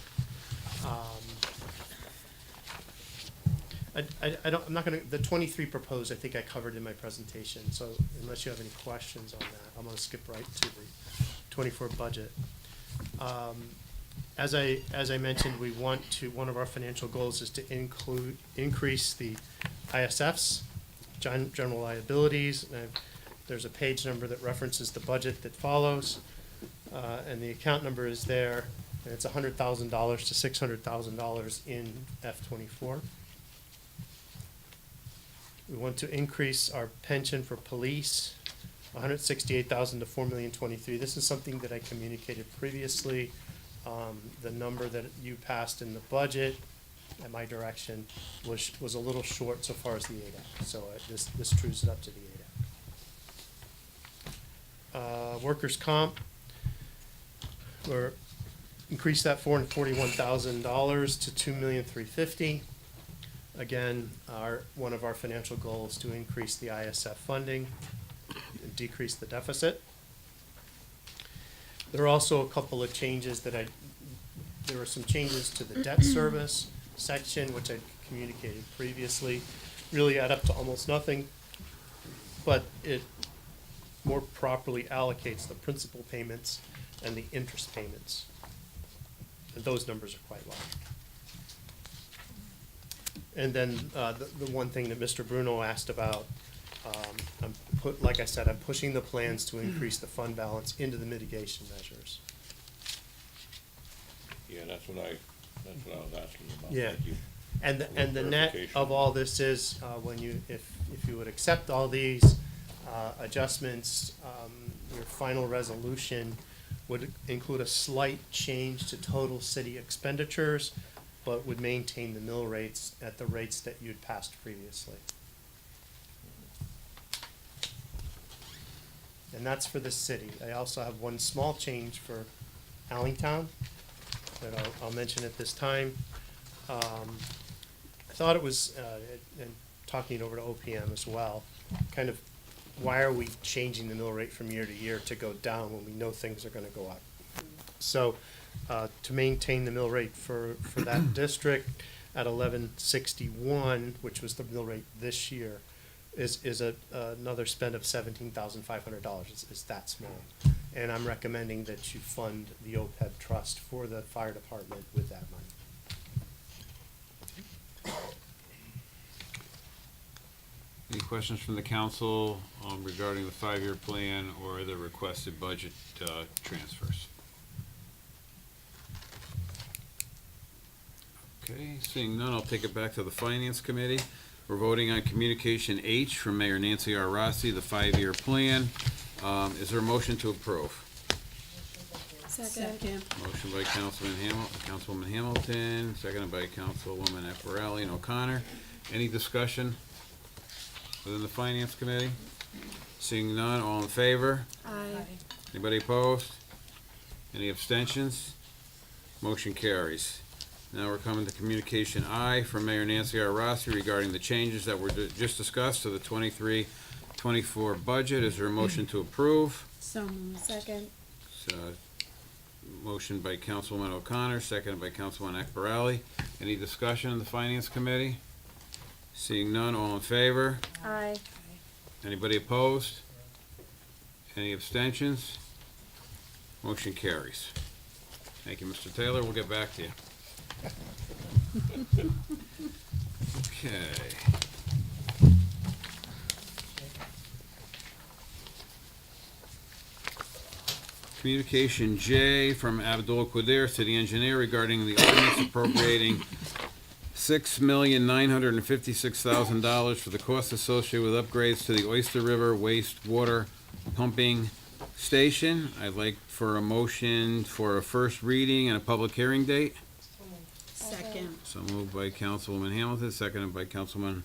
I'm not gonna, the 23 proposed, I think I covered in my presentation, so unless you have any questions on that, I'm gonna skip right to the 24 budget. As I mentioned, one of our financial goals is to increase the ISFs, general liabilities. There's a page number that references the budget that follows, and the account number is there. And it's $100,000 to $600,000 in F-24. We want to increase our pension for police, $168,000 to $4,023,000. This is something that I communicated previously. The number that you passed in the budget at my direction was a little short so far as the ADAC. So this trues it up to the ADAC. Workers' comp, we're increase that $441,000 to $2,350,000. Again, one of our financial goals to increase the ISF funding and decrease the deficit. There are also a couple of changes there were some changes to the debt service section, which I communicated previously, really add up to almost nothing, but it more properly allocates the principal payments and the interest payments. And those numbers are quite large. And then the one thing that Mr. Bruno asked about, like I said, I'm pushing the plans to increase the fund balance into the mitigation measures. Yeah, that's what I was asking about. Yeah, Thank you. and the net of all this is, if you would accept all these adjustments, your final resolution would include a slight change to total city expenditures, but would maintain the mill rates at the rates that you'd passed previously. And that's for the city. I also have one small change for Allentown that I'll mention at this time. I thought it was, and talking it over to OPM as well, kind of why are we changing the mill rate from year to year to go down when we know things are gonna go up? So, to maintain the mill rate for that district at 1161, which was the mill rate this year, is another spend of $17,500. It's that small. And I'm recommending that you fund the OPEB trust for the fire department with that money. Any questions from the council regarding the 5-year plan or the requested budget transfers? Okay, seeing none, I'll take it back to the Finance Committee. We're voting on Communication H from Mayor Nancy R. Rossi, the 5-year plan. Is there a motion to approve? Second. Motion by Councilwoman Hamilton, seconded by Councilwoman Aquarelli and O'Connor. Any discussion within the Finance Committee? Seeing none, all in favor? Aye. Anybody opposed? Any abstentions? Motion carries. Now we're coming to Communication I from Mayor Nancy R. Rossi regarding the changes that were just discussed to the 23-24 budget. Is there a motion to approve? So moved. Second. Motion by Councilwoman O'Connor, seconded by Councilwoman Akbarali. Any discussion in the Finance Committee? Seeing none, all in favor? Aye. Anybody opposed? Any abstentions? Motion carries. Thank you, Mr. Taylor. We'll get back to you. Okay. Communication J from Abdul Qadir, City Engineer, regarding the ordinance appropriating $6,956,000 for the costs associated with upgrades to the Oyster River wastewater pumping station. I'd like for a motion for a first reading and a public hearing date. Second. So moved by Councilwoman Hamilton, seconded by Councilwoman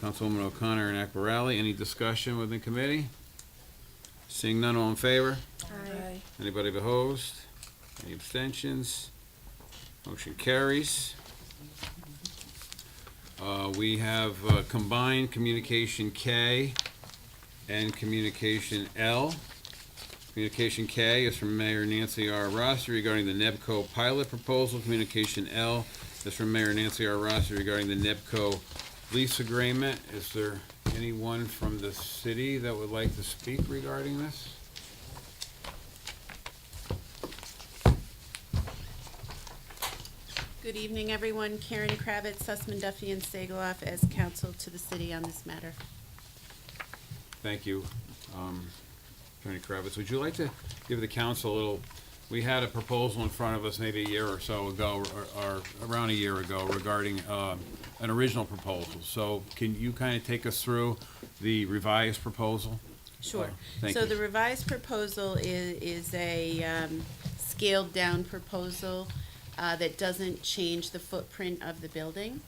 O'Connor and Aquarelli. Any discussion within committee? Seeing none, all in favor? Aye. Anybody opposed? Any abstentions? Motion carries. We have combined Communication K and Communication L. Communication K is from Mayor Nancy R. Rossi regarding the NEBCO pilot proposal. Communication L is from Mayor Nancy R. Rossi regarding the NEBCO lease agreement. Is there anyone from the city that would like to speak regarding this? Good evening, everyone. Karen Kravitz, Sussman, Duffy, and Sagaloff as counsel to the city on this matter. Thank you, Attorney Kravitz. Would you like to give the council a little we had a proposal in front of us maybe a year or so ago, or around a year ago, regarding an original proposal. So can you kind of take us through the revised proposal? Sure. Thank So you. the revised proposal is a scaled down proposal that doesn't change the footprint of the building.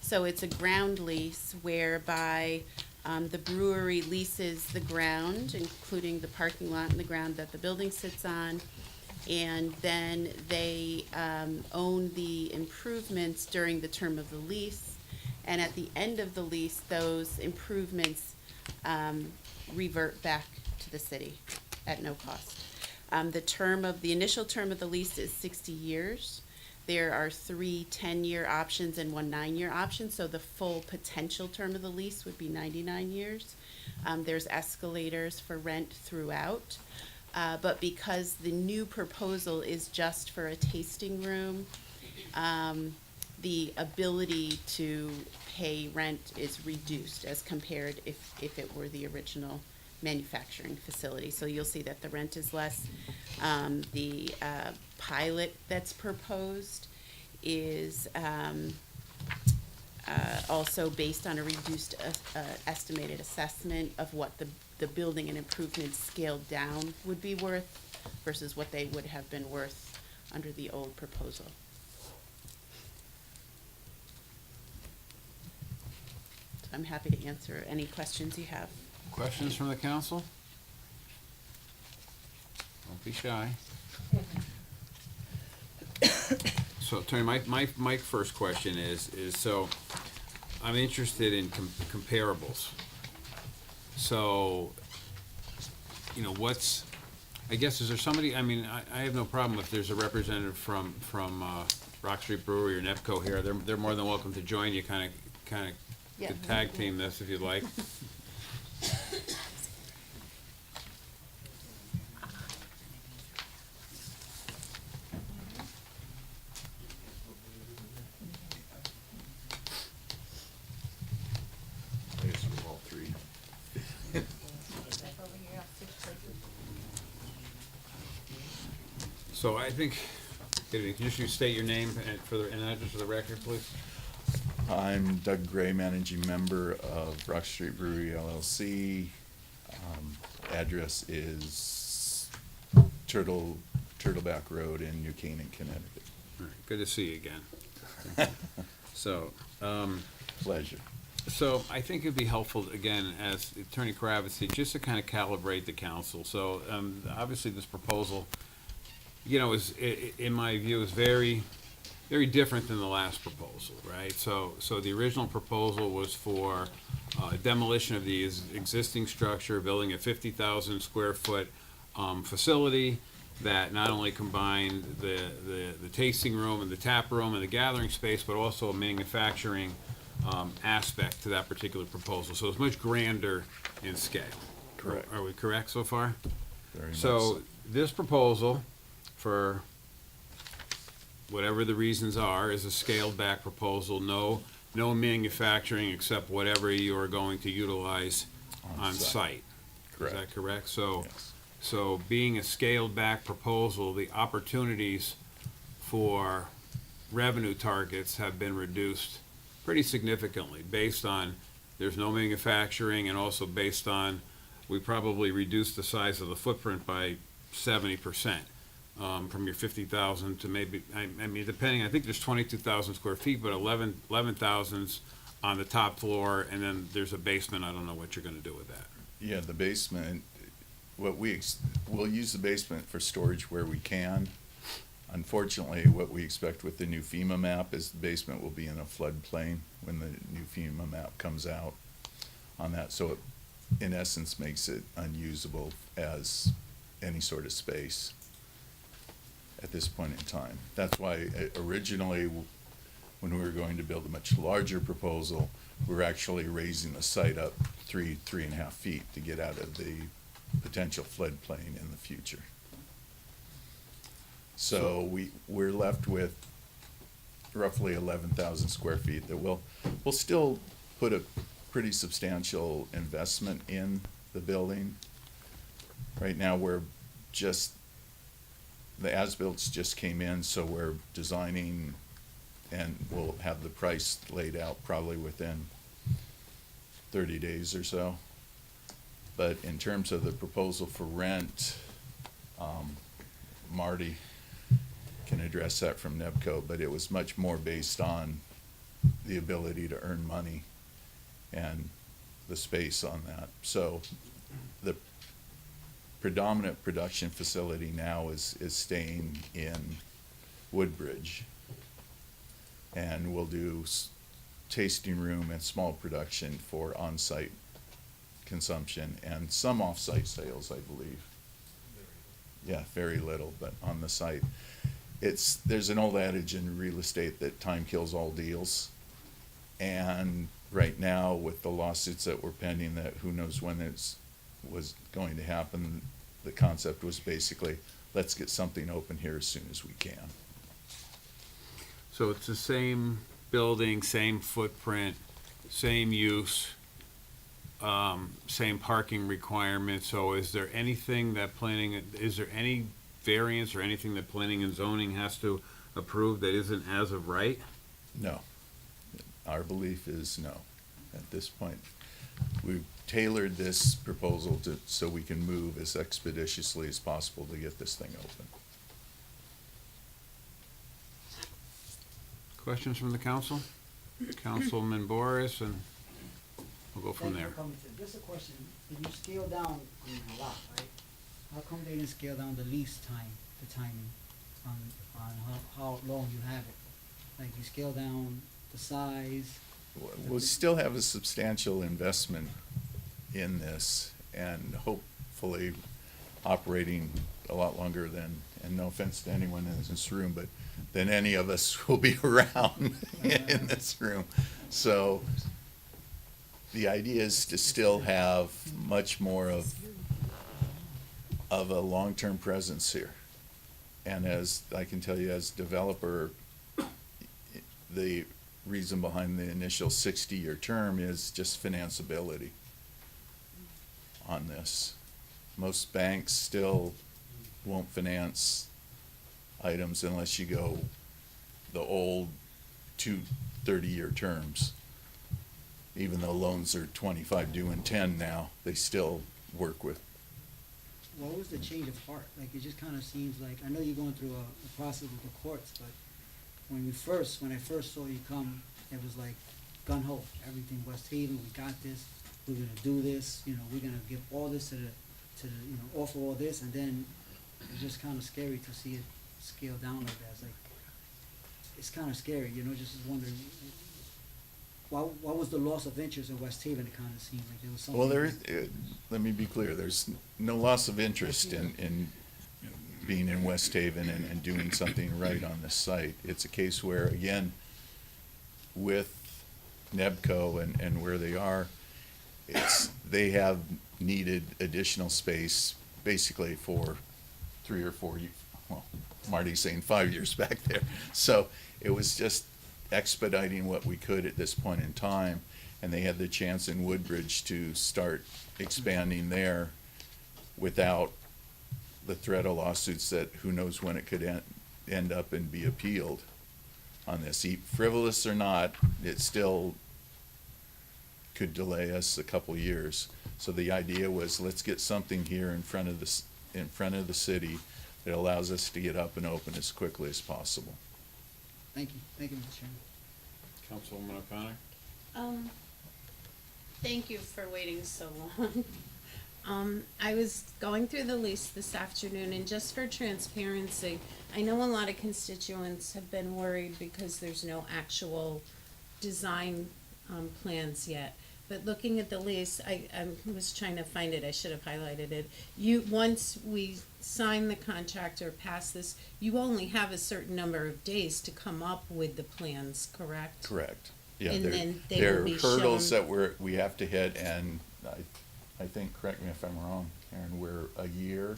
So it's a ground lease whereby the brewery leases the ground, including the parking lot and the ground that the building sits on. And then they own the improvements during the term of the lease. And at the end of the lease, those improvements revert back to the city at no cost. The initial term of the lease is 60 years. There are 3 10-year options and 1 9-year option, so the full potential term of the lease would be 99 years. There's escalators for rent throughout. But because the new proposal is just for a tasting room, the ability to pay rent is reduced as compared if it were the original manufacturing facility. So you'll see that the rent is less. The pilot that's proposed is also based on a reduced estimated assessment of what the building and improvements scaled down would be worth versus what they would have been worth under the old proposal. So I'm happy to answer any questions you have. Questions from the council? Don't be shy. So, Tony, my first question is so I'm interested in comparables. So, you know, I guess, is there somebody, I mean, I have no problem if there's a representative from Rock Street Brewery or NEPCO here. They're more than welcome to join you, kind of Yeah. tag team this if you'd like. I guess we're all three. So I think, can you just state your name and address for the record, please? I'm Doug Gray, managing member of Rock Street Brewery LLC. Address is Turtleback Road in New Canaan, Connecticut. All right, good to see you again. So, Pleasure. So I think it'd be helpful, again, as Attorney Kravitz said, just to kind of calibrate the council. So obviously this proposal, you know, in my view, is very, very different than the last proposal, right? So the original proposal was for demolition of the existing structure, building a 50,000 square foot facility that not only combined the tasting room and the tap room and the gathering space, but also a manufacturing aspect to that particular proposal. So it's much grander in scale. Correct. Are we correct so far? Very much So so. this proposal, for whatever the reasons are, is a scaled back proposal. No manufacturing except whatever you are going to utilize on site. Correct. Is that correct? So, Yes. so being a scaled back proposal, the opportunities for revenue targets have been reduced pretty significantly based on there's no manufacturing, and also based on we probably reduced the size of the footprint by 70%. From your 50,000 to maybe, I mean, depending, I think there's 22,000 square feet, but 11,000's on the top floor, and then there's a basement. I don't know what you're gonna do with that. Yeah, the basement, we'll use the basement for storage where we can. Unfortunately, what we expect with the new FEMA map is the basement will be in a floodplain when the new FEMA map comes out on that. So it, in essence, makes it unusable as any sort of space at this point in time. That's why originally, when we were going to build a much larger proposal, we were actually raising the site up 3.5 feet to get out of the potential floodplain in the future. So we're left with roughly 11,000 square feet that we'll still put a pretty substantial investment in the building. Right now, we're just the as-bills just came in, so we're designing and we'll have the price laid out probably within 30 days or so. But in terms of the proposal for rent, Marty can address that from NEBCO, but it was much more based on the ability to earn money and the space on that. So the predominant production facility now is staying in Woodbridge. And we'll do tasting room and small production for on-site consumption and some off-site sales, I believe. Yeah, very little, but on the site. There's an old adage in real estate that time kills all deals. And right now, with the lawsuits that were pending, that who knows when was going to happen, the concept was basically, let's get something open here as soon as we can. So it's the same building, same footprint, same use, same parking requirements. So is there anything that is there any variance or anything that planning and zoning has to approve that isn't as of right? No. Our belief is no. At this point, we've tailored this proposal so we can move as expeditiously as possible to get this thing open. Questions from the council? Councilman Boris, and we'll go from Thank you there. for coming to- Just a question, did you scale down a lot, right? How come they didn't scale down the lease time, the timing on how long you have it? Like you scale down the size? We'll still have a substantial investment in this and hopefully operating a lot longer than, and no offense to anyone in this room, but than any of us will be around in this room. So the idea is to still have much more of a long-term presence here. And as I can tell you, as developer, the reason behind the initial 60-year term is just financeability on this. Most banks still won't finance items unless you go the old 2 30-year terms. Even though loans are 25 due in 10 now, they still work with. What was the change of heart? Like, it just kind of seems like, I know you're going through a process with the courts, but when I first saw you come, it was like gun-ho, everything West Haven, we got this, we're gonna do this, we're gonna give all this to the, offer all this, and then it's just kind of scary to see it scale down like that. It's like, it's kind of scary, just wondering, what was the loss of interest in West Haven? It kind of seemed like there was something. Well, let me be clear, there's no loss of interest in being in West Haven and doing something right on this site. It's a case where, again, with NEBCO and where they are, they have needed additional space basically for 3 or 4 years. Well, Marty's saying 5 years back there. So it was just expediting what we could at this point in time, and they had the chance in Woodbridge to start expanding there without the threat of lawsuits that who knows when it could end up and be appealed on this. Frivolous or not, it still could delay us a couple years. So the idea was, let's get something here in front of the city that allows us to get up and open as quickly as possible. Thank you, Mr. Chairman. Councilwoman O'Connor? Thank you for waiting so long. I was going through the lease this afternoon, and just for transparency, I know a lot of constituents have been worried because there's no actual design plans yet. But looking at the lease, I was trying to find it, I should have highlighted it. Once we sign the contract or pass this, you only have a certain number of days to come up with the plans, correct? Correct. Yeah, And then they there will are be hurdles shown- that we have to hit, and I think, correct me if I'm wrong, Karen, we're a year.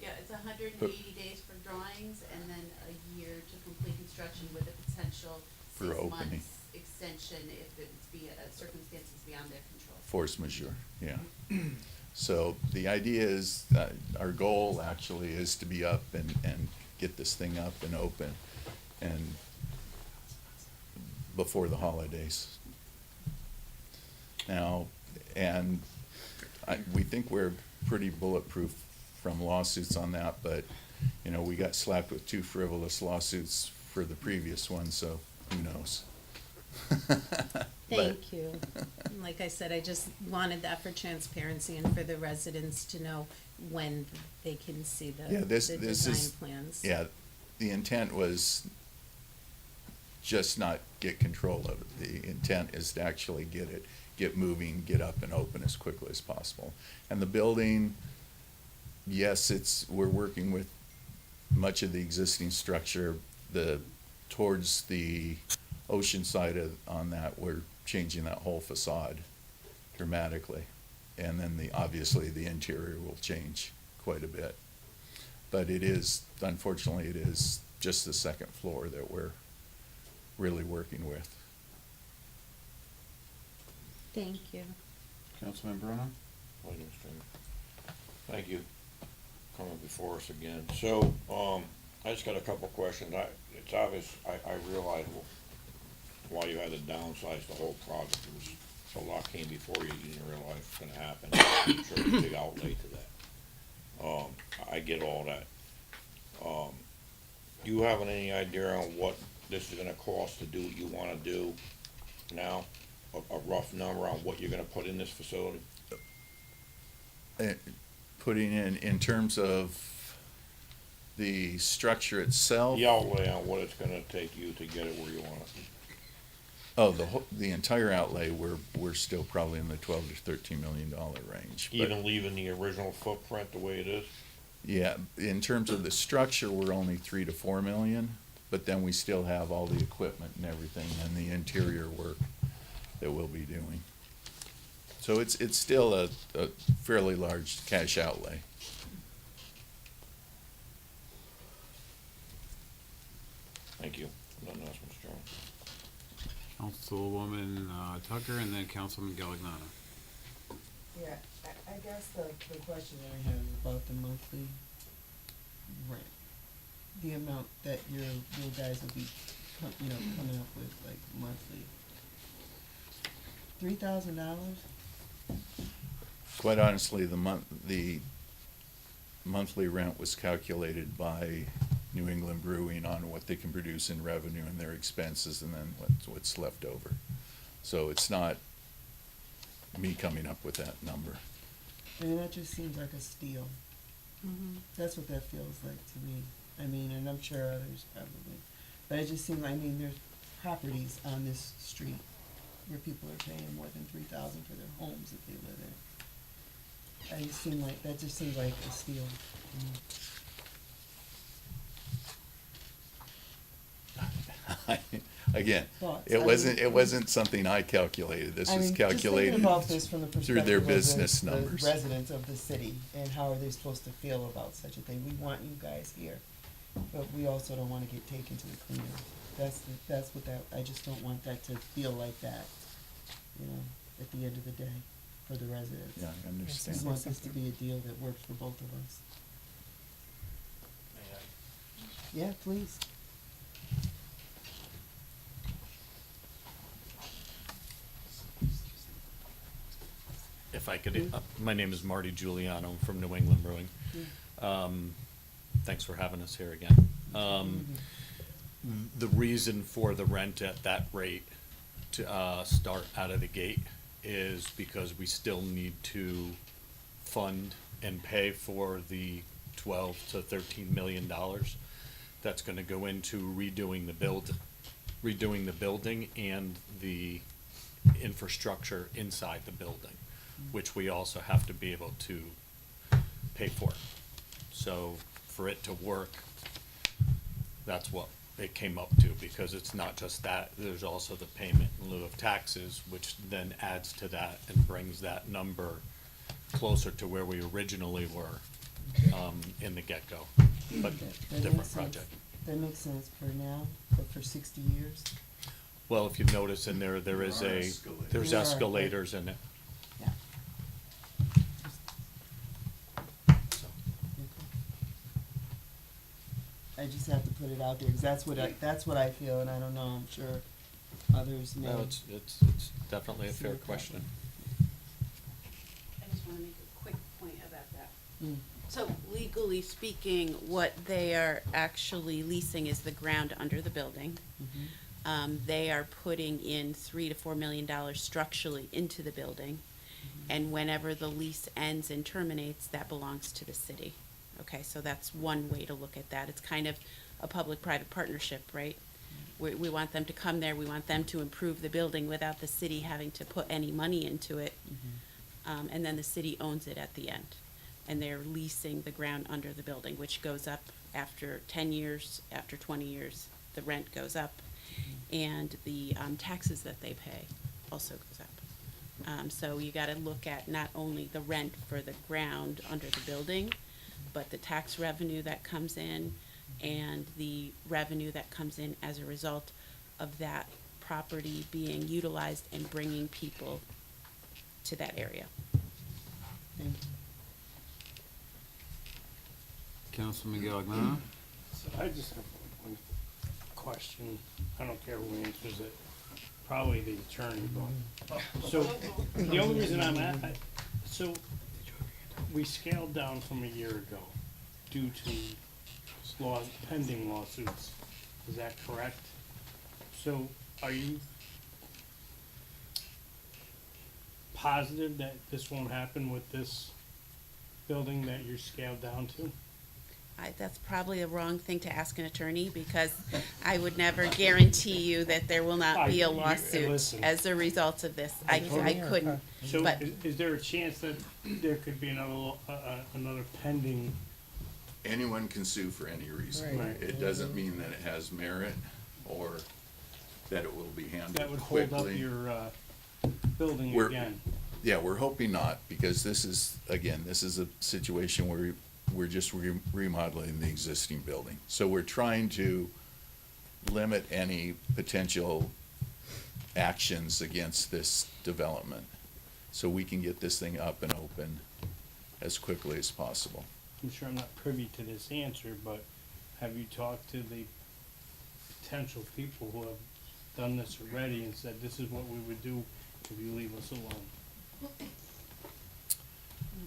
Yeah, it's 180 days for drawings and then a year to complete construction with a potential For 6 opening. months extension if it's circumstances beyond their control. Force majeure, yeah. So the idea is, our goal actually is to be up and get this thing up and open and before the holidays. Now, and we think we're pretty bulletproof from lawsuits on that, but, you know, we got slapped with 2 frivolous lawsuits for the previous one, so who knows? Thank you. Like I said, I just wanted that for transparency and for the residents to know when they can see Yeah, the this design is, plans. yeah, the intent was just not get control of it. The intent is to actually get moving, get up and open as quickly as possible. And the building, yes, we're working with much of the existing structure. Towards the ocean side on that, we're changing that whole facade dramatically. And then obviously the interior will change quite a bit. But unfortunately, it is just the second floor that we're really working with. Thank you. Councilman Bruno? Wait, Mr. Chairman. Thank you for coming before us again. So, I just got a couple questions. It's obvious, I realize why you had to downsize the whole project. A lot came before you didn't realize it was gonna happen. I'm sure there's a big outlay to that. I get all that. Do you have any idea on what this is gonna cost to do what you wanna do now? A rough number on what you're gonna put in this facility? Putting in terms of the structure itself. The outlay on what it's gonna take you to get it where you want it. Oh, the entire outlay, we're still probably in the 12 to 13 $million range. But Even leaving the original footprint the way it is? yeah, in terms of the structure, we're only 3 to 4 million, but then we still have all the equipment and everything and the interior work that we'll be doing. So it's still a fairly large cash outlay. Thank you. Nothing else, Mr. Chairman. Councilwoman Tucker, and then Councilman Galignano. Yeah, I guess the question that I have is about the monthly rent. The amount that you guys will be, coming up with, like, monthly. $3,000? Quite honestly, the monthly rent was calculated by New England Brewing on what they can produce in revenue and their expenses, and then what's left over. So it's not me coming up with that number. I mean, that just seems like a steal. That's what that feels like to me. I mean, and I'm sure others probably. But it just seems, I mean, there's properties on this street where people are paying more than $3,000 for their homes that they live in. That just seems like a steal to me. Again, Thoughts? it wasn't something I calculated. This was calculated Just thinking about this from the through their perspective business of numbers. the residents of the city, and how are they supposed to feel about such a thing? We want you guys here, but we also don't wanna get taken to the cleaners. I just don't want that to feel like that, at the end of the day, for the residents. Yeah, I understand. We want this to be a deal that works for both of us. Yeah, please. If I could, my name is Marty Giuliano from New England Brewing. Thanks for having us here again. The reason for the rent at that rate to start out of the gate is because we still need to fund and pay for the 12 to 13 million dollars that's going to go into redoing the building and the infrastructure inside the building, which we also have to be able to pay for. So for it to work, that's what it came up to, because it's not just that, there's also the payment in lieu of taxes, which then adds to that and brings that number closer to where we originally were in the get-go, but That different makes sense. project. That makes sense for now, but for 60 years? Well, if you notice in there is There are there's There are, escalators in it. Yeah. I just have to put it out there, because that's what I feel, and I don't know, I'm sure others may. No, it's definitely a See fair what that question. I just wanna make a quick point about that. Mm. So legally speaking, what they are actually leasing is the ground under the building. They are putting in $3 to $4 million structurally into the building. And whenever the lease ends and terminates, that belongs to the city. Okay, so that's one way to look at that. It's kind of a public-private partnership, right? We want them to come there, we want them to improve the building without the city having to put any money into it. And then the city owns it at the end. And they're leasing the ground under the building, which goes up after 10 years, after 20 years, the rent goes up. And the taxes that they pay also goes up. So you gotta look at not only the rent for the ground under the building, but the tax revenue that comes in and the revenue that comes in as a result of that property being utilized and bringing people to that area. Councilman Galliano? So I just have one question, I don't care who answers it, probably the attorney, but, so, the only reason I'm so, we scaled down from a year ago due to pending lawsuits, is that correct? So, are you positive that this won't happen with this building that you're scaled down to? That's probably the wrong thing to ask an attorney, because I would never guarantee you that there will not be a lawsuit listen. as a result of this. I couldn't, So but is there a chance that there could be another pending? Anyone can sue for any reason. Right. It doesn't mean that it has merit or that it will be handled That would quickly. hold up your building We're- again? Yeah, we're hoping not, because this is a situation where we're just remodeling the existing building. So we're trying to limit any potential actions against this development, so we can get this thing up and open as quickly as possible. I'm sure I'm not privy to this answer, but have you talked to the potential people who have done this already and said, this is what we would do if you leave us alone?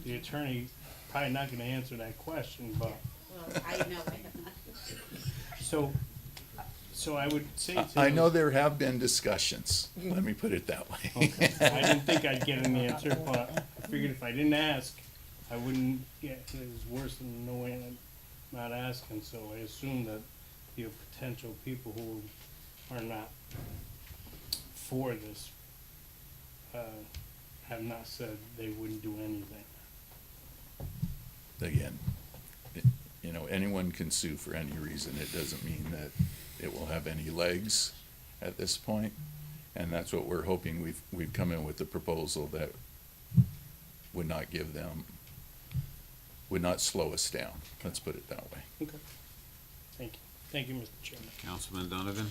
The attorney probably not gonna answer that question, but, well, I know I have not. so I would say to. I know there have been discussions, let me put it that way. Okay. I didn't think I'd get an answer, but I figured if I didn't ask, I wouldn't get, it was worse than no way not asking, so I assume that the potential people who are not for this, have not said they wouldn't do anything. Again, anyone can sue for any reason. It doesn't mean that it will have any legs at this point. And that's what we're hoping. We've come in with a proposal that would not slow us down. Let's put it that way. Okay. Thank you. Thank you, Mr. Chairman. Councilman Donovan?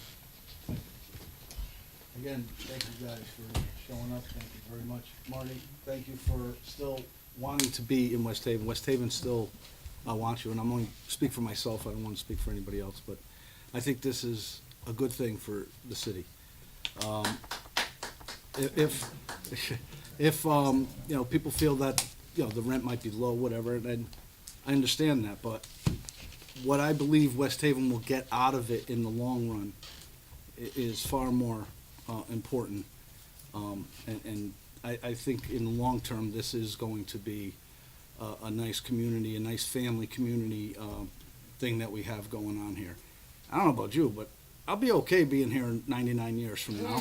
Again, thank you guys for showing up, thank you very much. Marty, thank you for still wanting to be in West Haven. West Haven still wants you, and I'm only speak for myself, I don't want to speak for anybody else, but I think this is a good thing for the city. If people feel that, the rent might be low, whatever, then I understand that, but what I believe West Haven will get out of it in the long run is far more important. And I think in the long term, this is going to be a nice community, a nice family community thing that we have going on here. I don't know about you, but I'll be okay being here 99 years from now.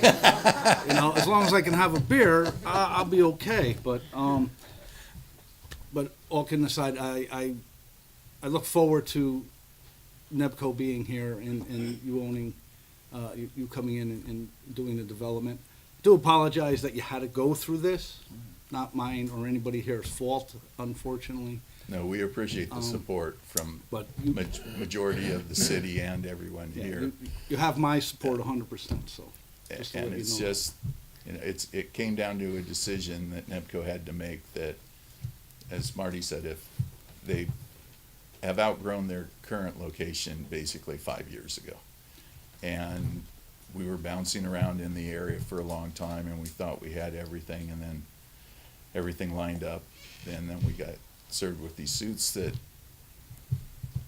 As long as I can have a beer, I'll be okay. But all kidding aside, I look forward to NEBCO being here and you owning, you coming in and doing the development. Do apologize that you had to go through this. Not mine or anybody here's fault, unfortunately. No, we appreciate the support from But majority of the city and everyone here. You have my support 100%, so. just to let And you it's know. just, it came down to a decision that NEBCO had to make that, as Marty said, if they have outgrown their current location basically 5 years ago. And we were bouncing around in the area for a long time, and we thought we had everything, and then everything lined up, and then we got served with these suits that,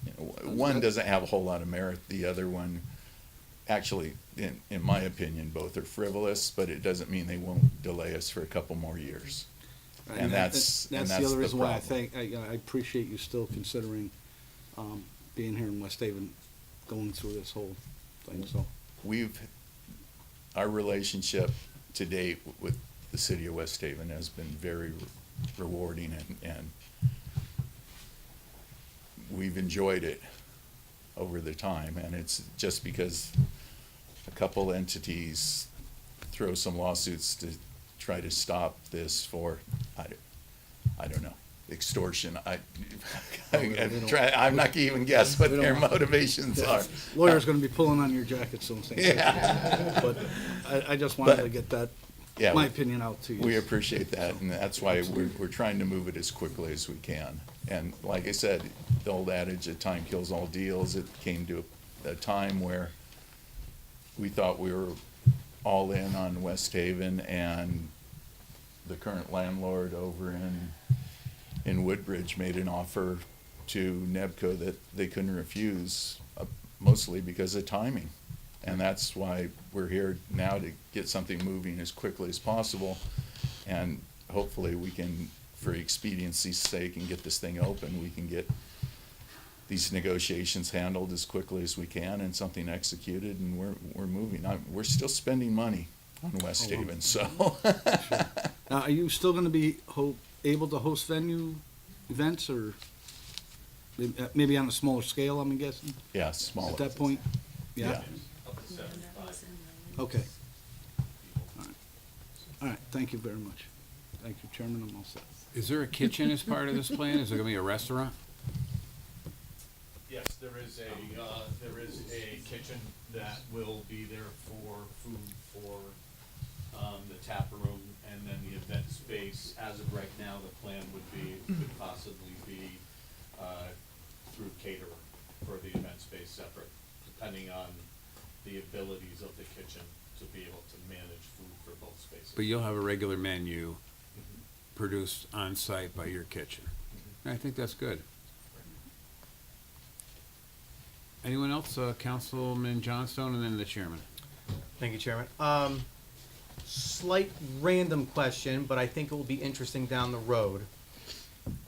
you know, one doesn't have a whole lot of merit, the other one, actually, in my opinion, both are frivolous, but it doesn't mean they won't delay us for a couple more years. And that's the other reason why I problem. think, I appreciate you still considering, being here in West Haven, going through this whole thing, so. Our relationship to date with the city of West Haven has been very rewarding, and we've enjoyed it over the time, and it's just because a couple entities throw some lawsuits to try to stop this for, I don't know, extortion. I'm not gonna even guess what their motivations are. Lawyer's gonna be pulling on your jacket soon. Yeah. But I just wanted to get that, Yeah, my opinion out to you. We appreciate that, and that's why we're trying to move it as quickly as we can. And like I said, the old adage that time kills all deals, it came to a time where we thought we were all in on West Haven, and the current landlord over in Woodbridge made an offer to Nebco that they couldn't refuse, mostly because of timing. And that's why we're here now, to get something moving as quickly as possible. And hopefully we can, for expediency's sake, and get this thing open, we can get these negotiations handled as quickly as we can and something executed, and we're moving. We're still spending money on West Haven, so. Now, are you still gonna be able to host venue events, or maybe on a smaller scale, I'm guessing? Yeah, smaller. At that point? Yeah. Okay. All right, thank you very much. Thank you, Chairman, I'm all set. Is there a kitchen as part of this plan? Is there gonna be a restaurant? Yes, there is a kitchen that will be there for food for, the tap room, and then the event space. As of right now, the plan could possibly be, through caterer for the event space separate, depending on the abilities of the kitchen to be able to manage food for both spaces. But you'll have a regular menu produced on-site by your kitchen. I think that's good. Anyone else? Councilman Johnstone, and then the chairman. Thank you, Chairman. Slight random question, but I think it will be interesting down the road.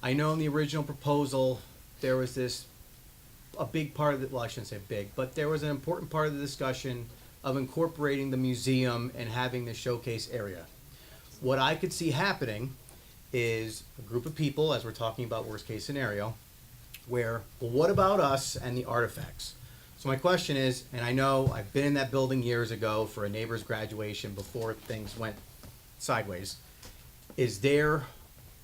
I know in the original proposal, there was a big part of the, well, I shouldn't say big, but there was an important part of the discussion of incorporating the museum and having the showcase area. What I could see happening is a group of people, as we're talking about worst case scenario, where, well, what about us and the artifacts? So my question is, and I know I've been in that building years ago for a neighbor's graduation before things went sideways. Is there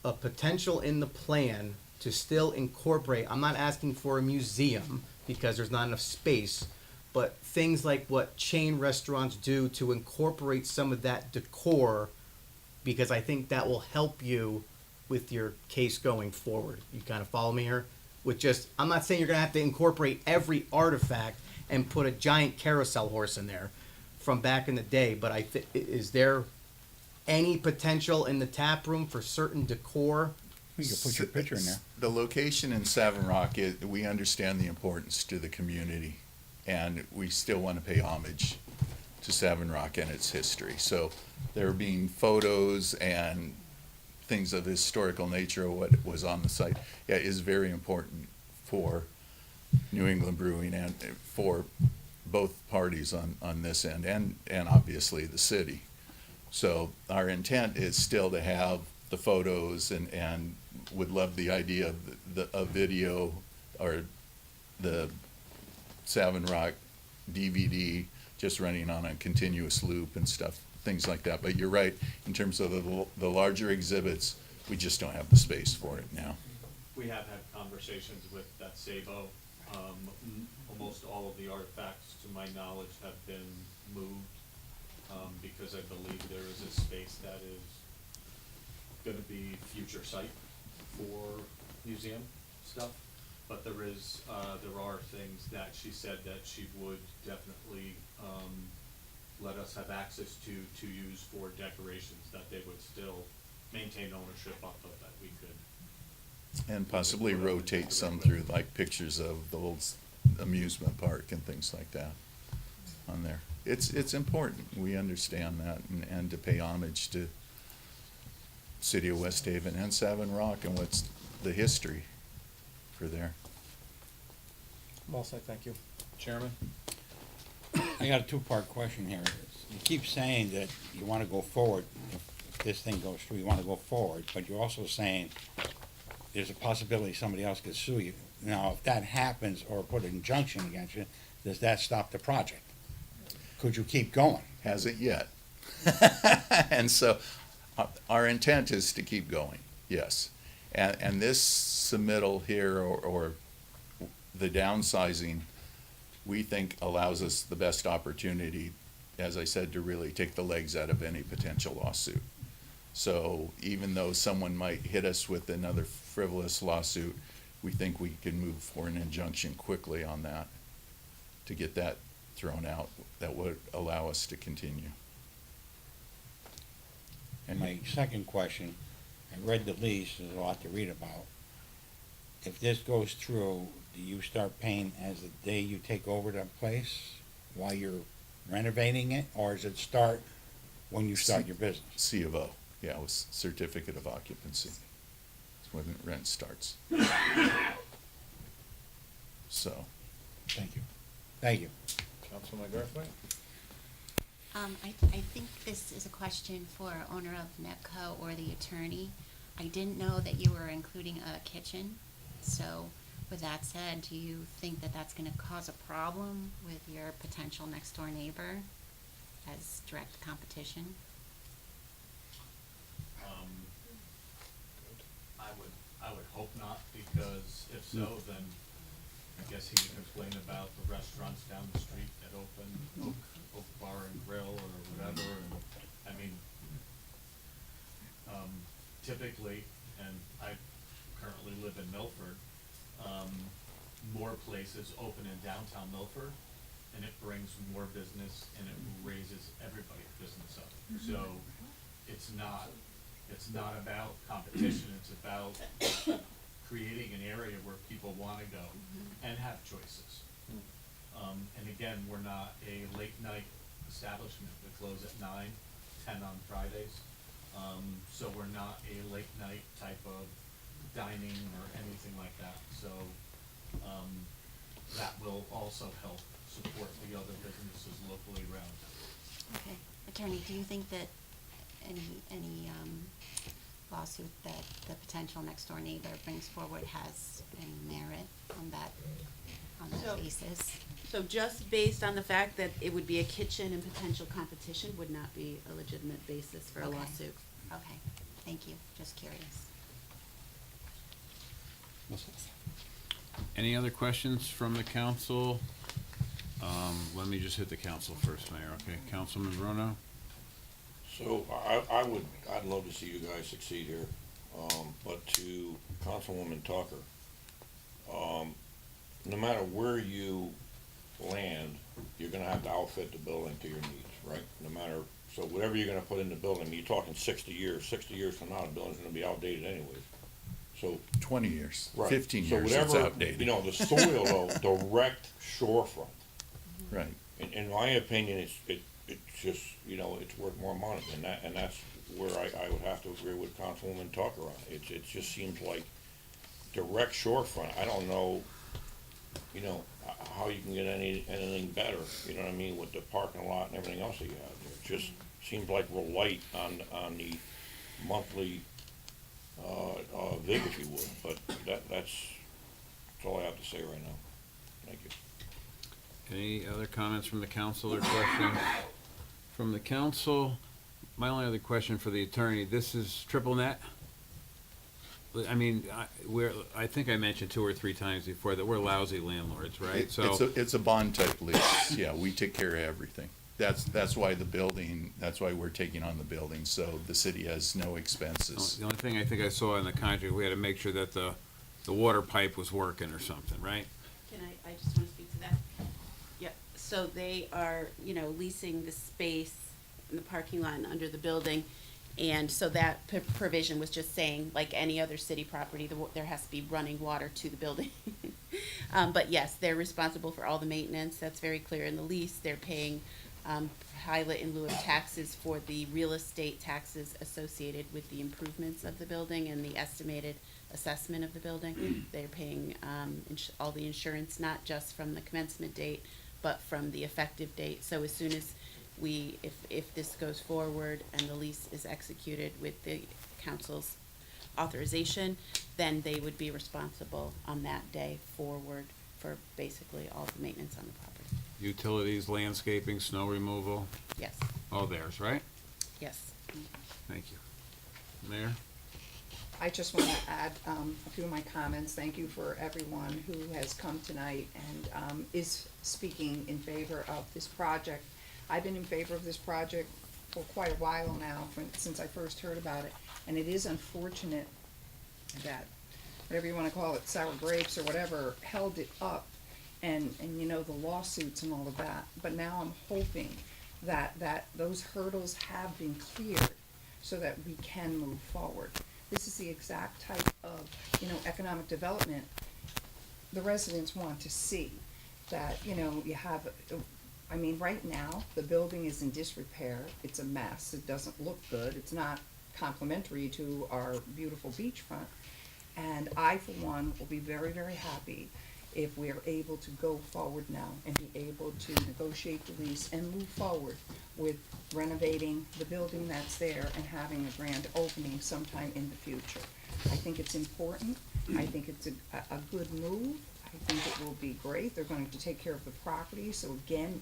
a potential in the plan to still incorporate, I'm not asking for a museum because there's not enough space, but things like what chain restaurants do to incorporate some of that decor, because I think that will help you with your case going forward. You kind of follow me here? With just, I'm not saying you're gonna have to incorporate every artifact and put a giant carousel horse in there from back in the day, but is there any potential in the tap room for certain decor? You can put your picture in there. The location in Savin Rock, we understand the importance to the community, and we still want to pay homage to Savin Rock and its history. So there being photos and things of historical nature of what was on the site, yeah, is very important for New England Brewing and for both parties on this end, and obviously the city. So our intent is still to have the photos, and would love the idea of a video or the Savin Rock DVD just running on a continuous loop and stuff, things like that. But you're right, in terms of the larger exhibits, we just don't have the space for it now. We have had conversations with that Sabo. Almost all of the artifacts, to my knowledge, have been moved, because I believe there is a space that is gonna be future site for museum stuff. but there are things that she said that she would definitely, let us have access to use for decorations, that they would still maintain ownership of, that we could. And possibly rotate some through, like pictures of the old amusement park and things like that on there. It's important, we understand that, and to pay homage to City of West Haven and Savin Rock and what's the history for there. Well said, thank you. Chairman? I got a two-part question here. You keep saying that you wanna go forward, if this thing goes through, you wanna go forward, but you're also saying there's a possibility somebody else could sue you. Now, if that happens, or put an injunction against you, does that stop the project? Could you keep going? Hasn't yet. And so, our intent is to keep going, yes. And this submittal here, or the downsizing, we think allows us the best opportunity, as I said, to really take the legs out of any potential lawsuit. So even though someone might hit us with another frivolous lawsuit, we think we can move for an injunction quickly on that to get that thrown out. That would allow us to continue. And my second question, I read the lease, there's a lot to read about. If this goes through, do you start paying as the day you take over the place while you're renovating it, or does it start when you start your business? C of O, yeah, with certificate of occupancy. It's when rent starts. So. Thank you. Thank you. Councilman Garthwaite? I think this is a question for owner of Netco or the attorney. I didn't know that you were including a kitchen, so with that said, do you think that that's gonna cause a problem with your potential next door neighbor as direct competition? I would hope not, because if so, then I guess he would complain about the restaurants down the street that open, Oak Bar and Grill or whatever, and, I mean, typically, and I currently live in Milford, more places open in downtown Milford, and it brings more business and it raises everybody's business up. So, it's not about competition, it's about creating an area where people wanna go and have choices. And again, we're not a late night establishment, we close at 9, 10 on Fridays. So we're not a late night type of dining or anything like that, so, that will also help support the other businesses locally around. Okay, attorney, do you think that any lawsuit that the potential next door neighbor brings forward has any merit on that basis? So just based on the fact that it would be a kitchen and potential competition would not be a legitimate basis for a Okay. lawsuit? Okay, thank you, just curious. Any other questions from the council? Let me just hit the council first, Mayor, okay? Councilman Rono? So I'd love to see you guys succeed here, but to Councilwoman Tucker, no matter where you land, you're gonna have to outfit the building to your needs, right? No matter, so whatever you're gonna put in the building, you're talking 60 years from now, the building's gonna be outdated anyways. So 20 years, Right. 15 So years, it's whatever, outdated. you know, the soil though, direct shorefront. Right. In my opinion, it's just, you know, it's worth more money, and that's where I would have to agree with Councilwoman Tucker on. It just seems like direct shorefront, I don't know, you know, how you can get anything better, you know what I mean, with the parking lot and everything else that you have there. It just seems like we're light on the monthly, VIG, if you would, but that's all I have to say right now. Thank you. Any other comments from the council or questions from the council? My only other question for the attorney, this is triple net? I mean, I think I mentioned 2 or 3 times before that we're lousy landlords, right? It's a bond type lease, yeah, we take care of everything. That's why that's why we're taking on the building, so the city has no expenses. The only thing I think I saw in the contract, we had to make sure that the the water pipe was working or something, right? Can I just wanna speak to that? Yep, so they are, you know, leasing the space in the parking lot and under the building. And so that provision was just saying, like any other city property, there has to be running water to the building. But yes, they're responsible for all the maintenance, that's very clear in the lease. They're paying, pilot in lieu of taxes for the real estate taxes associated with the improvements of the building and the estimated assessment of the building. They're paying, all the insurance, not just from the commencement date, but from the effective date. So as soon as if this goes forward and the lease is executed with the council's authorization, then they would be responsible on that day forward for basically all the maintenance on the property. Utilities, landscaping, snow removal, Yes, all theirs, right? yes. Thank you. Mayor? I just want to add a few of my comments. Thank you for everyone who has come tonight and is speaking in favor of this project. I've been in favor of this project for quite a while now, since I first heard about it. And it is unfortunate that, whatever you want to call it, sour grapes or whatever, held it up. And you know, the lawsuits and all of that. But now I'm hoping that those hurdles have been cleared so that we can move forward. This is the exact type of, you know, economic development the residents want to see. That, you know, you have, I mean, right now, the building is in disrepair. It's a mess. It doesn't look good. It's not complimentary to our beautiful beachfront. And I, for one, will be very, very happy if we are able to go forward now and be able to negotiate the lease and move forward with renovating the building that's there and having a grand opening sometime in the future. I think it's important. I think it's a good move. I think it will be great. They're going to take care of the property, so again,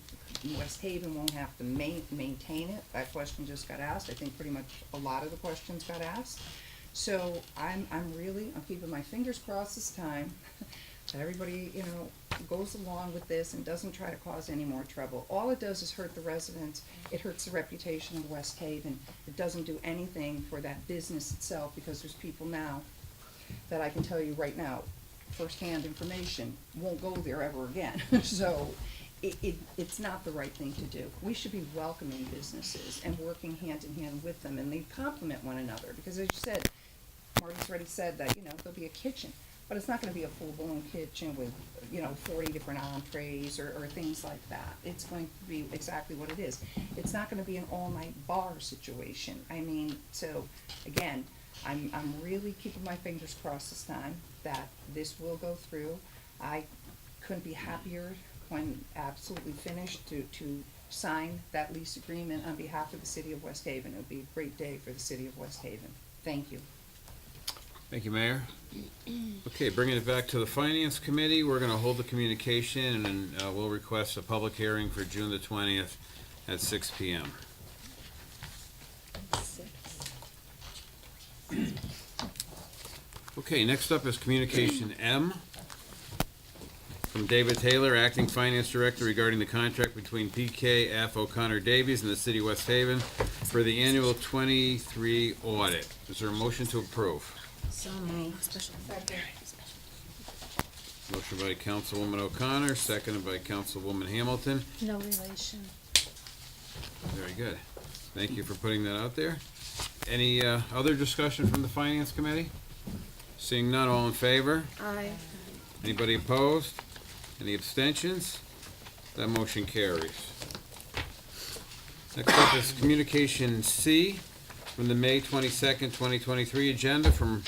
West Haven won't have to maintain it. That question just got asked. I think pretty much a lot of the questions got asked. So I'm keeping my fingers crossed this time that everybody, you know, goes along with this and doesn't try to cause any more trouble. All it does is hurt the residents. It hurts the reputation of West Haven. It doesn't do anything for that business itself, because there's people now that I can tell you right now, firsthand information, won't go there ever again. So it's not the right thing to do. We should be welcoming businesses and working hand in hand with them, and they complement one another. Because as you said, Marty's already said that, you know, there'll be a kitchen, but it's not gonna be a full-blown kitchen with, you know, 40 different entrees or things like that. It's going to be exactly what it is. It's not gonna be an all-night bar situation. I mean, so, again, I'm really keeping my fingers crossed this time that this will go through. I couldn't be happier when absolutely finished to sign that lease agreement on behalf of the city of West Haven. It would be a great day for the city of West Haven. Thank you. Thank you, Mayor. Okay, bringing it back to the Finance Committee, we're gonna hold the communication and we'll request a public hearing for June the 20th at 6 p.m. Okay, next up is Communication M from David Taylor, Acting Finance Director, regarding the contract between PKF O'Connor Davies and the City of West Haven for the annual 23 audit. Is there a motion to approve? So moved. Motion by Councilwoman O'Connor, seconded by Councilwoman Hamilton. No relation. Very good. Thank you for putting that out there. Any other discussion from the Finance Committee? Seeing none, all in favor? Aye. Anybody opposed? Any abstentions? That motion carries. Next up is Communication C from the May 22nd, 2023 agenda from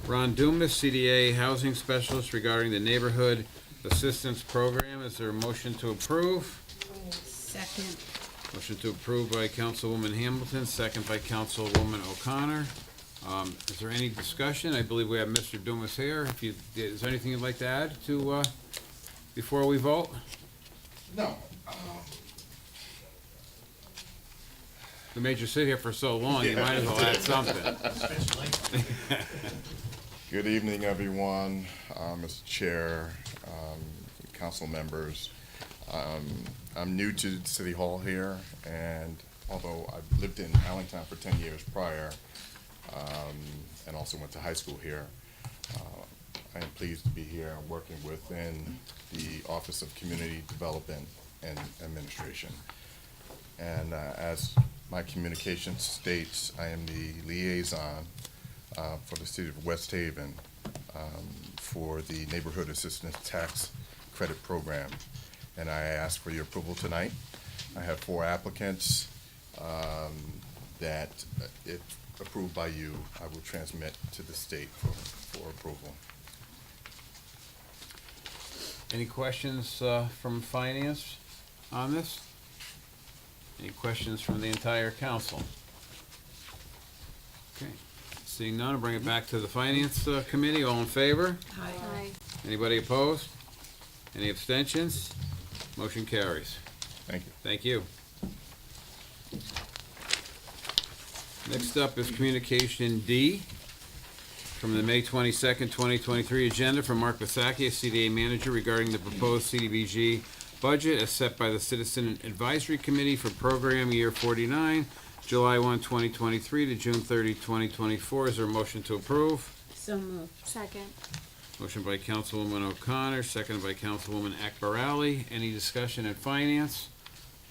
Ron Dumas, CDA Housing Specialist, regarding the Neighborhood Assistance Program. Is there a motion to approve? Second. Motion to approve by Councilwoman Hamilton, second by Councilwoman O'Connor. Is there any discussion? I believe we have Mr. Dumas here. Is there anything you'd like to add to, before we vote? No. We made you sit here for so long, you might as well add something. Good evening, everyone, Mr. Chair, council members. I'm new to City Hall here, and although I've lived in Allentown for 10 years prior, and also went to high school here, I am pleased to be here and working within the Office of Community Development and Administration. And as my communication states, I am the liaison for the city of West Haven for the Neighborhood Assistance Tax Credit Program. And I ask for your approval tonight. I have 4 applicants that, if approved by you, I will transmit to the state for approval. Any questions from finance on this? Any questions from the entire council? Okay, seeing none, I'll bring it back to the finance committee. All in favor? Aye. Anybody opposed? Any abstentions? Motion carries. Thank you. Thank you. Next up is Communication D from the May 22nd, 2023 agenda from Mark Basaki, CDA Manager, regarding the proposed CDBG budget as set by the Citizen Advisory Committee for Program Year 49, July 1, 2023 to June 30, 2024. Is there a motion to approve? So moved. Second. Motion by Councilwoman O'Connor, seconded by Councilwoman Akbarali. Any discussion in finance?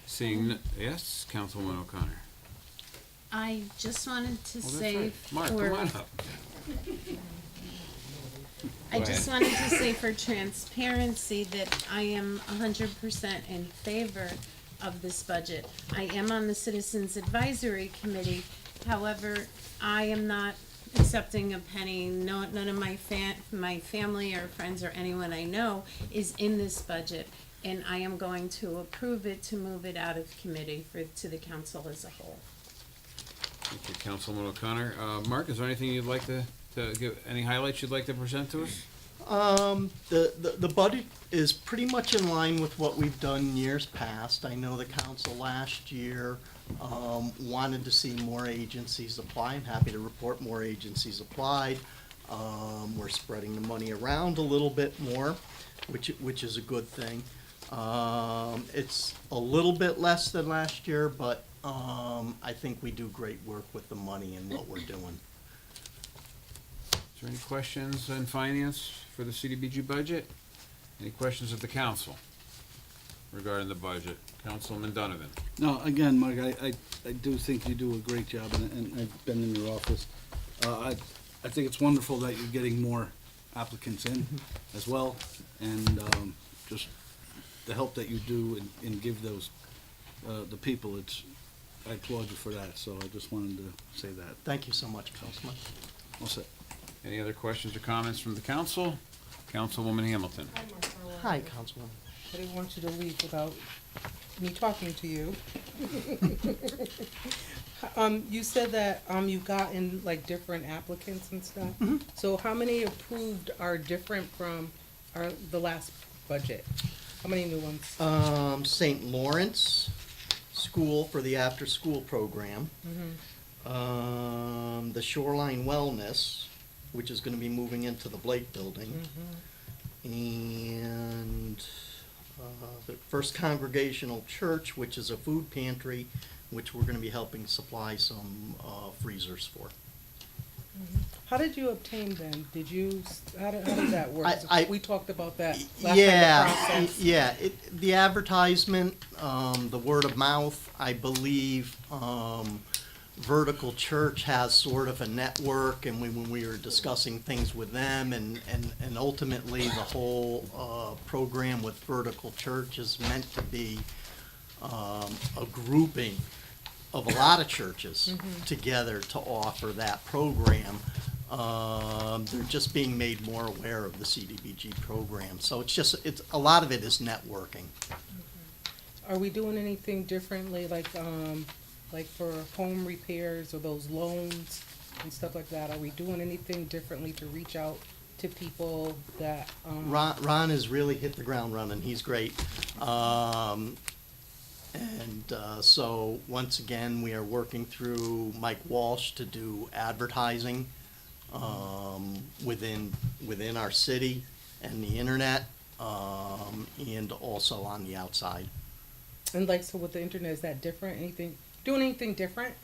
Seeing, yes, Councilwoman O'Connor. I just wanted to Oh, that's say right. Mark, for, come on up. I Go just ahead. wanted to say for transparency that I am 100% in favor of this budget. I am on the Citizens Advisory Committee. However, I am not accepting a penny. No, none of my family or friends or anyone I know is in this budget, and I am going to approve it to move it out of committee to the council as a whole. Thank you, Councilwoman O'Connor. Mark, is there anything you'd like to give, any highlights you'd like to present to us? The budget is pretty much in line with what we've done years past. I know the council last year wanted to see more agencies apply. I'm happy to report more agencies applied. We're spreading the money around a little bit more, which is a good thing. It's a little bit less than last year, but I think we do great work with the money and what we're doing. Is there any questions on finance for the CDBG budget? Any questions of the council regarding the budget? Councilman Donovan. No, again, Mike, I do think you do a great job, and I've been in your office. I think it's wonderful that you're getting more applicants in as well, and just the help that you do and give those, the people, I applaud you for that, so I just wanted to say that. Thank you so much, Councilman. All set. Any other questions or comments from the council? Councilwoman Hamilton. Hi, Councilwoman. I didn't want you to leave without me talking to you. You said that, you've gotten like different applicants and stuff. So how many approved are different from the last budget? How many new ones? St. Lawrence School for the after-school program. The Shoreline Wellness, which is gonna be moving into the Blake Building. And the First Congregational Church, which is a food pantry, which we're gonna be helping supply some freezers for. How did you obtain them? Did you, how did that work? We talked about that last Yeah, time, the process. yeah, the advertisement, the word of mouth, I believe, Vertical Church has sort of a network, and when we were discussing things with them, and ultimately the whole program with Vertical Church is meant to be a grouping of a lot of churches together to offer that program. They're just being made more aware of the CDBG program, so it's a lot of it is networking. Are we doing anything differently, like for home repairs or those loans and stuff like that? Are we doing anything differently to reach out to people that, Ron has really hit the ground running, he's great. So, once again, we are working through Mike Walsh to do advertising within our city and the internet, and also on the outside. and like, so with the internet, is that different? Doing anything different?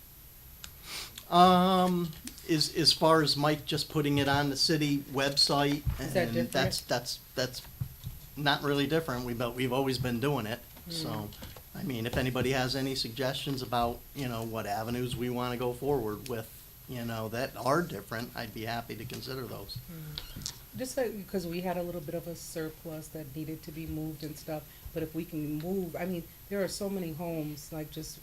As far as Mike just putting it on the city website, Is that and different? that's not really different. We've always been doing it. So, I mean, if anybody has any suggestions about, what avenues we wanna go forward with, that are different, I'd be happy to consider those. Just like, because we had a little bit of a surplus that needed to be moved and stuff, but if we can move, I mean, there are so many homes, like just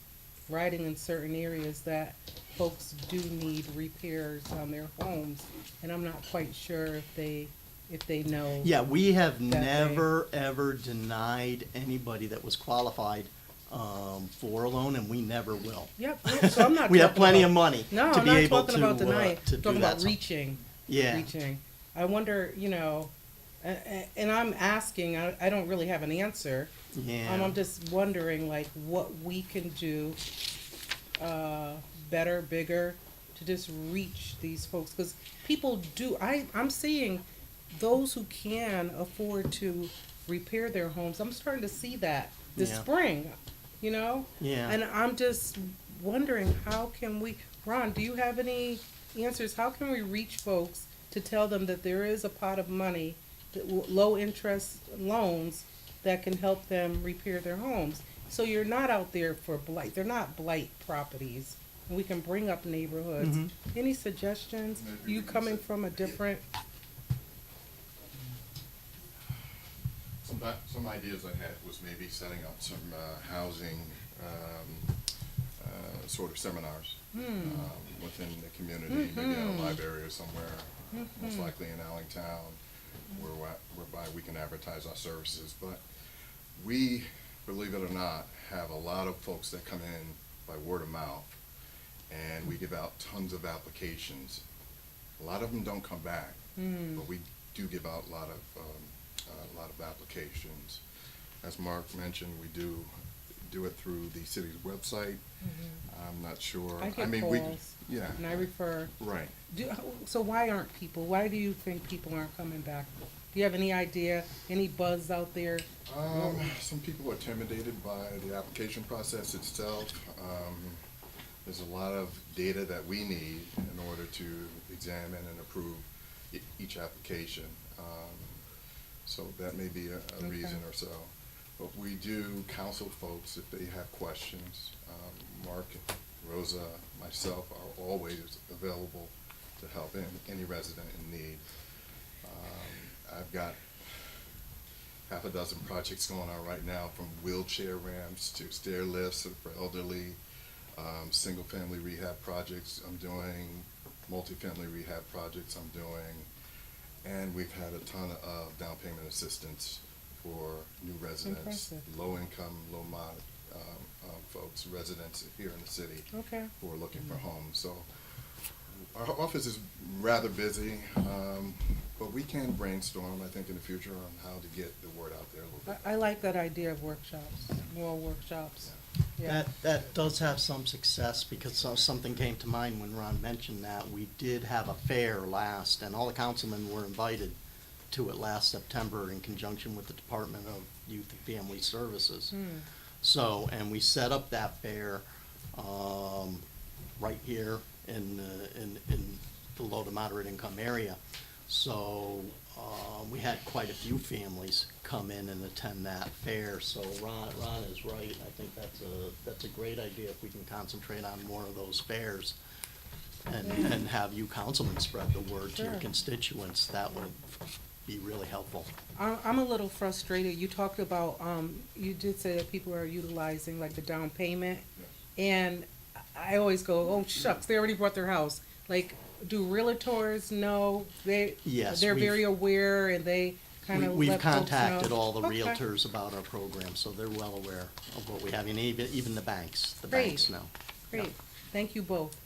riding in certain areas that folks do need repairs on their homes, and I'm not quite sure if they know. Yeah, we have that they- never, ever denied anybody that was qualified, for a loan, and we never will. Yep, no, so I'm not We have talking plenty about- of money No, to I'm be not able talking to, about denying, to I'm do talking that. about reaching. Yeah. Reaching. I wonder, and I'm asking, I don't really have an answer. Yeah. I'm just wondering, like, what we can do, better, bigger, to just reach these folks, because people do, I'm seeing those who can afford to repair their homes, I'm starting to see that this Yeah. spring, Yeah. And I'm just wondering, how can we, Ron, do you have any answers? How can we reach folks to tell them that there is a pot of money, low interest loans that can help them repair their homes? So you're not out there for blight. They're not blight properties. And we can bring up neighborhoods. Mhm. Any suggestions? You coming from a different, Some ideas I had was maybe setting up some housing sort of seminars within the community, maybe at a library or somewhere, most likely in Allentown, whereby we can advertise our services. But we, believe it or not, have a lot of folks that come in by word of mouth, and we give out tons of applications. A lot of them don't come back, but we do give out a lot of applications. As Mark mentioned, we do it through the city's website. I'm not sure. I get mean, calls, yeah. and I refer. Right. So why aren't people, why do you think people aren't coming back? Do you have any idea, any buzz out there? Some people are intimidated by the application process itself. There's a lot of data that we need in order to examine and approve each application. So that may be a reason or so. But we do counsel folks if they have questions. Mark, Rosa, myself are always available to help any resident in need. I've got half a dozen projects going on right now, from wheelchair ramps to stair lifts for elderly, single-family rehab projects I'm doing, multifamily rehab projects I'm doing, and we've had a ton of down payment assistance for new residents, Impressive. low-income, low-mod folks, residents here in the city Okay. who are looking for homes. So our office is rather busy, but we can brainstorm, I think, in the future on how to get the word out there a little bit. I like that idea of workshops, more workshops. Yeah. That does have some success, because something came to mind when Ron mentioned that. We did have a fair last, and all the councilmen were invited to it last September in conjunction with the Department of Youth and Family Services. So, and we set up that fair, right here in the low to moderate income area. So, we had quite a few families come in and attend that fair. So Ron is right. I think that's a great idea if we can concentrate on more of those fairs and have you councilmen spread the word to your Sure. constituents. That would be really helpful. I'm a little frustrated. You talked about, you did say that people are utilizing like the down payment. And I always go, oh shucks, they already bought their house. Like, do realtors know? Yes, They're we've- very aware, and they kind of We've let folks contacted know? all the Okay. realtors about our program, so they're well aware of what we have, and even the banks. The Great. banks know. Great, thank you both.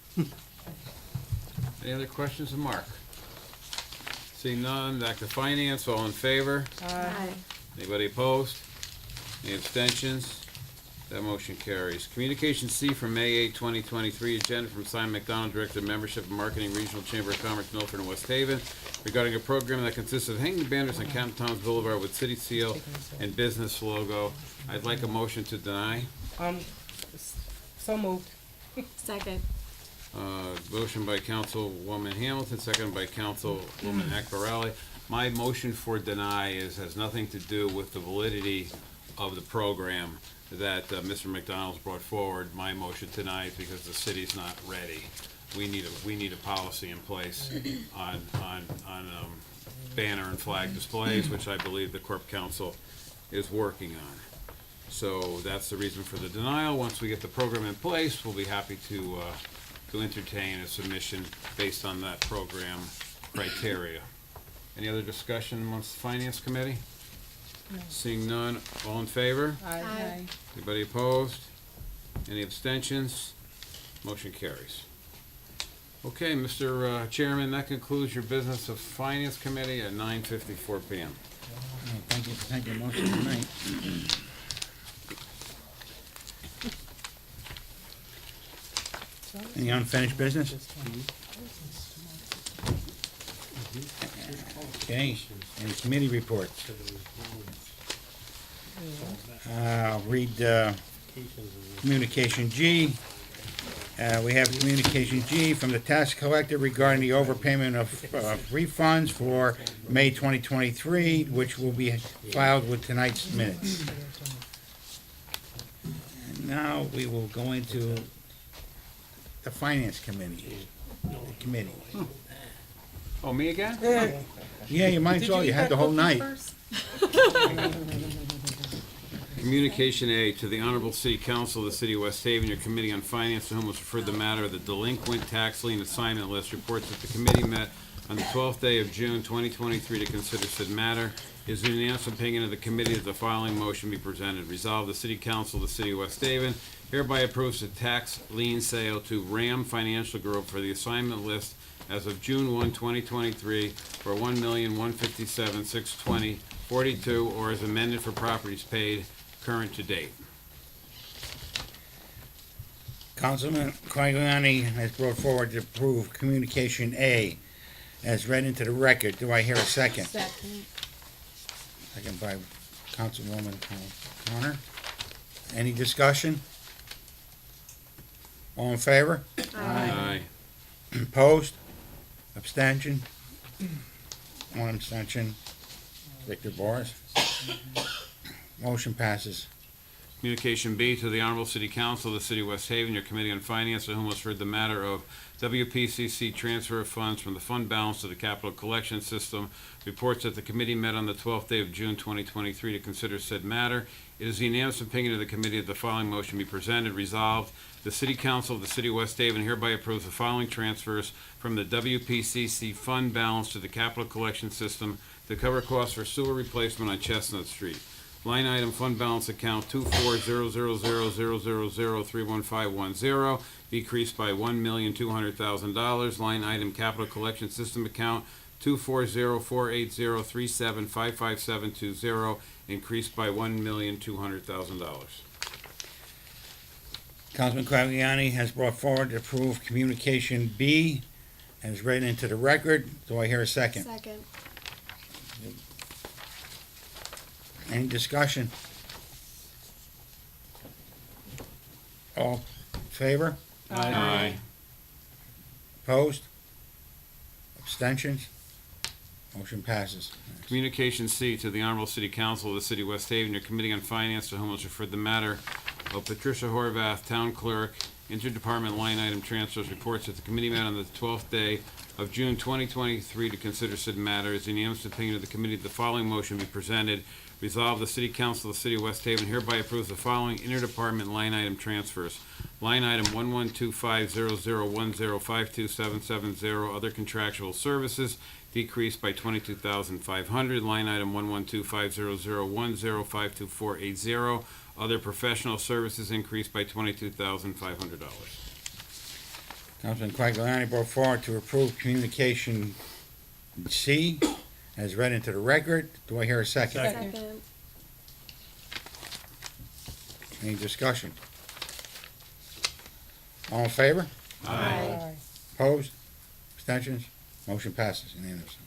Any other questions of Mark? Seeing none, back to finance, all in favor? Aye. Anybody opposed? Any abstentions? That motion carries. Communication C from May 8, 2023, agenda from Simon McDonald, Director of Membership and Marketing, Regional Chamber of Commerce, Milford and West Haven, regarding a program that consists of hanging banners on Canton Towns Boulevard with city seal and business logo. I'd like a motion to deny. So moved. Second. Motion by Councilwoman Hamilton, seconded by Councilwoman Akbarali. My motion for deny has nothing to do with the validity of the program that Mr. McDonald's brought forward. My motion tonight is because the city's not ready. We need a policy in place on banner and flag displays, which I believe the Corp Council is working on. So that's the reason for the denial. Once we get the program in place, we'll be happy to entertain a submission based on that program criteria. Any other discussion amongst the Finance Committee? No. Seeing none, all in favor? Aye. Anybody opposed? Any abstentions? Motion carries. Okay, Mr. Chairman, that concludes your business of Finance Committee at 9:54 p.m. Thank you, motion tonight. Any unfinished business? Okay, any committee reports? Read Communication G. We have Communication G from the tax collector regarding the overpayment of refunds for May 2023, which will be filed with tonight's minutes. And now we will go into the Finance Committee. Oh, me again? Yeah, you might as well, you had the whole night. Communication A to the Honorable City Council of the City of West Haven, your Committee on Finance, to whom was referred the matter of the delinquent tax lien assignment list, reports that the committee met on the 12th day of June 2023 to consider said matter. It is the unanimous opinion of the committee that the following motion be presented. Resolved, the City Council of the City of West Haven hereby approves the tax lien sale to Ram Financial Group for the assignment list as of June 1, 2023 for $1,157,620.42, or as amended for properties paid current to date. Councilman Quagliani has brought forward to approve Communication A as read into the record. Do I hear a second? Second. Second by Councilwoman Connor. Any discussion? All in favor? Aye. Opposed? Abstention? One abstention. Victor Boris. Motion passes. Communication B to the Honorable City Council of the City of West Haven, your Committee on Finance, to whom was referred the matter of WPCC transfer of funds from the fund balance to the capital collection system. Reports that the committee met on the 12th day of June 2023 to consider said matter. It is the unanimous opinion of the committee that the following motion be presented. Resolved, the City Council of the City of West Haven hereby approves the following transfers from the WPCC fund balance to the capital collection system to cover costs for sewer replacement on Chestnut Street. Line item fund balance account 2400000311510 decreased by $1,200,000. Line item capital collection system account 2404803755720 increased by $1,200,000. Councilman Quagliani has brought forward to approve Communication B as read into the record. Do I hear a second? Second. Any discussion? All in favor? Aye. Opposed? Abstentions? Motion passes. Communication C to the Honorable City Council of the City of West Haven, your Committee on Finance, to whom was referred the matter of Patricia Horvath, Town Clerk, Interdepartment line item transfers. Reports that the committee met on the 12th day of June 2023 to consider said matter. Is the unanimous opinion of the committee that the following motion be presented. Resolved, the City Council of the City of West Haven hereby approves the following interdepartment line item transfers. Line item 1125001052770, other contractual services, decreased by $22,500. Line item 1125001052480, other professional services, increased by $22,500. Councilman Quagliani brought forward to approve Communication C as read into the record. Do I hear a second? Second. Any discussion? All in favor? Aye. Opposed? Abstentions? Motion passes unanimously.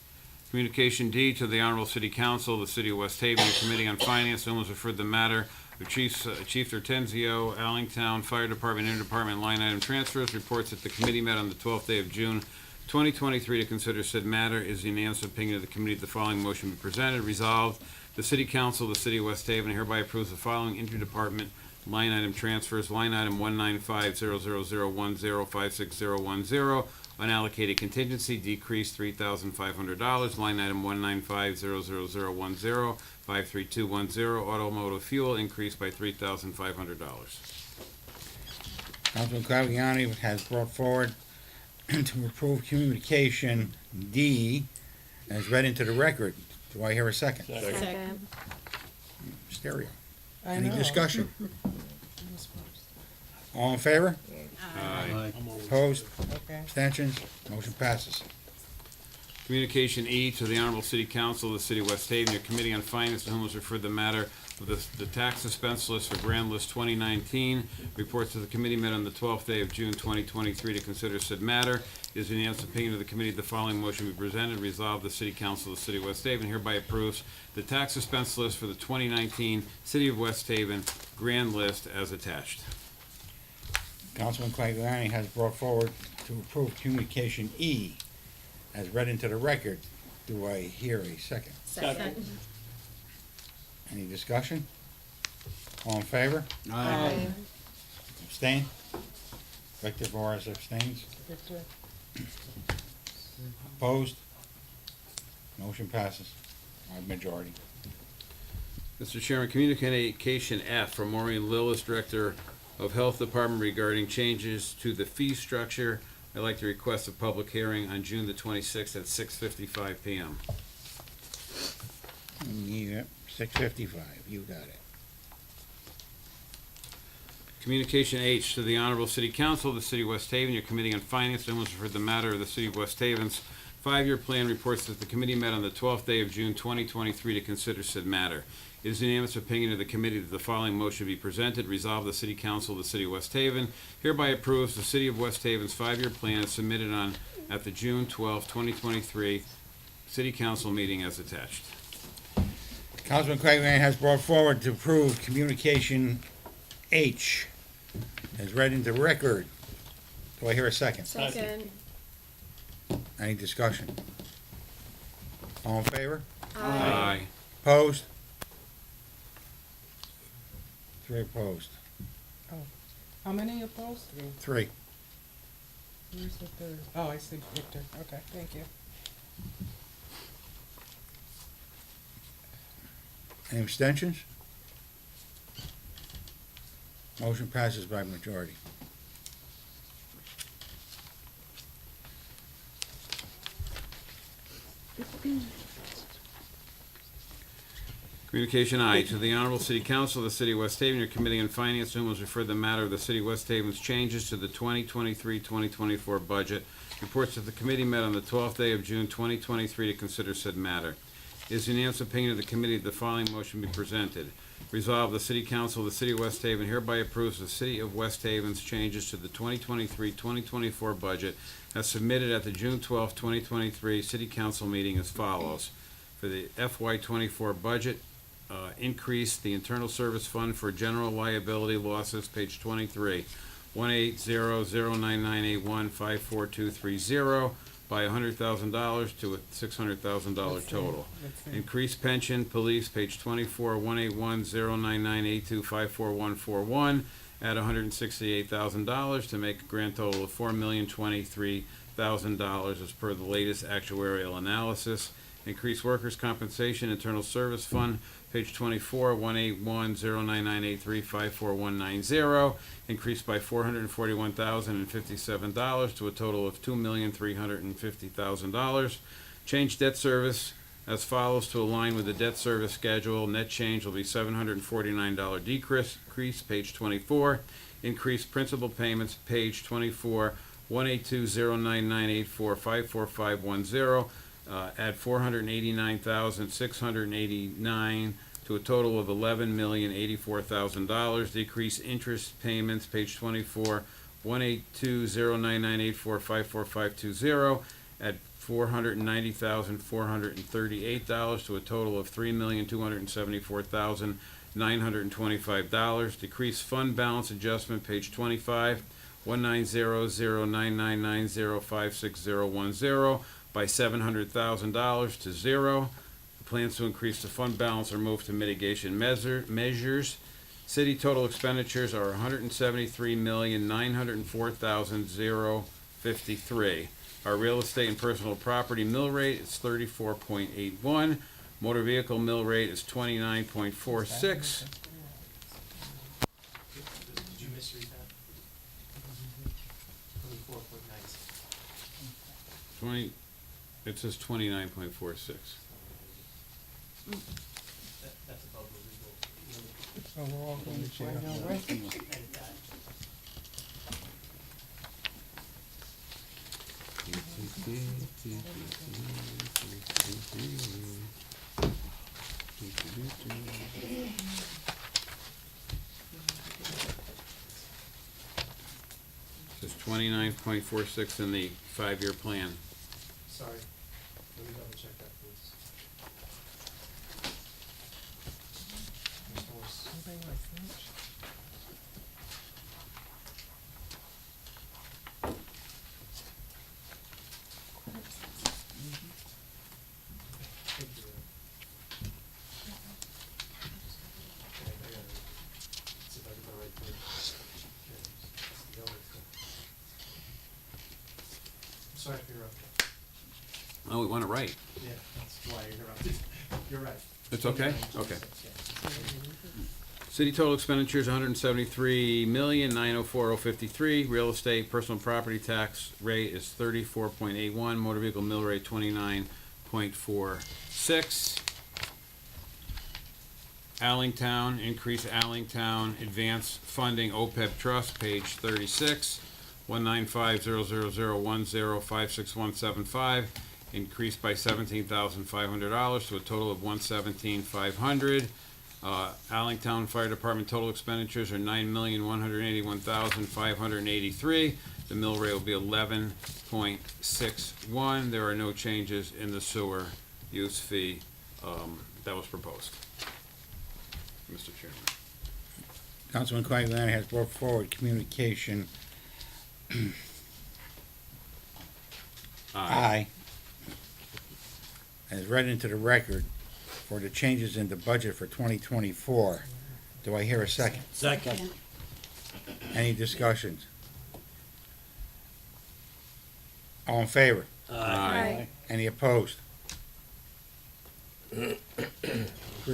Communication D to the Honorable City Council of the City of West Haven, the Committee on Finance, whom was referred the matter The Chief Tertenzio, Allingtown Fire Department, Interdepartment line item transfers, reports that the committee met on the 12th day of June 2023 to consider said matter. Is the unanimous opinion of the committee that the following motion be presented. Resolved, the City Council of the City of West Haven hereby approves the following interdepartment line item transfers. Line item 1950010561010, unallocated contingency, decreased $3,500. Line item 1950010533210, automotive fuel, increased by $3,500. Councilman Claviani has brought forward to approve communication D as read into the record. Do I hear a second? Second. Stereo. I Any know. discussion? All in favor? Aye. Opposed? Okay. Abstentions? Motion passes. Communication E to the Honorable City Council of the City of West Haven, your Committee on Finance, to whom was referred the matter of the tax suspense list for Grand List 2019. Reports to the committee met on the 12th day of June 2023 to consider said matter. It is the unanimous opinion of the committee the following motion be presented. Resolved, the City Council of the City of West Haven hereby approves the tax suspense list for the 2019 City of West Haven Grand List as attached. Councilman Claviani has brought forward to approve communication E as read into the record. Do I hear a second? Second. Any discussion? All in favor? Aye. Abstain? Victor Morris abstains. Victor? Opposed? Motion passes by majority. Mr. Chairman, communication F from Maureen Lillis, Director of Health Department, regarding changes to the fee structure. I'd like to request a public hearing on June the 26th at 6:55 p.m. Yeah, 6:55, you got it. Communication H to the Honorable City Council of the City of West Haven, your Committee on Finance, and was for the matter of the City of West Haven's five-year plan. Reports that the committee met on the 12th day of June 2023 to consider said matter. It is the unanimous opinion of the committee that the following motion be presented. Resolved, the City Council of the City of West Haven hereby approves the City of West Haven's five-year plan as submitted at the June 12, 2023 City Council meeting as attached. Councilman Craigman has brought forward to approve communication H as read into record. Do I hear a second? Second. Any discussion? All in favor? Aye. Opposed? 3 opposed. How many opposed? 3. Where's the third? Oh, I see Victor. Okay, thank you. Any abstentions? Motion passes by majority. Communication I to the Honorable City Council of the City of West Haven, your Committee on Finance, to whom was referred the matter of the City of West Haven's changes to the 2023-2024 budget. Reports that the committee met on the 12th day of June 2023 to consider said matter. It is the unanimous opinion of the committee that the following motion be presented. Resolved, the City Council of the City of West Haven hereby approves the City of West Haven's changes to the 2023-2024 budget as submitted at the June 12, 2023 City Council meeting as follows. For the FY24 budget, increase the internal service fund for general liability losses, page 23, 1800998154230 by $100,000 to a $600,000 total. Increase pension, police, page 24, 1810998254141 at $168,000 to make a grand total of $4,023,000 as per the latest actuarial analysis. Increase workers' compensation, internal service fund, page 24, 1810998354190, increased by $441,057 to a total of $2,350,000. Change debt service as follows to align with the debt service schedule. Net change will be $749 decrease, page 24. Increase principal payments, page 24, 1820998454510. Add $489,689 to a total of $11,084,000. Decrease interest payments, page 24, 1820998454520. Add $490,438 to a total of $3,274,000. $925. Decrease fund balance adjustment, page 25, 1900999056010 by $700,000 to zero. The plans to increase the fund balance are moved to mitigation measures. City total expenditures are $173,904,053. Our real estate and personal property mill rate is 34.81. Motor vehicle mill rate is 29.46. Did you misread that? 24.96. It says 29.46. That's above the legal. So we're all going to jail. Edit that. Says 29.46 in the 5-year plan. Sorry, let me double check that, please. Ms. Morse. Thank you. Okay, I got it. See if I can go right through. Okay, it's the other thing. I'm sorry to interrupt you. Oh, we want it right. Yeah, that's why I interrupted. You're right. It's okay? 29.26, Okay. yeah. City total expenditures, $173,904,053. Real estate, personal property tax rate is 34.81. Motor vehicle mill rate, 29.46. Allentown, increase Allentown advance funding OPEB trust, page 36, 1950010561775, increased by $17,500 to a total of $117,500. Allentown Fire Department total expenditures are $9,181,583. The mill rate will be 11.61. There are no changes in the sewer use fee that was proposed. Mr. Chairman. Councilman Quagliano has brought forward communication I as read into the record for the changes in the budget for 2024. Do I hear a second? Second. Any discussions? All in favor? Aye. Any opposed? 3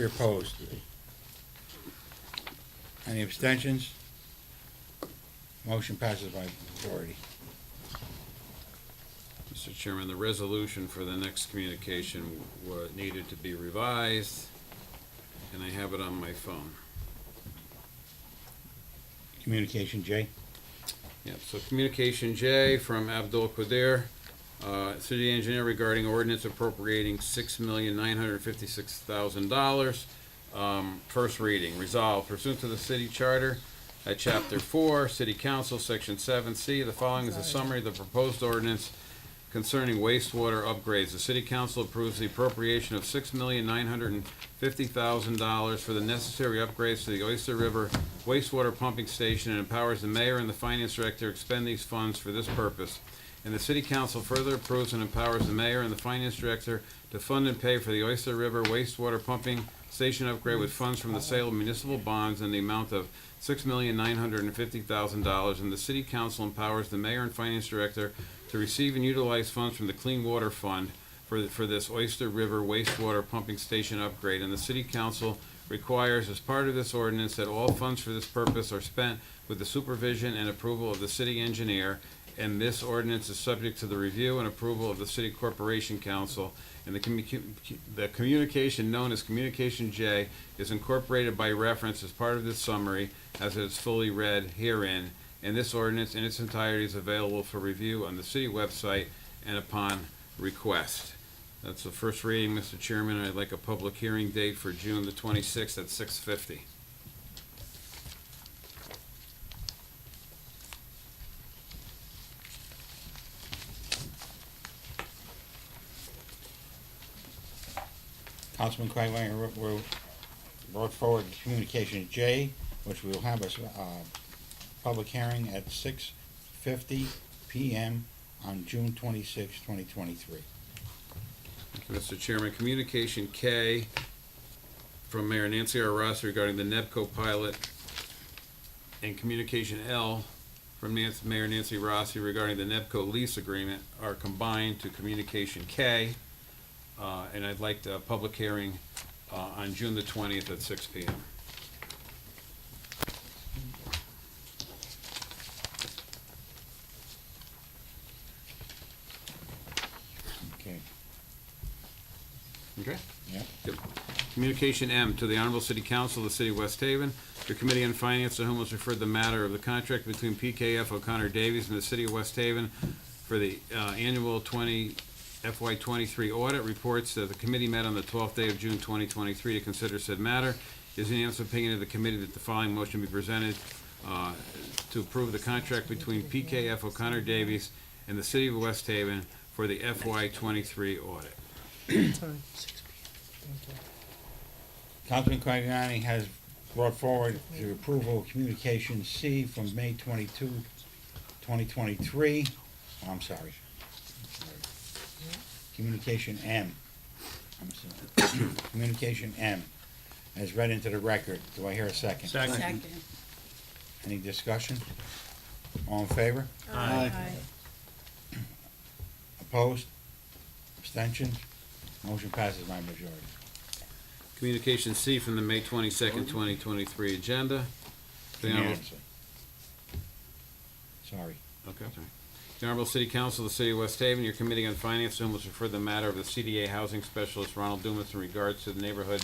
opposed. Any abstentions? Motion passes by majority. Mr. Chairman, the resolution for the next communication needed to be revised, and I have it on my phone. Communication J. Yep, so Communication J from Abdul Qadir, City Engineer regarding ordinance appropriating $6,956,000. First reading, resolved pursuant to the city charter at Chapter 4, City Council, Section 7C, the following is a summary of the proposed ordinance concerning wastewater upgrades. The City Council approves the appropriation of $6,950,000 for the necessary upgrades to the Oyster River wastewater pumping station and empowers the mayor and the finance director to expend these funds for this purpose. And the City Council further approves and empowers the mayor and the finance director to fund and pay for the Oyster River wastewater pumping station upgrade with funds from the sale of municipal bonds in the amount of $6,950,000. And the City Council empowers the mayor and finance director to receive and utilize funds from the Clean Water Fund for this Oyster River wastewater pumping station upgrade. And the City Council requires, as part of this ordinance, that all funds for this purpose are spent with the supervision and approval of the city engineer. And this ordinance is subject to the review and approval of the City Corporation Council. And the communication known as Communication J is incorporated by reference as part of this summary, as it is fully read herein. And this ordinance in its entirety is available for review on the city website and upon request. That's the first reading, Mr. Chairman. I'd like a public hearing date for June the 26th at 6:50. Councilman Quagliano brought forward Communication J, which we will have a public hearing at 6:50 p.m. on June 26, 2023. Mr. Chairman, Communication K from Mayor Nancy R. Rossi regarding the NEPCO pilot, and Communication L from Mayor Nancy Rossi regarding the NEPCO lease agreement are combined to Communication K, and I'd like the public hearing on June the 20th at 6 p.m. Okay. Okay? Yeah. Yep. Communication M to the Honorable City Council of the City of West Haven. The Committee on Finance, to whom was referred the matter of the contract between PKF O'Connor Davies and the City of West Haven for the annual FY23 audit, reports that the committee met on the 12th day of June 2023 to consider said matter. It is the unanimous opinion of the committee that the following motion be presented to approve the contract between PKF O'Connor Davies and the City of West Haven for the FY23 audit. Councilman Cragiani has brought forward the approval of Communication C from May 22, 2023. Oh, I'm sorry. Communication M. I'm sorry. Communication M, as read into the record. Do I hear a second? Second. Any discussion? All in favor? Aye. Opposed? Abstentions? Motion passes by majority. Communication C from the May 22nd, 2023 agenda. The Honorable- Unanimously. Sorry. Okay. The Honorable City Council of the City of West Haven, your Committee on Finance, to whom was referred the matter of the CDA Housing Specialist Ronald Dumas in regards to the Neighborhood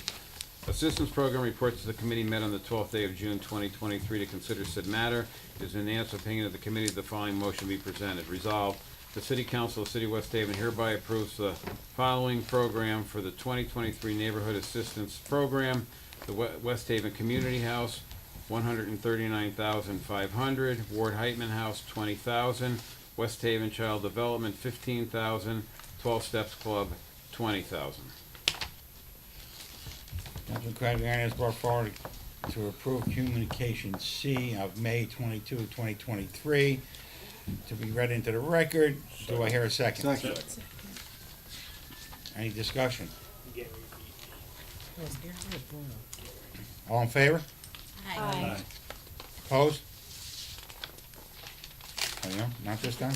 Assistance Program, reports to the committee met on the 12th day of June 2023 to consider said matter. It is an unanimous opinion of the committee that the following motion be presented. Resolved, the City Council of the City of West Haven hereby approves the following program for the 2023 Neighborhood Assistance Program. The West Haven Community House, $139,500. Ward Heitman House, $20,000. West Haven Child Development, $15,000. 12 Steps Club, $20,000. Councilman Cragiani has brought forward to approve Communication C of May 22, 2023, to be read into the record. Do I hear a second? Second. Any discussion? All in favor? Aye. Opposed? Oh, yeah, not this time?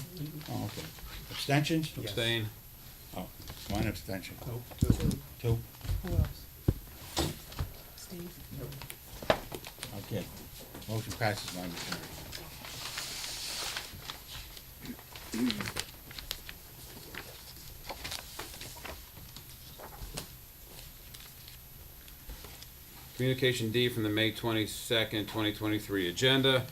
Oh, okay. Abstentions? Abstain. Oh, one abstention. Two. Two? Who else? Steve? Okay. Motion passes by majority. Communication D from the May 22nd, 2023 agenda.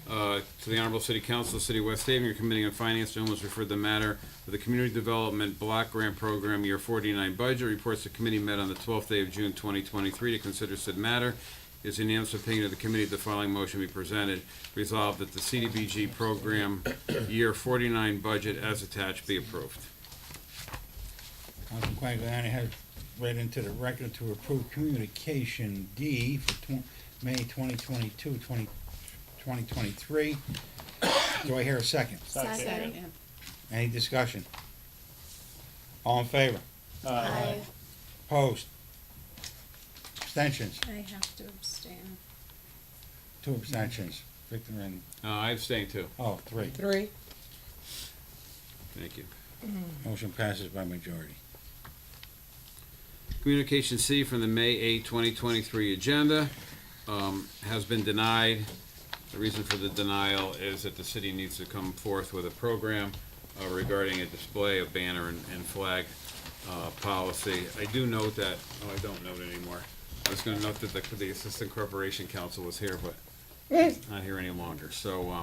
To the Honorable City Council of the City of West Haven, your Committee on Finance, to whom was referred the matter of the Community Development Block Grant Program Year 49 budget. Reports the committee met on the 12th day of June 2023 to consider said matter. It is the unanimous opinion of the committee that the following motion be presented. Resolved that the CDBG Program Year 49 budget as attached be approved. Councilman Quagliani has read into the record to approve Communication D for May 2022, 2023. Do I hear a second? Second. Any discussion? All in favor? Aye. Opposed? Abstentions? I have to abstain. Two abstentions. Victor and, I abstain too. oh, three. Three. Thank you. Motion passes by majority. Communication C from the May 8, 2023 agenda has been denied. The reason for the denial is that the city needs to come forth with a program regarding a display of banner and flag policy. I do note that, oh, I don't note anymore. I was gonna note that the Assistant Corporation Counsel was here, but not here any longer. So,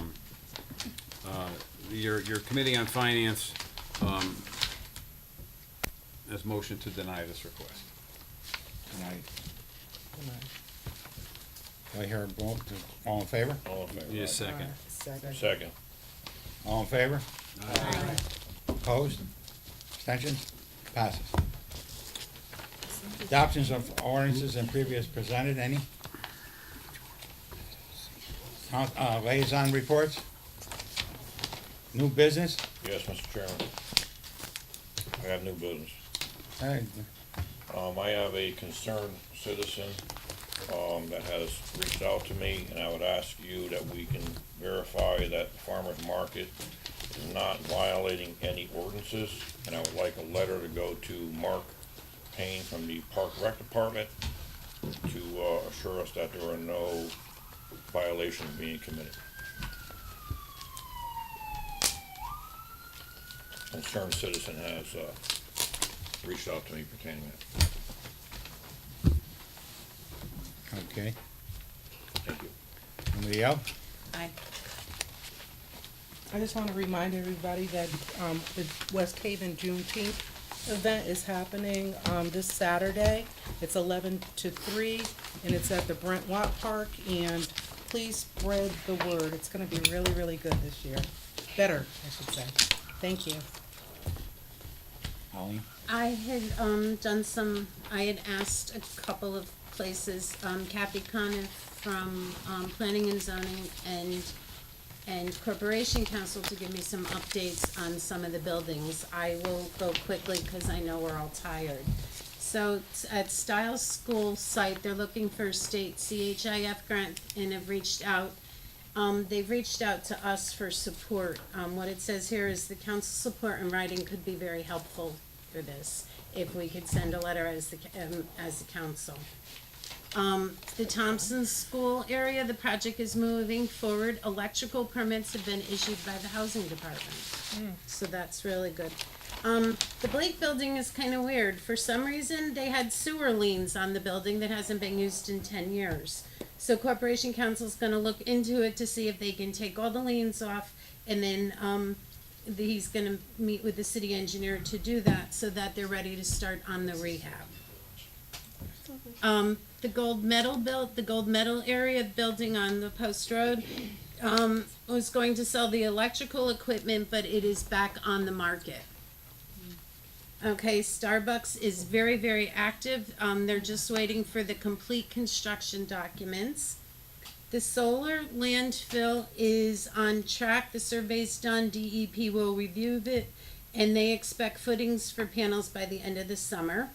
your Committee on Finance has motion to deny this request. Tonight. Do I hear a vote? All in favor? All in favor? Need a second. Second. All in favor? Opposed? Abstentions? Passes. Adoptions of ordinances and previous presented, any? Liaison reports? New business? Yes, Mr. Chairman. I have new business. All right. I have a concerned citizen, that has reached out to me, and I would ask you that we can verify that the farmer's market is not violating any ordinances, and I would like a letter to go to Mark Payne from the Park Rec Department to, assure us that there are no violations being committed. Concerned citizen has, reached out to me pertaining to that. Okay. Thank you. Anybody else? Aye. I just want to remind everybody that the West Haven Juneteenth event is happening this Saturday. It's 11 to 3, and it's at the Brent Watt Park. And please spread the word. It's going to be really, really good this year. Better, I should say. Thank you. Colleen? I had I had asked a couple of places, Kathy Coniff from Planning and Zoning and Corporation Council to give me some updates on some of the buildings. I will go quickly because I know we're all tired. So at Stiles School site, they're looking for a state CHIF grant and have reached out. They've reached out to us for support. What it says here is the council support in writing could be very helpful for this, if we could send a letter as the council. The Thompson School area, the project is moving forward. Electrical permits have been issued by the housing department. So that's really good. The Blake building is kind of weird. For some reason, they had sewer liens on the building that hasn't been used in 10 years. So Corporation Council's gonna look into it to see if they can take all the liens off, and then, he's gonna meet with the city engineer to do that, so that they're ready to start on the rehab. The gold medal area building on the Post Road, was going to sell the electrical equipment, but it is back on the market. Okay, Starbucks is very, very active. They're just waiting for the complete construction documents. The solar landfill is on track. The survey's done. DEP will review it, and they expect footings for panels by the end of the summer.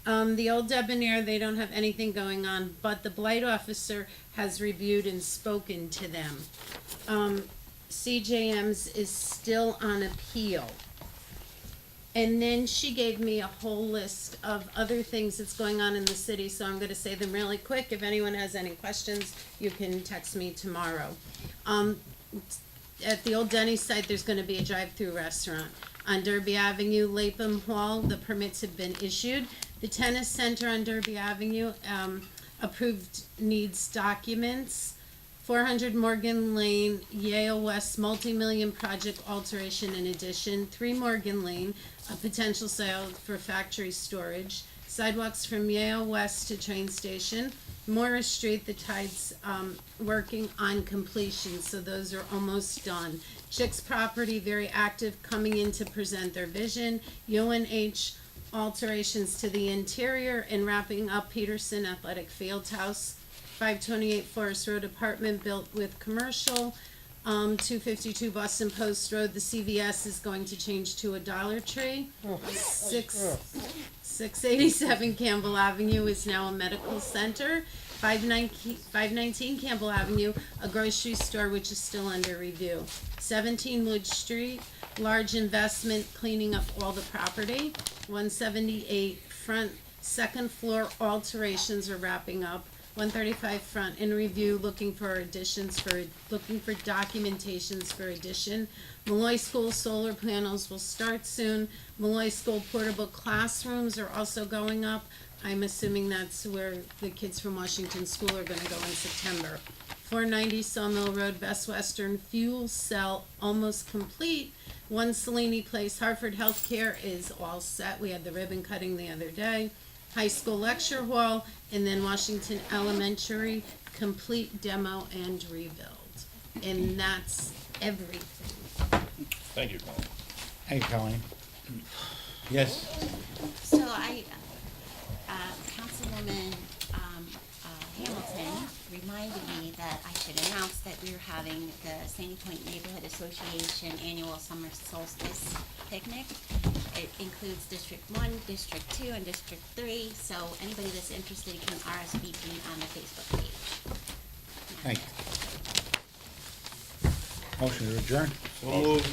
The old Debonair, they don't have anything going on, but the blight officer has reviewed and spoken to them. CJM's is still on appeal. And then she gave me a whole list of other things that's going on in the city, so I'm gonna say them really quick. If anyone has any questions, you can text me tomorrow. At the old Denny's site, there's gonna be a drive-through restaurant. On Derby Avenue, Lapham Hall, the permits have been issued. The tennis center on Derby Avenue, approved needs documents. 400 Morgan Lane, Yale West multi-million project alteration and addition. 3 Morgan Lane, a potential sale for factory storage. Sidewalks from Yale West to train station. Morris Street, the Tide's working on completion, so those are almost done. Chick's property, very active, coming in to present their vision. UNH alterations to the interior and wrapping up Peterson Athletic Field House. 528 Forest Road apartment built with commercial. 252 Boston Post Road, the CVS is going to change to a Dollar Tree. 687 Campbell Avenue is now a medical center. 519 Campbell Avenue, a grocery store which is still under review. 17 Wood Street, large investment cleaning up all the property. 178 front, second floor alterations are wrapping up. 135 front in review, looking for documentations for addition. Malloy School solar panels will start soon. Malloy School portable classrooms are also going up. I'm assuming that's where the kids from Washington School are gonna go in September. 490 Sawmill Road, Best Western fuel cell almost complete. 1 Cellini Place, Hartford Healthcare is all set. We had the ribbon cutting the other day. High school lecture hall, and then Washington Elementary, complete demo and rebuild. And that's everything. Thank you, Colin. Hey, Colleen. Yes? So Councilwoman Hamilton reminded me that I should announce that we're having the Sandy Point Neighborhood Association annual summer solstice picnic. It includes District 1, District 2, and District 3, so anybody that's interested can RSVP on the Facebook page. Thank you. Motion to adjourn? So moved.